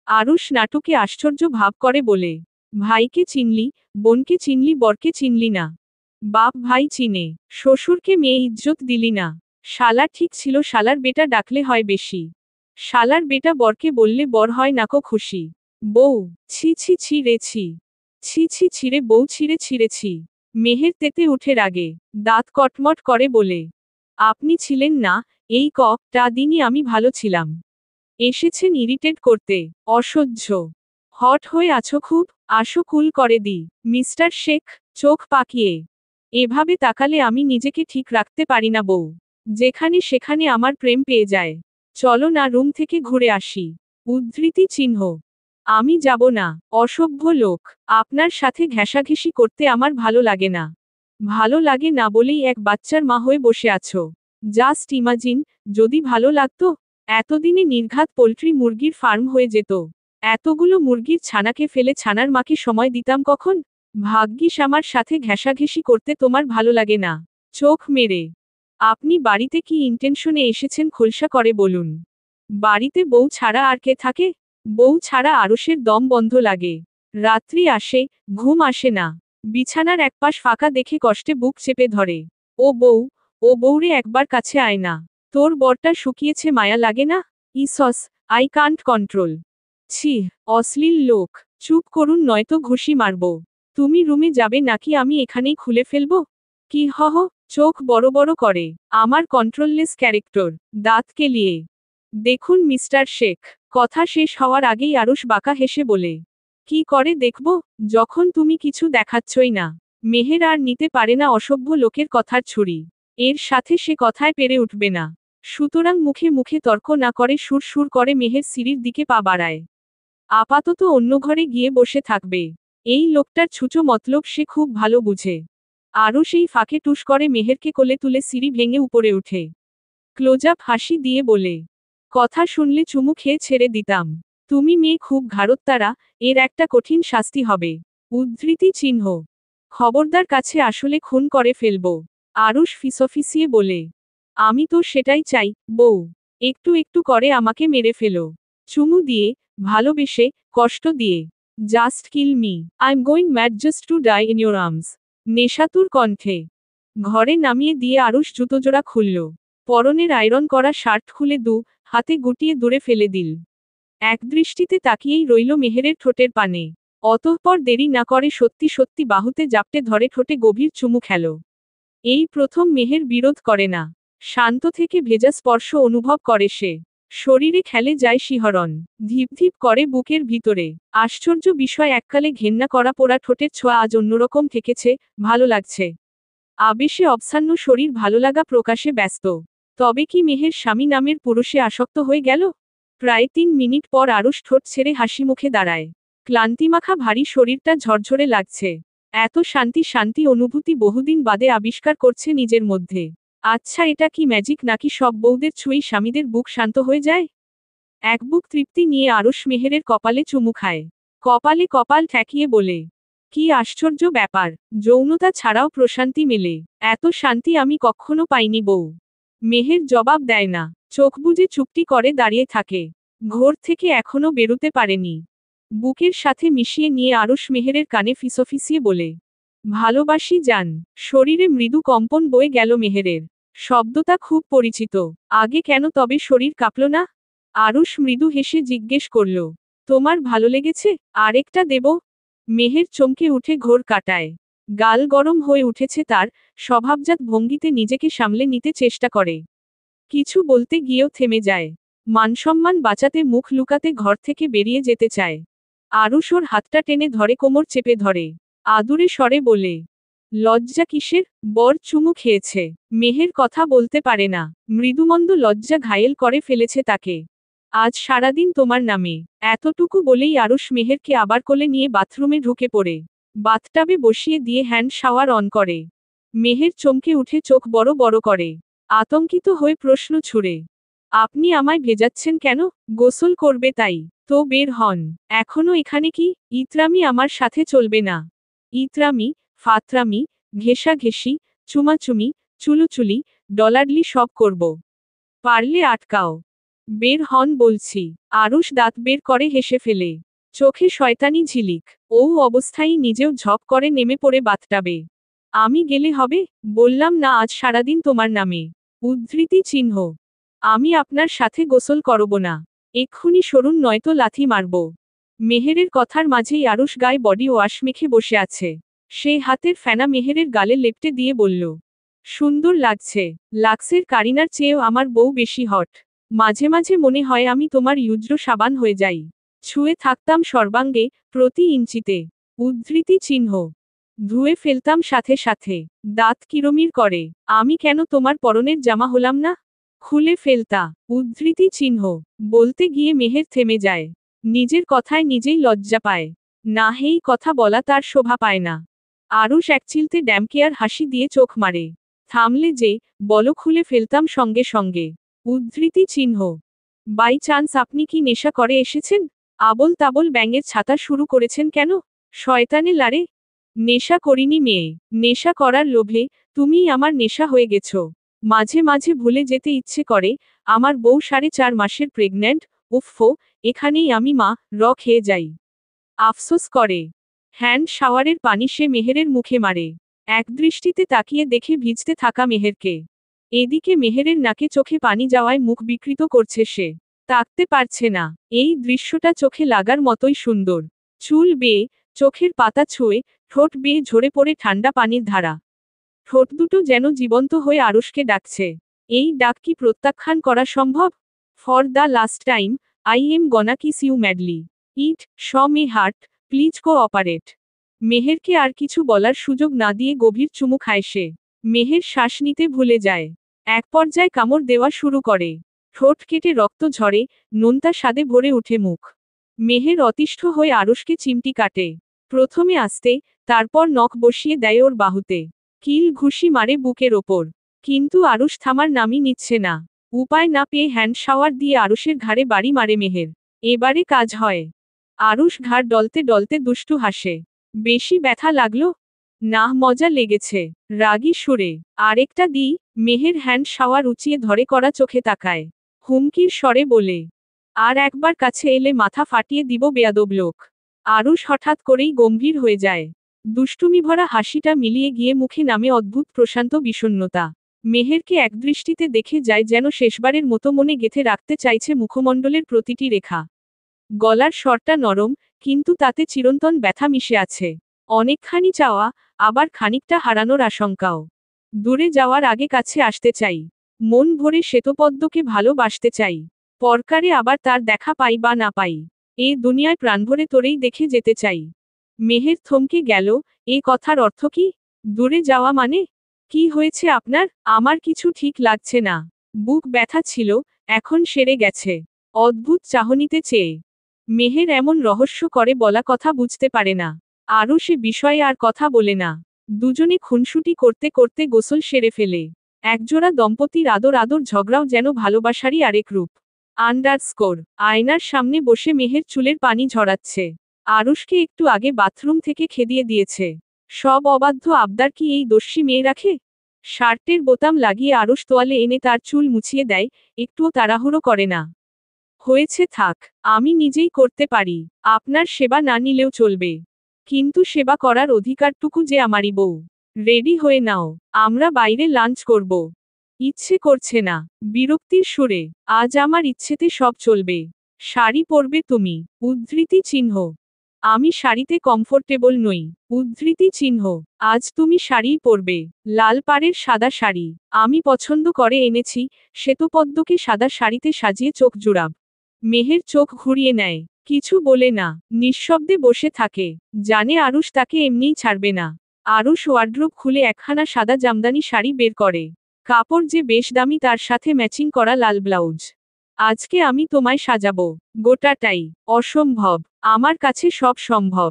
আরুষ নাটকে আশ্চর্য ভাব করে বলে। ভাইকে চিনলি, বোনকে চিনলি, বরকে চিনলি না। বাপ ভাই চিনে, শ্বশুরকে মেয়ে ইজ্জত দিলি না। শালা ঠিক ছিল, শালার বেটা ডাকলে হয় বেশি। শালার বেটা বরকে বললে বর হয় নাকো খুশি। বউ, ছি ছি ছি রে ছি। ছি ছি ছিঁড়ে বউ, ছিঁড়ে ছিঁড়েছি। মেহের তেতে উঠে রাগে, দাঁত কটমট করে বলে। আপনি ছিলেন না, এই কটা দিনই আমি ভালো ছিলাম। এসেছেন ইরিটেট করতে, অসহ্য। হট হয়ে আছো খুব, আসো কুল করে দি। মিস্টার শেখ, চোখ পাকিয়ে এভাবে তাকালে আমি নিজেকে ঠিক রাখতে পারি না বউ। যেখানে সেখানে আমার প্রেম পেয়ে যায়। চলো না রুম থেকে ঘুরে আসি। উদ্ধৃতি চিহ্ন। আমি যাব না, অসভ্য লোক। আপনার সাথে ঘেঁষাঘেঁষি করতে আমার ভালো লাগে না। ভালো লাগে না বলেই এক বাচ্চার মা হয়ে বসে আছো। জাস্ট ইমাজিন, যদি ভালো লাগতো, এতদিনে নির্ঘাত পোল্ট্রি মুরগির ফার্ম হয়ে যেত। এতগুলো মুরগির ছানাকে ফেলে ছানার মাকে সময় দিতাম কখন? ভাগ্যিস আমার সাথে ঘেঁষাঘেঁষি করতে তোমার ভালো লাগে না। চোখ মেরে। আপনি বাড়িতে কি ইন্টেনশনে এসেছেন খোলসা করে বলুন। বাড়িতে বউ ছাড়া আর কে থাকে? বউ ছাড়া আরুষের দম বন্ধ লাগে। রাত্রি আসে, ঘুম আসে না। বিছানার একপাশ ফাঁকা দেখে কষ্টে বুক চেপে ধরে। ও বউ, ও বউরে একবার কাছে আয় না। তোর বরটা শুকিয়েছে, মায়া লাগে না? ইসস, আই কান্ট কন্ট্রোল। ছি, অশ্লীল লোক। চুপ করুন নয়তো ঘুষি মারব। তুমি রুমে যাবে নাকি আমি এখানেই খুলে ফেলব? কি হহ, চোখ বড় বড় করে। আমার কন্ট্রোললেস ক্যারেক্টর। দাঁত কেলিয়ে। দেখুন মিস্টার শেখ। কথা শেষ হওয়ার আগেই আরুষ বাঁকা হেসে বলে। কি করে দেখব, যখন তুমি কিছু দেখাচ্ছই না। মেহের আর নিতে পারে না অসভ্য লোকের কথার ছুরি। এর সাথে সে কথায় পেরে উঠবে না। সুতরাং মুখে মুখে তর্ক না করে সুর সুর করে মেহের সিঁড়ির দিকে পা বাড়ায়। আপাতত অন্য ঘরে গিয়ে বসে থাকবে। এই লোকটার ছুঁচো মতলব সে খুব ভালো বুঝে। আরও সেই ফাঁকে টুস করে মেহেরকে কোলে তুলে সিঁড়ি ভেঙে উপরে উঠে। ক্লোজআপ হাসি দিয়ে বলে। কথা শুনলে চুমু খেয়ে ছেড়ে দিতাম। তুমি মেয়ে খুব ঘাড়ত্তারা, এর একটা কঠিন শাস্তি হবে। উদ্ধৃতি চিহ্ন। খবরদার কাছে আসলে খুন করে ফেলব। আরুষ ফিসফিসিয়ে বলে। আমি তো সেটাই চাই, বউ। একটু একটু করে আমাকে মেরে ফেলো। চুমু দিয়ে, ভালোবেসে, কষ্ট দিয়ে। Just kill me, I am going mad just to die in your arms. নেশাতুর কণ্ঠে। ঘরে নামিয়ে দিয়ে আরুষ জুতোজোড়া খুলল। পরনের আয়রন করা শার্ট খুলে হাতে গুটিয়ে দূরে ফেলে দিল। একদৃষ্টিতে তাকিয়েই রইল মেহেরের ঠোঁটের পানে। অতঃপর দেরি না করে সত্যি সত্যি বাহুতে জাপটে ধরে ঠোঁটে গভীর চুমু খেল। এই প্রথম মেহের বিরোধ করে না। শান্ত থেকে ভেজা স্পর্শ অনুভব করে সে। শরীরে খেলে যায় শিহরণ। ধীপ ধীপ করে বুকের ভিতরে। আশ্চর্য বিষয়, এককালে ঘেন্না করা পোড়া ঠোঁটের ছোঁয়া আজ অন্যরকম ঠেকেছে, ভালো লাগছে। আবেশে অবসান্ন শরীর ভালোলাগা প্রকাশে ব্যস্ত। তবে কি মেহের স্বামী নামের পুরুষে আসক্ত হয়ে গেল? প্রায় 3 মিনিট পর আরুষ ঠোঁট ছেড়ে হাসি মুখে দাঁড়ায়। ক্লান্তিমাখা ভারী শরীরটা ঝরঝরে লাগছে। এত শান্তি শান্তি অনুভূতি বহুদিন বাদে আবিষ্কার করছে নিজের মধ্যে। আচ্ছা, এটা কি ম্যাজিক নাকি সব বউদের ছুঁয়েই স্বামীদের বুক শান্ত হয়ে যায়? এক বুক তৃপ্তি নিয়ে আরুষ মেহেরের কপালে চুমু খায়। কপালে কপাল ঠেকিয়ে বলে। কি আশ্চর্য ব্যাপার, যৌনতা ছাড়াও প্রশান্তি মেলে। এত শান্তি আমি কখনো পাইনি বউ। মেহের জবাব দেয় না, চোখ বুজে চুপটি করে দাঁড়িয়ে থাকে। ঘর থেকে এখনো বেরোতে পারেনি। বুকের সাথে মিশিয়ে নিয়ে আরুষ মেহেরের কানে ফিসফিসিয়ে বলে, ভালোবাসি জান। শরীরে মৃদু কম্পন বয়ে গেল মেহেরের। শব্দটা খুব পরিচিত। আগে কেন তবে শরীর কাঁপল না? আরুষ মৃদু হেসে জিজ্ঞেস করল, তোমার ভালো লেগেছে? আরেকটা দেব? মেহের চমকে উঠে ঘোর কাটায়। গাল গরম হয়ে উঠেছে তার, স্বভাবজাত ভঙ্গিতে নিজেকে সামলে নিতে চেষ্টা করে। কিছু বলতে গিয়েও থেমে যায়। মানসম্মান বাঁচাতে মুখ লুকাতে ঘর থেকে বেরিয়ে যেতে চায়। আরুষ ওর হাতটা টেনে ধরে, কোমর চেপে ধরে। আদুরে স্বরে বলে, লজ্জা কিসের? বর চুমু খেয়েছে। মেহের কথা বলতে পারে না। মৃদুমন্দ লজ্জা ঘায়েল করে ফেলেছে তাকে। আজ সারাদিন তোমার নামে। এতটুকু বলেই আরুষ মেহেরকে আবার কোলে নিয়ে বাথরুমে ঢুকে পড়ে। বাথটাবে বসিয়ে দিয়ে হ্যান্ড শাওয়ার অন করে। মেহের চমকে উঠে চোখ বড় বড় করে। আতঙ্কিত হয়ে প্রশ্ন ছুড়ে, আপনি আমায় ভেজাচ্ছেন কেন? গোসল করবে তাই তো বের হন। এখনো এখানে কি? ইতরামি আমার সাথে চলবে না। ইতরামি, ফাতরামি, ঘেঁষাঘেঁষি, চুমাচুমি, চুলুচুলি, ডলাডলি সব করব। পারলে আটকাও। বের হন বলছি। আরুষ দাঁত বের করে হেসে ফেলে। চোখে শয়তানি ঝিলিক। ও অবস্থায় নিজেও ঝপ করে নেমে পড়ে বাথটাবে। আমি গেলে হবে? বললাম না আজ সারাদিন তোমার নামে। উদ্ধৃতি চিহ্ন। আমি আপনার সাথে গোসল করব না। এক্ষুনি সরুন নয়তো লাথি মারব। মেহেরের কথার মাঝেই আরুষ গায়ে বডি ওয়াশ মেখে বসে আছে। সে হাতের ফেনা মেহেরের গালে লেপটে দিয়ে বলল, সুন্দর লাগছে। লাক্সের কারিনার চেয়েও আমার বউ বেশি হট। মাঝে মাঝে মনে হয় আমি তোমার ইউজ্র সাবান হয়ে যাই। ছুঁয়ে থাকতাম সর্বাঙ্গে, প্রতি ইঞ্চিতে। উদ্ধৃতি চিহ্ন। ধুয়ে ফেলতাম সাথে সাথে। দাঁত কিরমির করে। আমি কেন তোমার পরনের জামা হলাম না? খুলে ফেলতা। উদ্ধৃতি চিহ্ন। বলতে গিয়ে মেহের থেমে যায়। নিজের কথায় নিজেই লজ্জা পায়। না, হেই কথা বলা তার শোভা পায় না। আরুষ একচিলতে ড্যামকেয়ার হাসি দিয়ে চোখ মারে। থামলে যে, বলো খুলে ফেলতাম সঙ্গে সঙ্গে। উদ্ধৃতি চিহ্ন। বাই চান্স আপনি কি নেশা করে এসেছেন? আবল তাবল ব্যাঙের ছাতা শুরু করেছেন কেন? শয়তানে লারে। নেশা করিনি মেয়ে। নেশা করার লোভে তুমিই আমার নেশা হয়ে গেছো। মাঝে মাঝে ভুলে যেতে ইচ্ছে করে, আমার বউ 4.5 মাসের প্রেগন্যান্ট। উফফো, এখানেই আমি মা খেয়ে যাই। আফসোস করে। হ্যান্ড শাওয়ারের পানি সে মেহেরের মুখে মারে। একদৃষ্টিতে তাকিয়ে দেখে ভিজতে থাকা মেহেরকে। এদিকে মেহেরের নাকে চোখে পানি যাওয়ায় মুখ বিকৃত করছে সে। তাকতে পারছে না। এই দৃশ্যটা চোখে লাগার মতোই সুন্দর। চুল বেয়ে, চোখের পাতা ছুঁয়ে, ঠোঁট বেয়ে ঝরে পড়ে ঠান্ডা পানির ধারা। ঠোঁট দুটো যেন জীবন্ত হয়ে আরুষকে ডাকছে। এই ডাক কি প্রত্যাখ্যান করা সম্ভব? For the last time, I am gonna kiss you madly. It, শ মে হার্ট, প্লিজ কোঅপারেট। মেহেরকে আর কিছু বলার সুযোগ না দিয়ে গভীর চুমু খায় সে। মেহের শ্বাস নিতে ভুলে যায়। এক পর্যায়ে কামড় দেওয়া শুরু করে। ঠোঁট কেটে রক্ত ঝরে, নোনতা স্বাদে ভরে উঠে মুখ। মেহের অতিষ্ঠ হয়ে আরুষকে চিমটি কাটে। প্রথমে আস্তে, তারপর নখ বসিয়ে দেয় ওর বাহুতে। কিল ঘুষি মারে বুকের ওপর। কিন্তু আরুষ থামার নামই নিচ্ছে না। উপায় না পেয়ে হ্যান্ড শাওয়ার দিয়ে আরুষের ঘাড়ে বাড়ি মারে মেহের। এবারে কাজ হয়। আরুষ ঘাড় ডলতে ডলতে দুষ্টু হাসে। বেশি ব্যথা লাগলো? না, মজা লেগেছে। রাগী সুরে, আরেকটা দিই? মেহের হ্যান্ড শাওয়ার উঁচিয়ে ধরে করা চোখে তাকায়। হুমকির স্বরে বলে, আর একবার কাছে এলে মাথা ফাটিয়ে দিব বেয়াদব লোক। আরুষ হঠাৎ করেই গম্ভীর হয়ে যায়। দুষ্টুমিভরা হাসিটা মিলিয়ে গিয়ে মুখে নামে অদ্ভুত প্রশান্ত বিষণ্ণতা। মেহেরকে একদৃষ্টিতে দেখে যায় যেন শেষবারের মতো মনে গেঁথে রাখতে চাইছে মুখমণ্ডলের প্রতিটি রেখা। গলার স্বরটা নরম, কিন্তু তাতে চিরন্তন ব্যথা মিশে আছে। অনেকখানি চাওয়া, আবার খানিকটা হারানোর আশঙ্কাও। দূরে যাওয়ার আগে কাছে আসতে চাই। মন ভরে শ্বেতপদ্মকে ভালোবাসতে চাই। পরকারে আবার তার দেখা পাই বা না পাই, এ দুনিয়ায় প্রাণভরে তোরেই দেখে যেতে চাই। মেহের থমকে গেল। এ কথার অর্থ কি? দূরে যাওয়া মানে? কি হয়েছে আপনার? আমার কিছু ঠিক লাগছে না। বুক ব্যথা ছিল, এখন সেরে গেছে। অদ্ভুত চাহনিতে চেয়ে মেহের এমন রহস্য করে বলা কথা বুঝতে পারে না। আরও সে বিষয়ে আর কথা বলে না। দুজনে খুনসুটি করতে করতে গোসল সেরে ফেলে। একজোড়া দম্পতির আদর আদর ঝগড়াও যেন ভালোবাসারই আরেক রূপ। আন্ডারস্কোর। আয়নার সামনে বসে মেহের চুলের পানি ঝরাচ্ছে। আরুষকে একটু আগে বাথরুম থেকে খেদিয়ে দিয়েছে। সব অবাধ্য আবদার কি এই দস্যি মেয়ে রাখে? শার্টের বোতাম লাগিয়ে আরুষ তোয়ালে এনে তার চুল মুছিয়ে দেয়, একটুও তাড়াহুড়ো করে না। হয়েছে থাক, আমি নিজেই করতে পারি, আপনার সেবা না নিলেও চলবে। কিন্তু সেবা করার অধিকারটুকু যে আমারই বউ। রেডি হয়ে নাও, আমরা বাইরে লাঞ্চ করব। ইচ্ছে করছে না, বিরক্তির সুরে। আজ আমার ইচ্ছেতে সব চলবে। শাড়ি পরবে তুমি, উদ্ধৃতি চিহ্ন। আমি শাড়িতে কমফোর্টেবল নই, উদ্ধৃতি চিহ্ন। আজ তুমি শাড়িই পরবে, লাল পাড়ের সাদা শাড়ি। আমি পছন্দ করে এনেছি, শ্বেতপদ্মকে সাদা শাড়িতে সাজিয়ে চোখ জুড়াব। মেহের চোখ ঘুরিয়ে নেয়, কিছু বলে না, নিঃশব্দে বসে থাকে। জানে আরুষ তাকে এমনিই ছাড়বে না। আরুষ ওয়ার্ড্রোব খুলে একখানা সাদা জামদানি শাড়ি বের করে। কাপড় যে বেশ দামি, তার সাথে ম্যাচিং করা লাল ব্লাউজ। আজকে আমি তোমায় সাজাবো, গোটাটাই। অসম্ভব, আমার কাছে সব সম্ভব।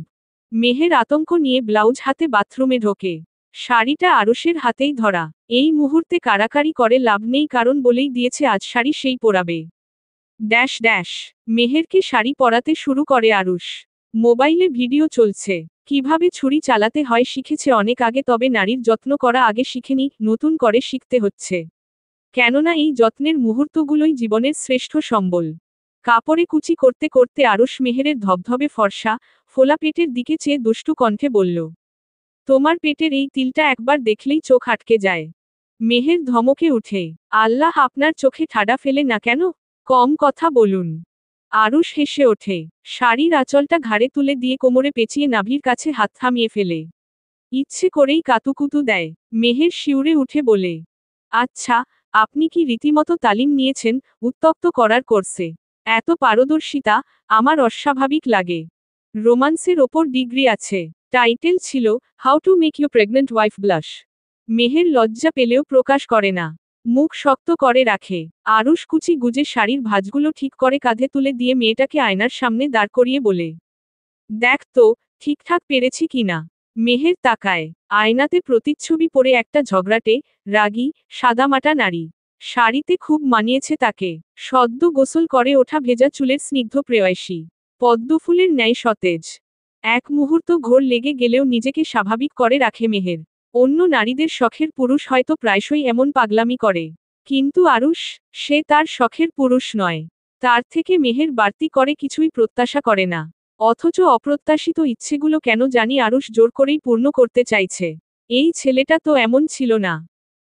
মেহের আতঙ্ক নিয়ে ব্লাউজ হাতে বাথরুমে ঢোকে। শাড়িটা আরুষের হাতেই ধরা। এই মুহূর্তে কারাকারি করে লাভ নেই, কারণ বলেই দিয়েছে আজ শাড়ি সেই পরাবে। Dash dash. মেহেরকে শাড়ি পরাতে শুরু করে আরুষ। মোবাইলে ভিডিও চলছে। কিভাবে ছুরি চালাতে হয় শিখেছে অনেক আগে, তবে নারীর যত্ন করা আগে শিখেনি, নতুন করে শিখতে হচ্ছে। কেননা এই যত্নের মুহূর্তগুলোই জীবনের শ্রেষ্ঠ সম্বল। কাপড়ে কুচি করতে করতে আরুষ মেহেরের ধবধবে ফর্সা, ফোলা পেটের দিকে চেয়ে দুষ্টু কণ্ঠে বলল, তোমার পেটের এই তিলটা একবার দেখলেই চোখ আটকে যায়। মেহের ধমকে উঠে, আল্লাহ আপনার চোখে ঠাডা ফেলে না কেন, কম কথা বলুন। আরুষ হেসে ওঠে, শাড়ির আঁচলটা ঘাড়ে তুলে দিয়ে কোমরে পেঁচিয়ে নাভির কাছে হাত থামিয়ে ফেলে। ইচ্ছে করেই কাতুকুতু দেয়। মেহের শিউরে উঠে বলে, আচ্ছা, আপনি কি রীতিমতো তালিম নিয়েছেন উত্তপ্ত করার কোর্সে? এত পারদর্শিতা আমার অস্বাভাবিক লাগে। রোমান্সের ওপর ডিগ্রি আছে। টাইটেল ছিল how to make you pregnant wife blush. Meher লজ্জা পেলেও প্রকাশ করে না, মুখ শক্ত করে রাখে। আরুষ কুচি গুজে শাড়ির ভাঁজগুলো ঠিক করে কাঁধে তুলে দিয়ে মেয়েটাকে আয়নার সামনে দাঁড় করিয়ে বলে, দেখ তো ঠিকঠাক পেরেছি কিনা। মেহের তাকায়, আয়নাতে প্রতিচ্ছবি পড়ে একটা ঝগড়াটে, রাগী, সাদামাটা নারী। শাড়িতে খুব মানিয়েছে তাকে। সদ্য গোসল করে ওঠা ভেজা চুলের স্নিগ্ধ প্রেয়সী, পদ্মফুলের ন্যায় সতেজ। এক মুহূর্ত ঘোর লেগে গেলেও নিজেকে স্বাভাবিক করে রাখে মেহের। অন্য নারীদের শখের পুরুষ হয়তো প্রায়শই এমন পাগলামি করে, কিন্তু আরুষ, সে তার শখের পুরুষ নয়। তার থেকে মেহের বাড়তি করে কিছুই প্রত্যাশা করে না। অথচ অপ্রত্যাশিত ইচ্ছেগুলো কেন জানি আরুষ জোর করেই পূর্ণ করতে চাইছে। এই ছেলেটা তো এমন ছিল না।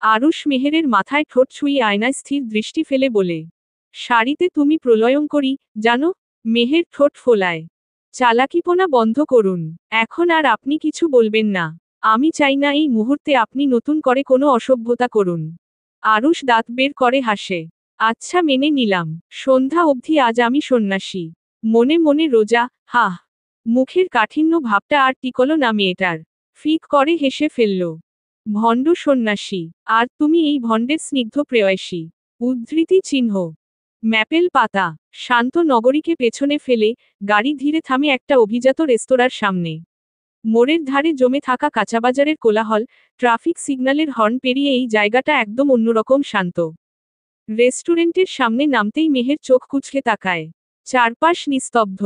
আরুষ মেহেরের মাথায় ঠোঁট ছুঁয়ে আয়নায় স্থির দৃষ্টি ফেলে বলে, শাড়িতে তুমি প্রলয়ঙ্করী, জানো। মেহের ঠোঁট ফোলায়, চালাকিপনা বন্ধ করুন। এখন আর আপনি কিছু বলবেন না। আমি চাই না এই মুহূর্তে আপনি নতুন করে কোনো অসভ্যতা করুন। আরুষ দাঁত বের করে হাসে, আচ্ছা মেনে নিলাম, সন্ধ্যা অবধি আজ আমি সন্ন্যাসী। মনে মনে রোজা, হাহ। মুখের কাঠিন্য ভাবটা আর টিকল না মেয়েটার। ফিক করে হেসে ফেলল, ভণ্ড সন্ন্যাসী, আর তুমি এই ভণ্ডের স্নিগ্ধ প্রেয়সী। উদ্ধৃতি চিহ্ন। ম্যাপেল পাতা। শান্ত নগরীকে পেছনে ফেলে গাড়ি ধীরে থামে একটা অভিজাত রেস্তোরাঁর সামনে। মোড়ের ধারে জমে থাকা কাঁচাবাজারের কোলাহল, ট্রাফিক সিগন্যালের হর্ন পেরিয়ে এই জায়গাটা একদম অন্যরকম শান্ত। রেস্টুরেন্টের সামনে নামতেই মেহের চোখ কুঁচকে তাকায়। চারপাশ নিস্তব্ধ।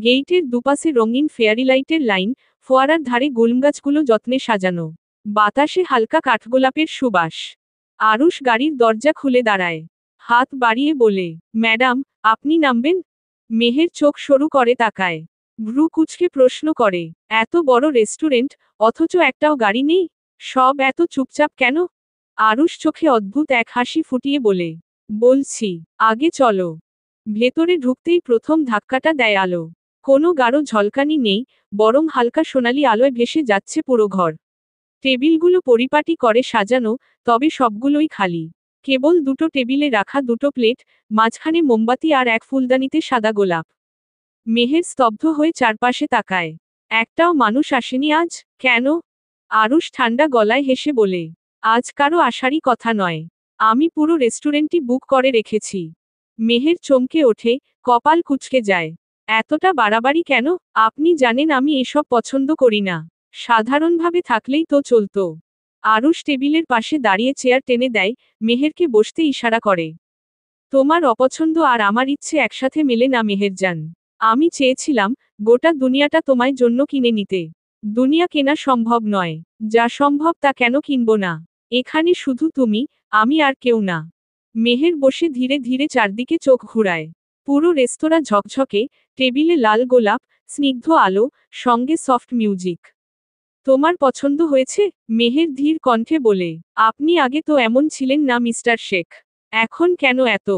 গেইটের দুপাশে রঙিন ফেয়ারি লাইটের লাইন, ফোয়ারার ধারে গুলমগাছগুলো যত্নে সাজানো। বাতাসে হালকা কাঠগোলাপের সুবাস। আরুষ গাড়ির দরজা খুলে দাঁড়ায়। হাত বাড়িয়ে বলে, ম্যাডাম, আপনি নামবেন? মেহের চোখ সরু করে তাকায়। ভ্রু কুঁচকে প্রশ্ন করে, এত বড় রেস্টুরেন্ট, অথচ একটাও গাড়ি নেই? সব এত চুপচাপ কেন? আরুষ চোখে অদ্ভুত এক হাসি ফুটিয়ে বলে, বলছি, আগে চলো। ভেতরে ঢুকতেই প্রথম ধাক্কাটা দেয় আলো। কোনো গাঢ় ঝলকানি নেই, বরং হালকা সোনালি আলোয় ভেসে যাচ্ছে পুরো ঘর। টেবিলগুলো পরিপাটি করে সাজানো, তবে সবগুলোই খালি। কেবল দুটো টেবিলে রাখা দুটো প্লেট, মাঝখানে মোমবাতি আর এক ফুলদানিতে সাদা গোলাপ। মেহের স্তব্ধ হয়ে চারপাশে তাকায়। একটাও মানুষ আসেনি আজ, কেন? আরুষ ঠান্ডা গলায় হেসে বলে, আজ কারো আসারই কথা নয়। আমি পুরো রেস্টুরেন্টই বুক করে রেখেছি। মেহের চমকে ওঠে, কপাল কুঁচকে যায়। এতটা বাড়াবাড়ি কেন? আপনি জানেন আমি এসব পছন্দ করি না। সাধারণভাবে থাকলেই তো চলতো। আরুষ টেবিলের পাশে দাঁড়িয়ে চেয়ার টেনে দেয়, মেহেরকে বসতে ইশারা করে। তোমার অপছন্দ আর আমার ইচ্ছে একসাথে মেলে না মেহেরজান। আমি চেয়েছিলাম, গোটা দুনিয়াটা তোমায় জন্য কিনে নিতে। দুনিয়া কেনা সম্ভব নয়। যা সম্ভব তা কেন কিনব না? এখানে শুধু তুমি, আমি আর কেউ না। মেহের বসে ধীরে ধীরে চারদিকে চোখ ঘুরায়। পুরো রেস্তোরাঁ ঝকঝকে, টেবিলে লাল গোলাপ, স্নিগ্ধ আলো, সঙ্গে সফট মিউজিক। তোমার পছন্দ হয়েছে? মেহের ধীর কণ্ঠে বলে। আপনি আগে তো এমন ছিলেন না মিস্টার শেখ। এখন কেন এত?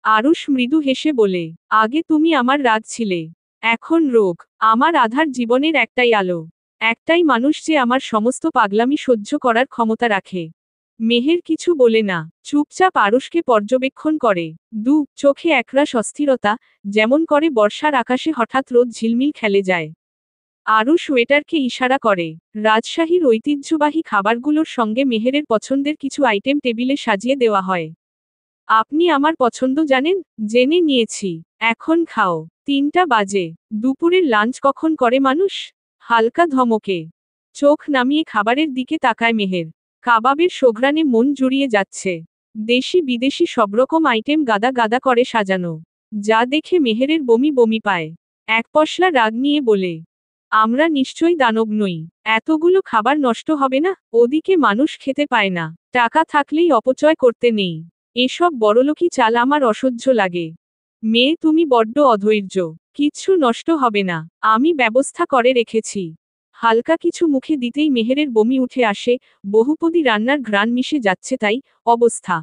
আরুষ মৃদু হেসে বলে। আগে তুমি আমার রাগ ছিলে। এখন রোগ। আমার আধার জীবনের একটাই আলো। একটাই মানুষ যে আমার সমস্ত পাগলামি সহ্য করার ক্ষমতা রাখে। মেহের কিছু বলে না, চুপচাপ আরুষকে পর্যবেক্ষণ করে। চোখে একরাশ অস্থিরতা, যেমন করে বর্ষার আকাশে হঠাৎ রোদ ঝিলমিল খেলে যায়। আরুষ ওয়েটারকে ইশারা করে। রাজশাহীর ঐতিহ্যবাহী খাবারগুলোর সঙ্গে মেহেরের পছন্দের কিছু আইটেম টেবিলে সাজিয়ে দেওয়া হয়। আপনি আমার পছন্দ জানেন? জেনে নিয়েছি। এখন খাও। 3টা বাজে। দুপুরের লাঞ্চ কখন করে মানুষ? হালকা ধমকে চোখ নামিয়ে খাবারের দিকে তাকায় মেহের। কাবাবের সোঘ্রাণে মন জুড়িয়ে যাচ্ছে। দেশি বিদেশি সবরকম আইটেম গাদা গাদা করে সাজানো। যা দেখে মেহেরের বমি বমি পায়। এক পশলা রাগ নিয়ে বলে। আমরা নিশ্চয়ই দানব নই। এতগুলো খাবার নষ্ট হবে না? ওদিকে মানুষ খেতে পায় না। টাকা থাকলেই অপচয় করতে নেই। এসব বড়লোকি চাল আমার অসহ্য লাগে। মেয়ে তুমি বড্ড অধৈর্য। কিচ্ছু নষ্ট হবে না। আমি ব্যবস্থা করে রেখেছি। হালকা কিছু মুখে দিতেই মেহেরের বমি উঠে আসে, বহুপদী রান্নার ঘ্রাণ মিশে যাচ্ছে তাই অবস্থা।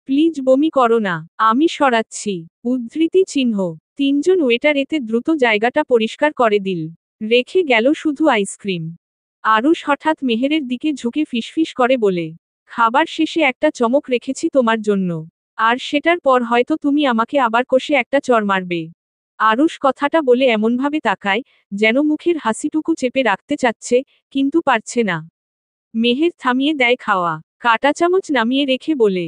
প্লিজ বমি করো না, আমি সরাচ্ছি। উদ্ধৃতি চিহ্ন। 3জন ওয়েটার এতে দ্রুত জায়গাটা পরিষ্কার করে দিল। রেখে গেল শুধু আইসক্রিম। আরুষ হঠাৎ মেহেরের দিকে ঝুঁকে ফিসফিস করে বলে। খাবার শেষে একটা চমক রেখেছি তোমার জন্য। আর সেটার পর হয়তো তুমি আমাকে আবার কষে একটা চড় মারবে। আরুষ কথাটা বলে এমনভাবে তাকায়, যেন মুখের হাসিটুকু চেপে রাখতে চাচ্ছে, কিন্তু পারছে না। মেহের থামিয়ে দেয় খাওয়া। কাঁটা চামচ নামিয়ে রেখে বলে।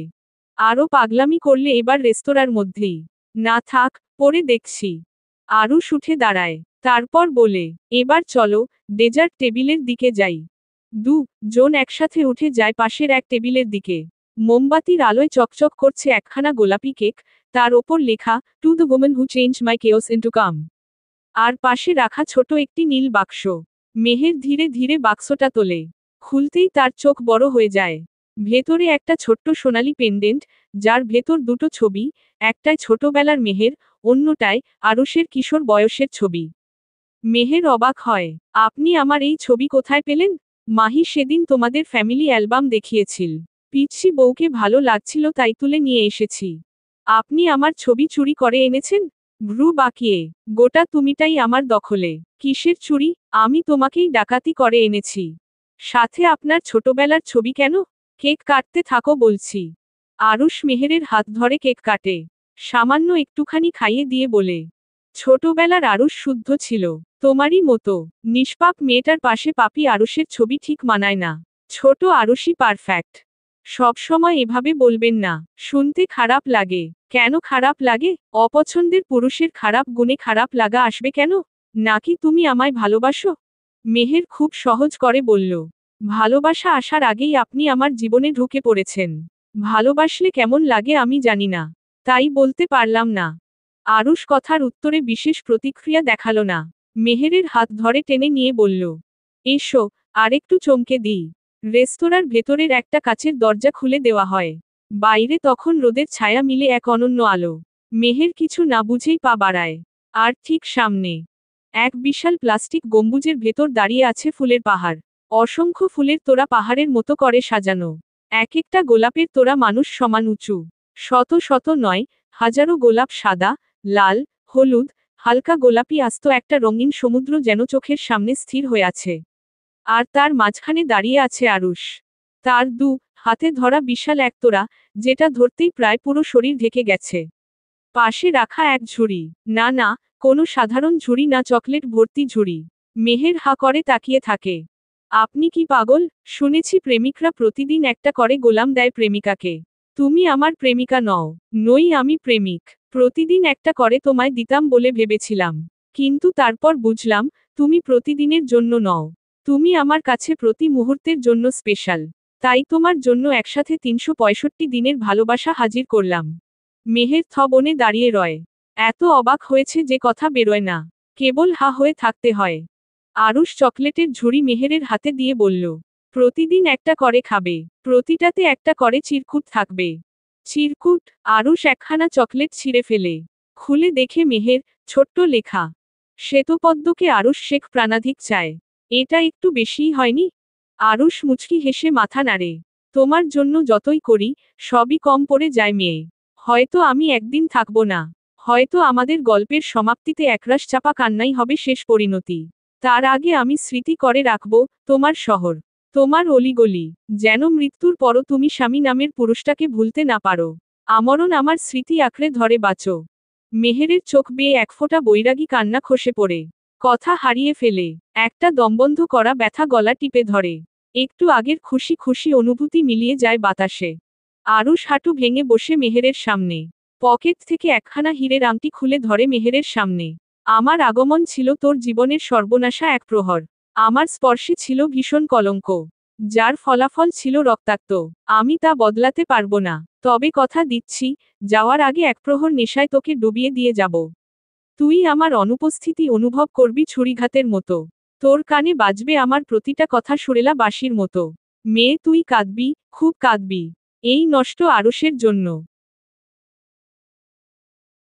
আরও পাগলামি করলে এবার রেস্তোরাঁর মধ্যেই। না থাক, পরে দেখছি। আরুষ উঠে দাঁড়ায়। তারপর বলে, এবার চলো, ডেজার্ট টেবিলের দিকে যাই। জন একসাথে উঠে যায় পাশের এক টেবিলের দিকে। মোমবাতির আলোয় চকচক করছে একখানা গোলাপি কেক, তার ওপর লেখা, to the woman who change my chaos into calm. আর পাশে রাখা ছোট একটি নীল বাক্স। মেহের ধীরে ধীরে বাক্সটা তোলে। খুলতেই তার চোখ বড় হয়ে যায়। ভেতরে একটা ছোট্ট সোনালি পেন্ডেন্ট, যার ভেতর দুটো ছবি, একটায় ছোটবেলার মেহের, অন্যটায় আরুষের কিশোর বয়সের ছবি। মেহের অবাক হয়। আপনি আমার এই ছবি কোথায় পেলেন? মাহি সেদিন তোমাদের ফ্যামিলি অ্যালবাম দেখিয়েছিল। পিচ্ছি বউকে ভালো লাগছিল তাই তুলে নিয়ে এসেছি। আপনি আমার ছবি চুরি করে এনেছেন? ভ্রু বাঁকিয়ে। গোটা তুমিটাই আমার দখলে। কিসের চুরি? আমি তোমাকেই ডাকাতি করে এনেছি। সাথে আপনার ছোটবেলার ছবি কেন? কেক কাটতে থাকো বলছি। আরুষ মেহেরের হাত ধরে কেক কাটে। সামান্য একটুখানি খাইয়ে দিয়ে বলে। ছোটবেলার আরুষ শুদ্ধ ছিল। তোমারই মতো নিষ্পাপ মেয়েটার পাশে পাপী আরুষের ছবি ঠিক মানায় না। ছোট আরুষই পারফেক্ট। সবসময় এভাবে বলবেন না, শুনতে খারাপ লাগে। কেন খারাপ লাগে? অপছন্দের পুরুষের খারাপ গুণে খারাপ লাগা আসবে কেন? নাকি তুমি আমায় ভালোবাসো? মেহের খুব সহজ করে বলল। ভালোবাসা আসার আগেই আপনি আমার জীবনে ঢুকে পড়েছেন। ভালোবাসলে কেমন লাগে আমি জানি না। তাই বলতে পারলাম না। আরুষ কথার উত্তরে বিশেষ প্রতিক্রিয়া দেখালো না। মেহেরের হাত ধরে টেনে নিয়ে বলল। এসো, আরেকটু চমকে দিই। রেস্তোরাঁর ভেতরের একটা কাচের দরজা খুলে দেওয়া হয়। বাইরে তখন রোদের ছায়া মিলে এক অনন্য আলো। মেহের কিছু না বুঝেই পা বাড়ায়। আর ঠিক সামনে এক বিশাল প্লাস্টিক গম্বুজের ভেতর দাঁড়িয়ে আছে ফুলের পাহাড়। অসংখ্য ফুলের তোড়া পাহাড়ের মতো করে সাজানো। এক একটা গোলাপের তোড়া মানুষ সমান উঁচু। শত শত নয়, হাজারো গোলাপ সাদা, লাল, হলুদ, হালকা গোলাপি আস্ত একটা রঙিন সমুদ্র যেন চোখের সামনে স্থির হয়ে আছে। আর তার মাঝখানে দাঁড়িয়ে আছে আরুষ। তার হাতে ধরা বিশাল এক তোড়া, যেটা ধরতেই প্রায় পুরো শরীর ঢেকে গেছে। পাশে রাখা এক ঝুড়ি। না না, কোনো সাধারণ ঝুড়ি না, চকলেট ভর্তি ঝুড়ি। মেহের হা করে তাকিয়ে থাকে। আপনি কি পাগল? শুনেছি প্রেমিকরা প্রতিদিন একটা করে গোলাম দেয় প্রেমিকাকে। তুমি আমার প্রেমিকা নও। নই আমি প্রেমিক। প্রতিদিন একটা করে তোমায় দিতাম বলে ভেবেছিলাম। কিন্তু তারপর বুঝলাম, তুমি প্রতিদিনের জন্য নও। তুমি আমার কাছে প্রতি মুহূর্তের জন্য স্পেশাল। তাই তোমার জন্য একসাথে 365 দিনের ভালোবাসা হাজির করলাম। মেহের বনে দাঁড়িয়ে রয়। এত অবাক হয়েছে যে কথা বেরোয় না। কেবল হা হয়ে থাকতে হয়। আরুষ চকলেটের ঝুড়ি মেহেরের হাতে দিয়ে বলল। প্রতিদিন একটা করে খাবে। প্রতিটাতে একটা করে চিরকুট থাকবে। চিরকুট? আরুষ একখানা চকলেট ছিঁড়ে ফেলে। খুলে দেখে মেহের, ছোট্ট লেখা। শ্বেতপদ্মকে আরুষ শেখ প্রাণাধিক চায়। এটা একটু বেশিই হয়নি? আরুষ মুচকি হেসে মাথা নাড়ে। তোমার জন্য যতই করি, সবই কম পড়ে যায় মেয়ে। হয়তো আমি একদিন থাকব না। হয়তো আমাদের গল্পের সমাপ্তিতে একরাশ চাপা কান্নাই হবে শেষ পরিণতি। তার আগে আমি স্মৃতি করে রাখব, তোমার শহর, তোমার অলিগলি, যেন মৃত্যুর পরও তুমি স্বামী নামের পুরুষটাকে ভুলতে না পারো। আমরণ আমার স্মৃতি আঁকড়ে ধরে বাঁচো। মেহেরের চোখ বেয়ে একফোঁটা বৈরাগী কান্না খসে পড়ে। কথা হারিয়ে ফেলে। একটা দমবন্ধ করা ব্যথা গলা টিপে ধরে। একটু আগের খুশি খুশি অনুভূতি মিলিয়ে যায় বাতাসে। আরুষ হাঁটু ভেঙে বসে মেহেরের সামনে। পকেট থেকে একখানা হীরের আংটি খুলে ধরে মেহেরের সামনে। আমার আগমন ছিল তোর জীবনের সর্বনাশা এক প্রহর। আমার স্পর্শে ছিল ভীষণ কলঙ্ক, যার ফলাফল ছিল রক্তাক্ত। আমি তা বদলাতে পারবো না। তবে কথা দিচ্ছি, যাওয়ার আগে এক প্রহর নেশায় তোকে ডুবিয়ে দিয়ে যাব। তুই আমার অনুপস্থিতি অনুভব করবি ছুরিঘাতের মতো। তোর কানে বাজবে আমার প্রতিটা কথা সুরেলা বাঁশির মতো। মেয়ে তুই কাঁদবি, খুব কাঁদবি। এই নষ্ট আরুষের জন্য।